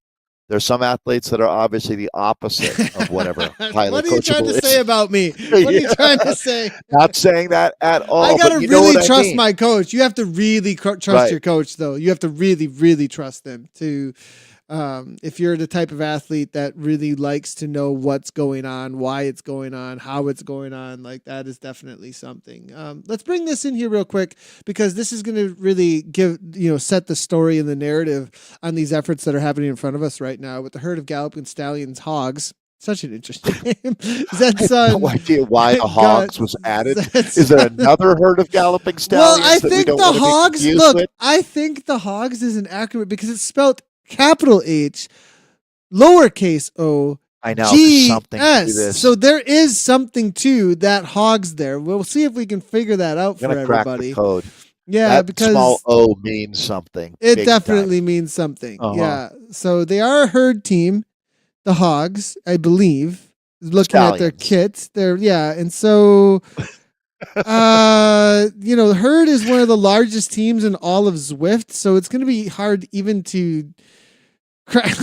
there's some athletes that are obviously the opposite of whatever highly what are coachable you trying to is. say about me? What are you trying to say? Not saying that at all. I got to really trust my coach. You have to really trust your coach, though. You have to really, really trust them to If you're the type of athlete that really likes to know what's going on, why it's going on, how it's going on, like that is definitely something. Let's bring this in here real quick because this is going to really set the story and the narrative on these efforts that are happening in front of us right now with the herd of galloping stallions, hogs. Such an interesting name. Zed's I have son. no idea why the hogs was added. Zed's Is there son. another herd of galloping stallions Well, I that we think don't the want to be hogs. confused Look, with? I think the hogs is inaccurate because it's spelled capital H, lowercase o, I know there's G something to S. this. So there is something to that hogs there. We'll see if we can figure that out I'm for gonna crack everybody. the code. Yeah, That because small O means something. it big definitely time. means something. Uh-huh. Yeah. So they are a herd team, the hogs, I believe. Looking at their Stallions. kits, and so the herd is one of the largest teams in all of Zwift, so it's going to be hard even to crack.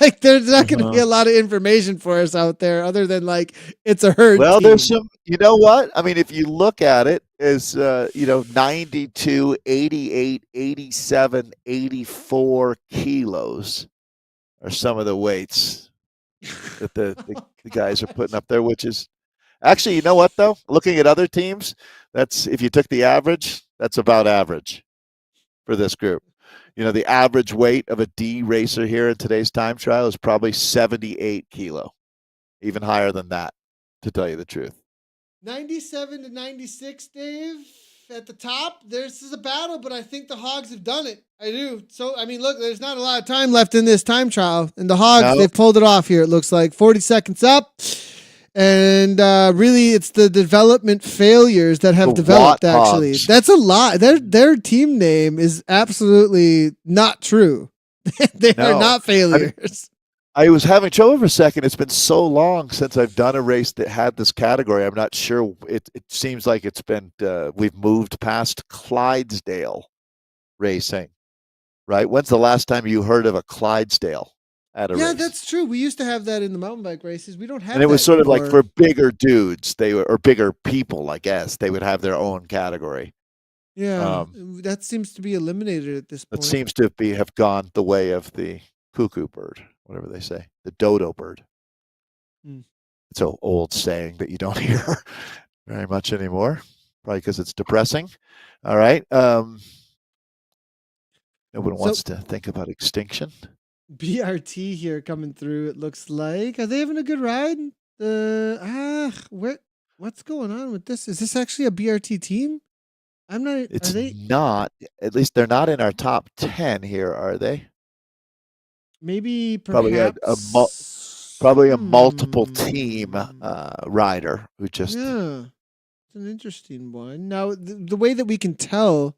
Like, there's not going to be a lot of information for us out there other than like it's a herd Well, team. there's some, you know what? I mean, if you look at it as, 92, 88, 87, 84 kilos are some of the weights that the guys are putting up there, which is actually, you know what, though? Looking at other teams, that's if you took the average, that's about average for this group. The average weight of a D racer here in today's time trial is probably 78 kilo, even higher than that, to tell you the truth. 97 to 96, Dave. At the top, this is a battle, but I think the Hogs have done it. I do. So, I mean, look, there's not a lot of time left in this time trial. And the Hogs, they've pulled it off here, it looks like. 40 seconds up. And really, it's the development failures that have developed, actually. Hogs. That's a lot. Their team name is absolutely not true. They are not failures. I was having trouble for a second. It's been so long since I've done a race that had this category. I'm not sure. It seems like it's been we've moved past Clydesdale racing, right? When's the last time you heard of a Clydesdale at a race? Yeah, that's true. We used to have that in the mountain bike races. We don't have and it was that sort anymore. of like for bigger dudes, or bigger people, I guess. They would have their own category. Yeah, that seems to be eliminated at this point. It seems to have gone the way of the cuckoo bird, whatever they say, the dodo bird. It's an old saying that you don't hear very much anymore, probably because it's depressing. All right. No one wants to think about extinction. BRT here coming through, it looks like. Are they having a good ride? What's going on with this? Is this actually a BRT team? I'm not. It's not. At least they're not in our top 10 here, are they? Maybe perhaps probably a multiple team rider who just. Yeah, it's an interesting one. Now, the way that we can tell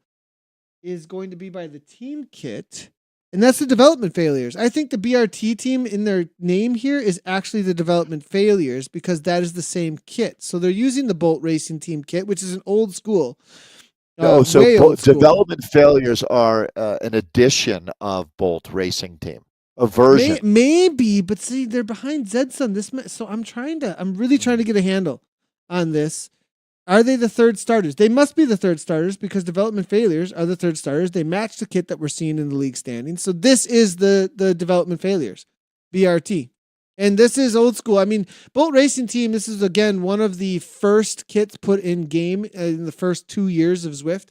is going to be by the team kit, and that's the development failures. I think the BRT team in their name here is actually the development failures because that is the same kit. So they're using the Bolt Racing Team kit, which is an old school. Development failures are an addition of Bolt Racing Team, a version. Maybe, but see, they're behind Zedson. So I'm really trying to get a handle on this. Are they the third starters? They must be the third starters because development failures are the third starters. They match the kit that we're seeing in the league standings. So this is the development failures, BRT. And this is old school. I mean, Bolt Racing Team, this is, again, one of the first kits put in game in the first 2 years of Zwift,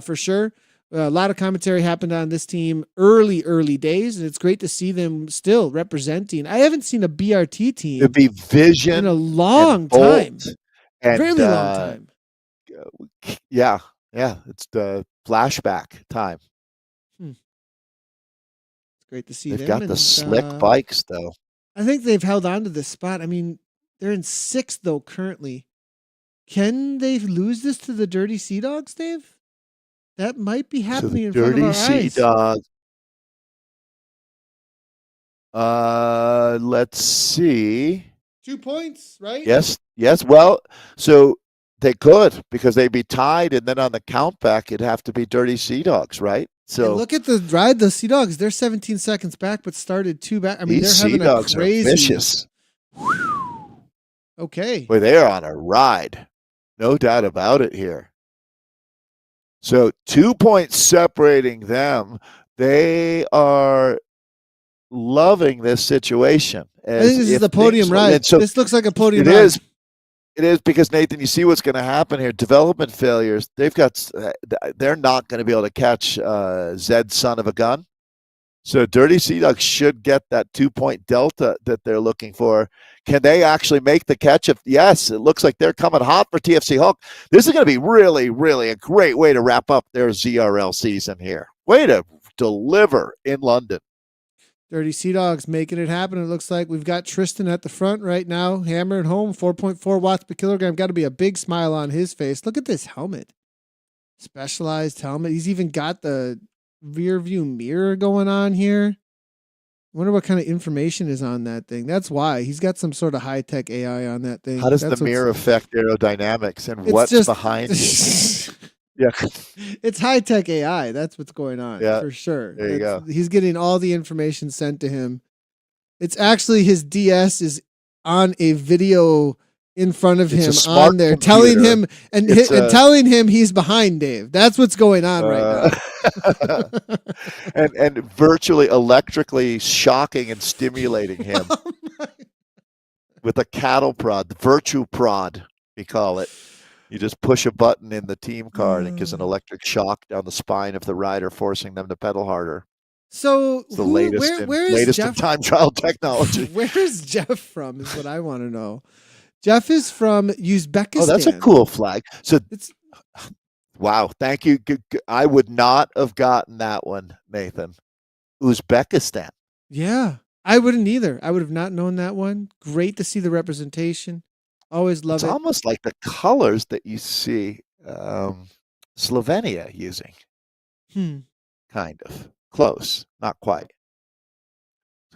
for sure. A lot of commentary happened on this team early days, and it's great to see them still representing. I haven't seen a BRT team It'd be Vision in a long time. And, really long time. Yeah. It's the flashback time. It's great to see They've them. got the slick bikes, though. I think they've held on to this spot. I mean, they're in 6th, though, currently. Can they lose this to the Dirty Sea Dogs, Dave? That might be happening in front of our eyes. Dirty Sea Dogs. Let's see. 2 points, right? Yes. Well, so they could because they'd be tied, and then on the count back, it'd have to be Dirty Sea Dogs, right? So and look at the ride. The Sea Dogs, they're 17 seconds back, but started 2 back. I mean, they're having a crazy. Are vicious. Okay. Boy, they are on a ride. No doubt about it here. So 2 points separating them. They are loving this situation. I think this is the podium ride. So this looks like a podium it ride. is. It is because, Nathan, you see what's going to happen here. Development failures. They're not going to be able to catch Zed's son of a gun. So Dirty Sea Dogs should get that 2-point delta that they're looking for. Can they actually make the catch? Yes, it looks like they're coming hot for TFC Hulk. This is going to be really, really a great way to wrap up their ZRL season here. Way to deliver in London. Dirty Sea Dogs making it happen. It looks like we've got Tristan at the front right now, hammering home 4.4 watts per kilogram. Got to be a big smile on his face. Look at this helmet. Specialized helmet. He's even got the rear view mirror going on here. Wonder what kind of information is on that thing. That's why he's got some sort of high-tech AI on that thing. How does the mirror affect aerodynamics and what's behind it? Yeah, it's high-tech AI. That's what's going on for sure. There you go. He's getting all the information sent to him. It's actually his DS is on a video in front of him on there, telling him and telling him he's behind Dave. That's what's going on right now. and virtually electrically shocking and stimulating him with a cattle prod, the virtue prod, we call it. You just push a button in the team card and it gives an electric shock down the spine of the rider, forcing them to pedal harder. So it's the latest in time trial technology. Where's Jeff from is what I want to know. Jeff is from Uzbekistan. Oh, that's a cool flag. So wow, thank you. I would not have gotten that one, Nathan. Uzbekistan. Yeah, I wouldn't either. I would have not known that one. Great to see the representation. Always love it. It's almost like the colors that you see Slovenia using. Kind of. Close. Not quite.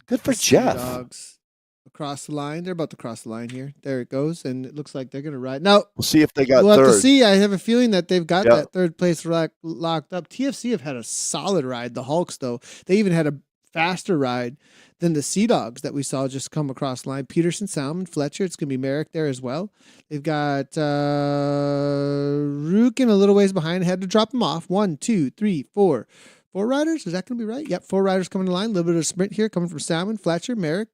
Good for Jeff. Dogs across the line. They're about to cross the line here. There it goes. And it looks like they're going to ride. Now, we'll see if they got we'll third. Have to see. I have a feeling that they've got that third place locked up. TFC have had a solid ride. The Hulks, though, they even had a faster ride than the Sea Dogs that we saw just come across the line. Peterson, Salmon, Fletcher. It's going to be Merrick there as well. They've got Rukin a little ways behind. Had to drop them off. 1, 2, 3, 4. 4 riders. Is that going to be right? Yep, 4 riders coming to line. A little bit of sprint here coming from Salmon, Fletcher, Merrick.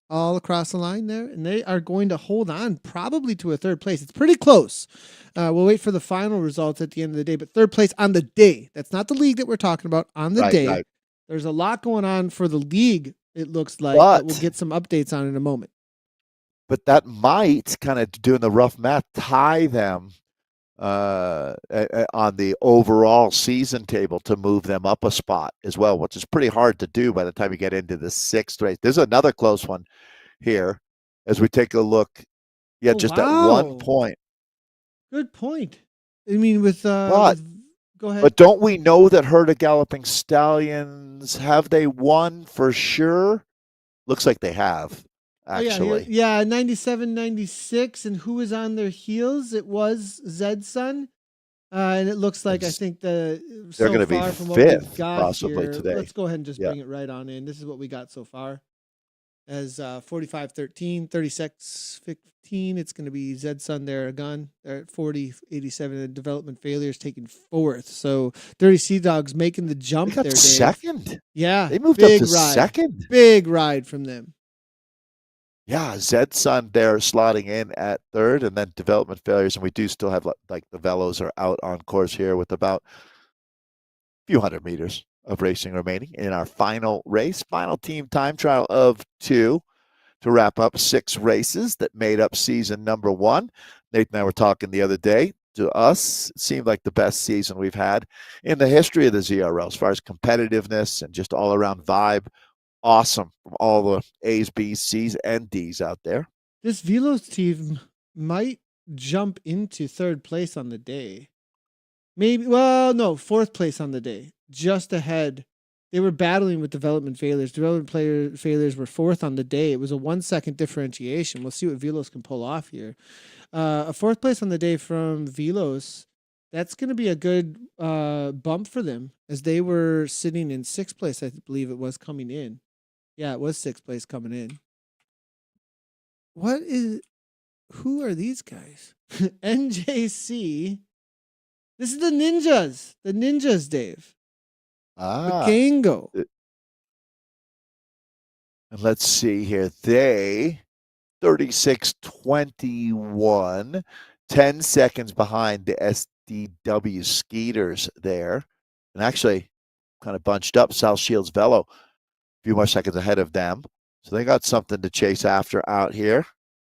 All across the line there. And they are going to hold on probably to a third place. It's pretty close. We'll wait for the final results at the end of the day. But third place on the day. That's not the league that we're talking about. On the day. Right. There's a lot going on for the league, it looks like. But we'll get some updates on in a moment. But that might, kind of doing the rough math, tie them on the overall season table to move them up a spot as well, which is pretty hard to do by the time you get into the 6th race. There's another close one here as we take a look. Yeah, at 1 point. Good point. I mean, with go ahead. But don't we know that Herd of Galloping Stallions, have they won for sure? Looks like they have, actually. Oh, yeah, 97, 96. And who was on their heels? It was Zed's son. And it looks like, I think they're going to be 5th possibly here, today. Let's go ahead and just bring it right on in. This is what we got so far. As 45-13, 36-15, it's going to be Zed's son there, a gun. They're at 40-87. The development failures taking 4th. So Dirty Sea Dogs making the jump there, Dave. Second. Yeah. They moved up to second. Big ride from them. Yeah, Zed's son there slotting in at 3rd, and then development failures. And we do still have, like, the Velos are out on course here with about a few hundred meters of racing remaining in our final race, final team time trial of 2 to wrap up 6 races that made up season number 1. Nathan and I were talking the other day. To us, it seemed like the best season we've had in the history of the ZRL as far as competitiveness and just all around vibe. Awesome from all the A's, B's, C's, and D's out there. This Velos team might jump into 3rd place on the day. Maybe, well, no, 4th place on the day. Just ahead. They were battling with development failures. Development failures were 4th on the day. It was a 1-second differentiation. We'll see what Velos can pull off here. A 4th place on the day from Velos. That's going to be a good bump for them as they were sitting in 6th place, I believe it was, coming in. Yeah, it was 6th place coming in. Who are these guys? NJC. This is the Ninjas. The Ninjas, Dave. Kango. And let's see here. They 36-21, 10 seconds behind the SDW Skeeters there. And actually kind of bunched up South Shields Velo a few more seconds ahead of them. So they got something to chase after out here.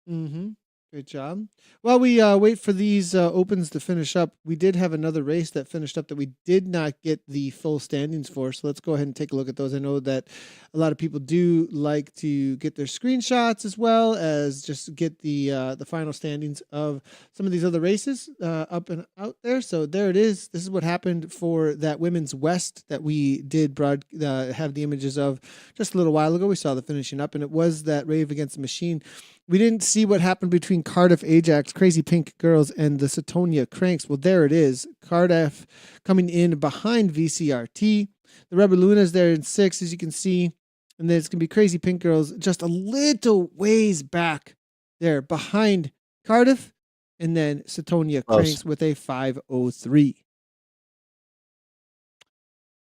Mm-hmm. Great job. While we wait for these opens to finish up, we did have another race that finished up that we did not get the full standings for. So let's go ahead and take a look at those. I know that a lot of people do like to get their screenshots as well as just get the final standings of some of these other races up and out there. So there it is. This is what happened for that Women's West that we did have the images of just a little while ago. We saw the finishing up, and it was that Rave Against the Machine. We didn't see what happened between Cardiff Ajax, Crazy Pink Girls, and the Setonia Cranks. Well, there it is. Cardiff coming in behind VCRT. The Rebel Luna's there in 6, as you can see. And then it's going to be Crazy Pink Girls just a little ways back there behind Cardiff. And then Setonia Cranks with a 5:03.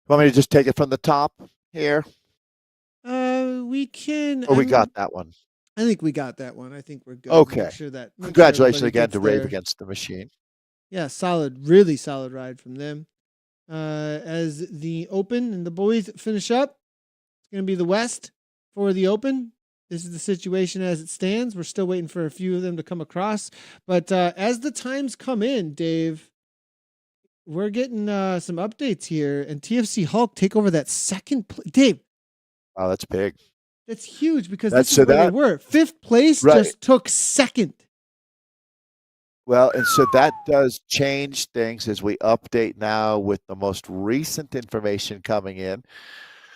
Want me to just take it from the top here? We can. Or we got that one? I think we got that one. I think we're good. Okay. Make sure Congratulations again to Rave Against the Machine. Yeah, solid, really solid ride from them. As the Open and the boys finish up, it's going to be the West for the Open. This is the situation as it stands. We're still waiting for a few of them to come across. But as the times come in, Dave, we're getting some updates here. And TFC Hulk take over that second place. Dave. Oh, that's big. That's huge because this is where they were. 5th place just took 2nd. Well, and so that does change things as we update now with the most recent information coming in.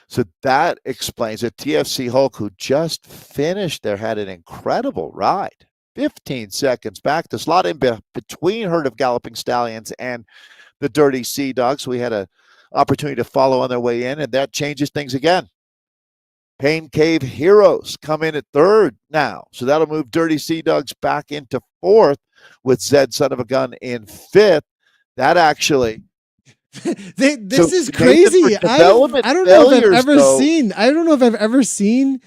So that explains that TFC Hulk, who just finished there, had an incredible ride. 15 seconds back to slot in between Herd of Galloping Stallions and the Dirty Sea Dogs. We had an opportunity to follow on their way in, and that changes things again. Pain Cave Heroes come in at 3rd now. So that'll move Dirty Sea Dogs back into 4th with Zed Son of a Gun in 5th. That actually... this is crazy. I don't know if I've ever seen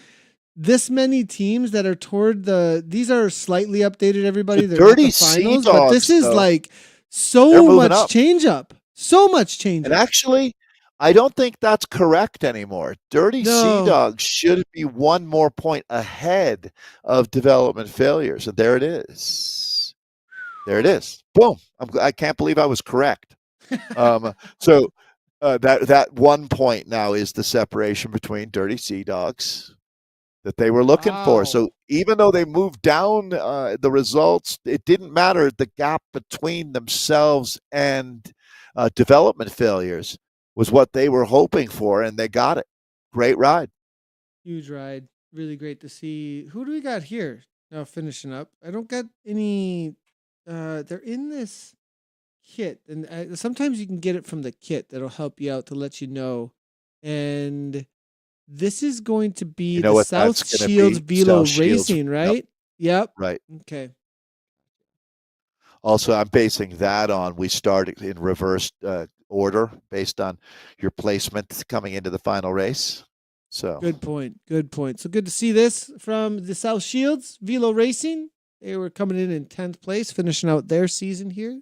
this many teams that are toward these are slightly updated, everybody. They're Dirty the finals, Sea Dogs, but this is like so much change up. So much change up. And actually, I don't think that's correct anymore. Dirty Sea Dogs should be 1 more point ahead of Development Failures. And there it is. There it is. Boom. I can't believe I was correct. So that 1 point now is the separation between Dirty Sea Dogs that they were looking for. So even though they moved down the results, it didn't matter. The gap between themselves and Development Failures was what they were hoping for, and they got it. Great ride. Huge ride. Really great to see. Who do we got here? Now finishing up. I don't got any. They're in this kit, and sometimes you can get it from the kit that'll help you out to let you know. And this is going to be the South Shields Velo Racing, right? Yep. Right. Okay. Also, I'm basing that on we started in reverse order based on your placement coming into the final race. So good point. Good point. So good to see this from the South Shields Velo Racing. They were coming in 10th place, finishing out their season here.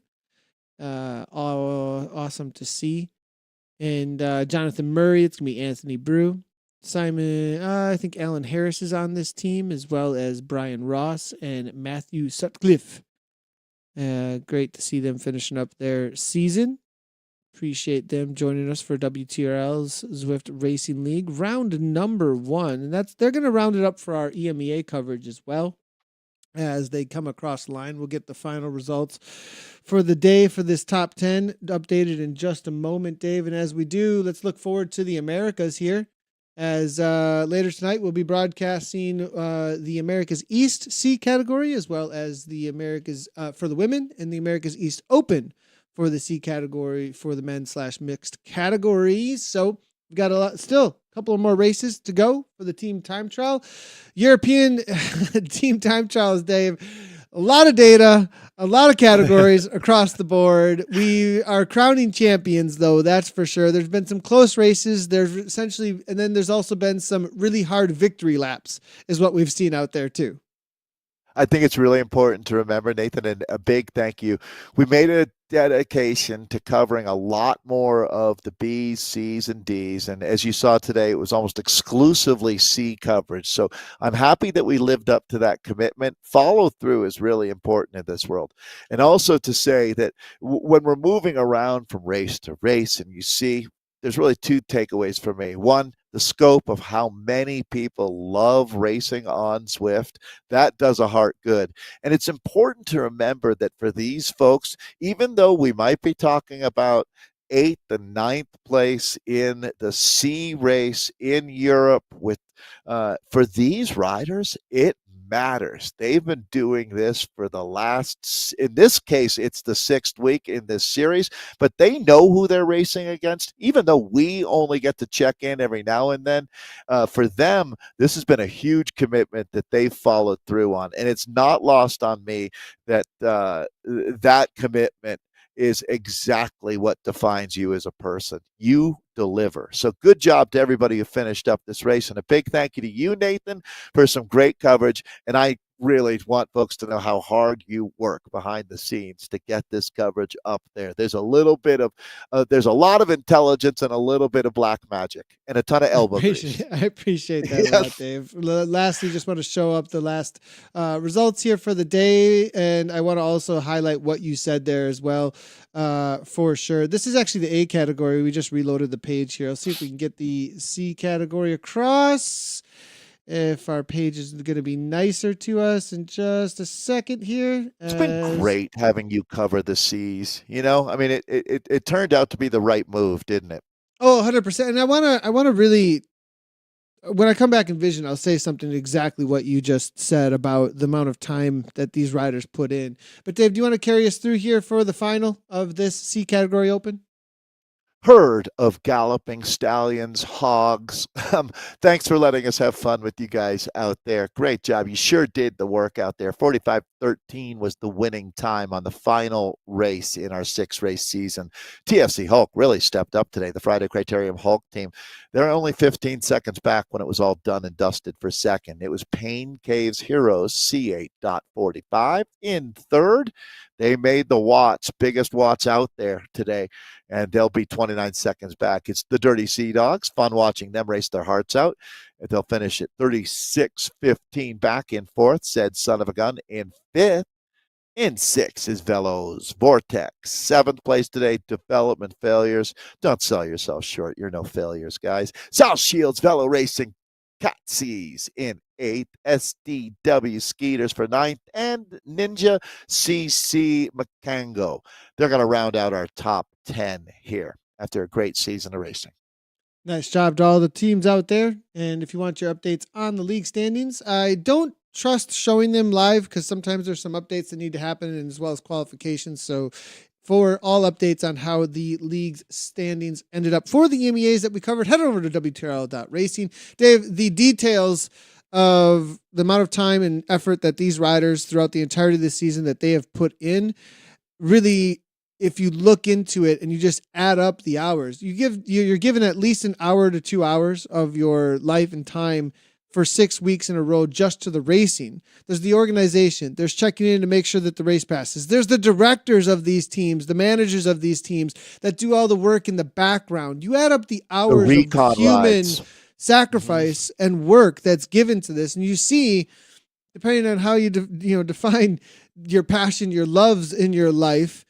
Awesome to see. And Jonathan Murray, it's gonna be Anthony Brew. Simon, I think Alan Harris is on this team, as well as Brian Ross and Matthew Sutcliffe. Great to see them finishing up their season. Appreciate them joining us for WTRL's Zwift Racing League round number 1, and they're going to round it up for our EMEA coverage as well. As they come across the line, we'll get the final results for the day for this top 10 updated in just a moment, Dave. And as we do, let's look forward to the Americas here. As later tonight, we'll be broadcasting the Americas East C category, as well as the Americas for the women and the Americas East Open for the C category for the men/mixed categories. So we've got still a couple of more races to go for the team time trial. European team time trials, Dave. A lot of data, a lot of categories across the board. We are crowning champions, though, that's for sure. There's been some close races. And then there's also been some really hard victory laps, is what we've seen out there, too. I think it's really important to remember, Nathan, and a big thank you. We made a dedication to covering a lot more of the B's, C's, and D's. And as you saw today, it was almost exclusively C coverage. So I'm happy that we lived up to that commitment. Follow through is really important in this world. And also to say that when we're moving around from race to race, and you see, there's really two takeaways for me. One, the scope of how many people love racing on Zwift, that does a heart good. And it's important to remember that for these folks, even though we might be talking about 8th and 9th place in the C race in Europe for these riders, it matters. They've been doing this for in this case, it's the 6th week in this series, but they know who they're racing against, even though we only get to check in every now and then. For them, this has been a huge commitment that they've followed through on, and it's not lost on me that that commitment is exactly what defines you as a person. You deliver. So good job to everybody who finished up this race. And a big thank you to you, Nathan, for some great coverage. And I really want folks to know how hard you work behind the scenes to get this coverage up there. There's a lot of intelligence and a little bit of black magic and a ton of elbow grease. I appreciate that a lot, Dave. Lastly, just want to show up the last results here for the day. And I want to also highlight what you said there as well, for sure. This is actually the A category. We just reloaded the page here. I'll see if we can get the C category across. If our page is going to be nicer to us in just a second here. It's been great having you cover the C's. You know, I mean, it turned out to be the right move, didn't it? Oh, 100%. And I want to really, when I come back in Vision, I'll say something exactly what you just said about the amount of time that these riders put in. But Dave, do you want to carry us through here for the final of this C category open? Herd of galloping stallions, hogs. Thanks for letting us have fun with you guys out there. Great job. You sure did the work out there. 45:13 was the winning time on the final race in our 6-race season. TFC Hulk really stepped up today. The Friday Criterium Hulk team, they're only 15 seconds back when it was all done and dusted for second. It was Pain Cave's Heroes, C8.45 in third. They made the watts, biggest watts out there today, and they'll be 29 seconds back. It's the Dirty Sea Dogs. Fun watching them race their hearts out. And they'll finish at 36:15 back in fourth. Said Son of a Gun in fifth. In sixth is Velo's Vortex. Seventh place today, Development Failures. Don't sell yourself short. You're no failures, guys. South Shields Velo Racing. Catsies in eighth, SDW Skeeters for ninth, and Ninja CC Macango. They're going to round out our top 10 here after a great season of racing. Nice job to all the teams out there. And if you want your updates on the league standings, I don't trust showing them live because sometimes there's some updates that need to happen, and as well as qualifications. So for all updates on how the league's standings ended up for the EMEAs that we covered, head over to WTRL.racing. Dave, the details of the amount of time and effort that these riders throughout the entirety of the season that they have put in, really, if you look into it and you just add up the hours, you're given at least an hour to 2 hours of your life and time for 6 weeks in a row just to the racing. There's the organization. There's checking in to make sure that the race passes. There's the directors of these teams, the managers of these teams that do all the work in the background. You add up the hours of human sacrifice and work that's given to this, and you see, depending on how you define your passion, your loves in your life,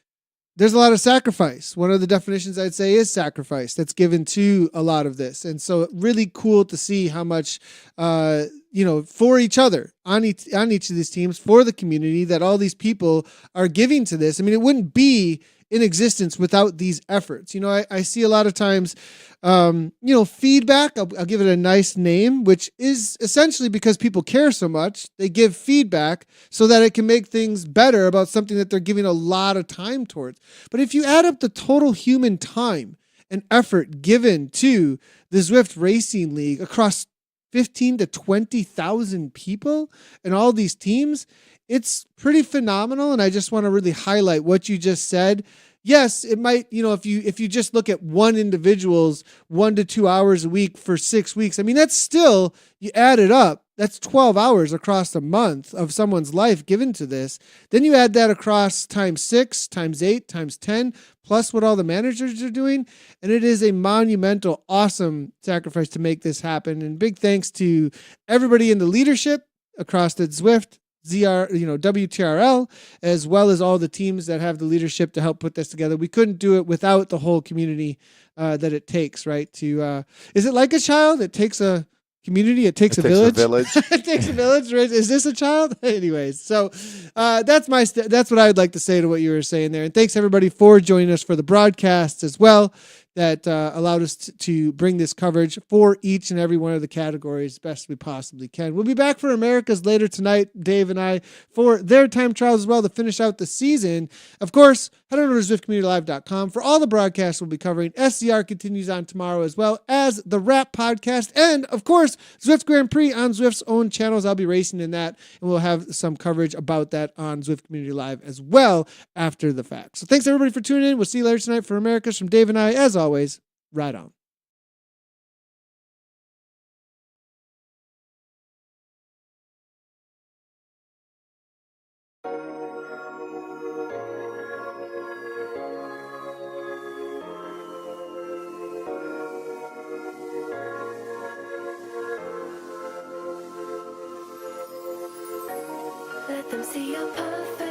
there's a lot of sacrifice. One of the definitions I'd say is sacrifice that's given to a lot of this. And so really cool to see how much, for each other on each of these teams, for the community, that all these people are giving to this. I mean, it wouldn't be in existence without these efforts. I see a lot of times, feedback, I'll give it a nice name, which is essentially because people care so much, they give feedback so that it can make things better about something that they're giving a lot of time towards. But if you add up the total human time and effort given to the Zwift Racing League across 15 to 20,000 people and all these teams, it's pretty phenomenal. And I just want to really highlight what you just said. Yes, it might, if you just look at one individual's 1 to 2 hours a week for 6 weeks, I mean, that's still, you add it up, that's 12 hours across a month of someone's life given to this. Then you add that across times 6, times 8, times 10, plus what all the managers are doing. And it is a monumental, awesome sacrifice to make this happen. And big thanks to everybody in the leadership across the Zwift, WTRL, as well as all the teams that have the leadership to help put this together. We couldn't do it without the whole community that it takes, right? Is it like a child? It takes a community. It takes a village. It takes a village. Right? Is this a child? Anyways, so that's what I would like to say to what you were saying there. And thanks everybody for joining us for the broadcast as well. That allowed us to bring this coverage for each and every one of the categories best we possibly can. We'll be back for America's later tonight, Dave and I, for their time trials as well to finish out the season. Of course, head over to ZwiftCommunityLive.com for all the broadcasts we'll be covering. SCR continues on tomorrow as well as the Wrap podcast. And, of course, Zwift Grand Prix on Zwift's own channels. I'll be racing in that, and we'll have some coverage about that on Zwift Community Live as well after the fact. So thanks, everybody, for tuning in. We'll see you later tonight for America's. From Dave and I, as always, right on. Let them see your perfect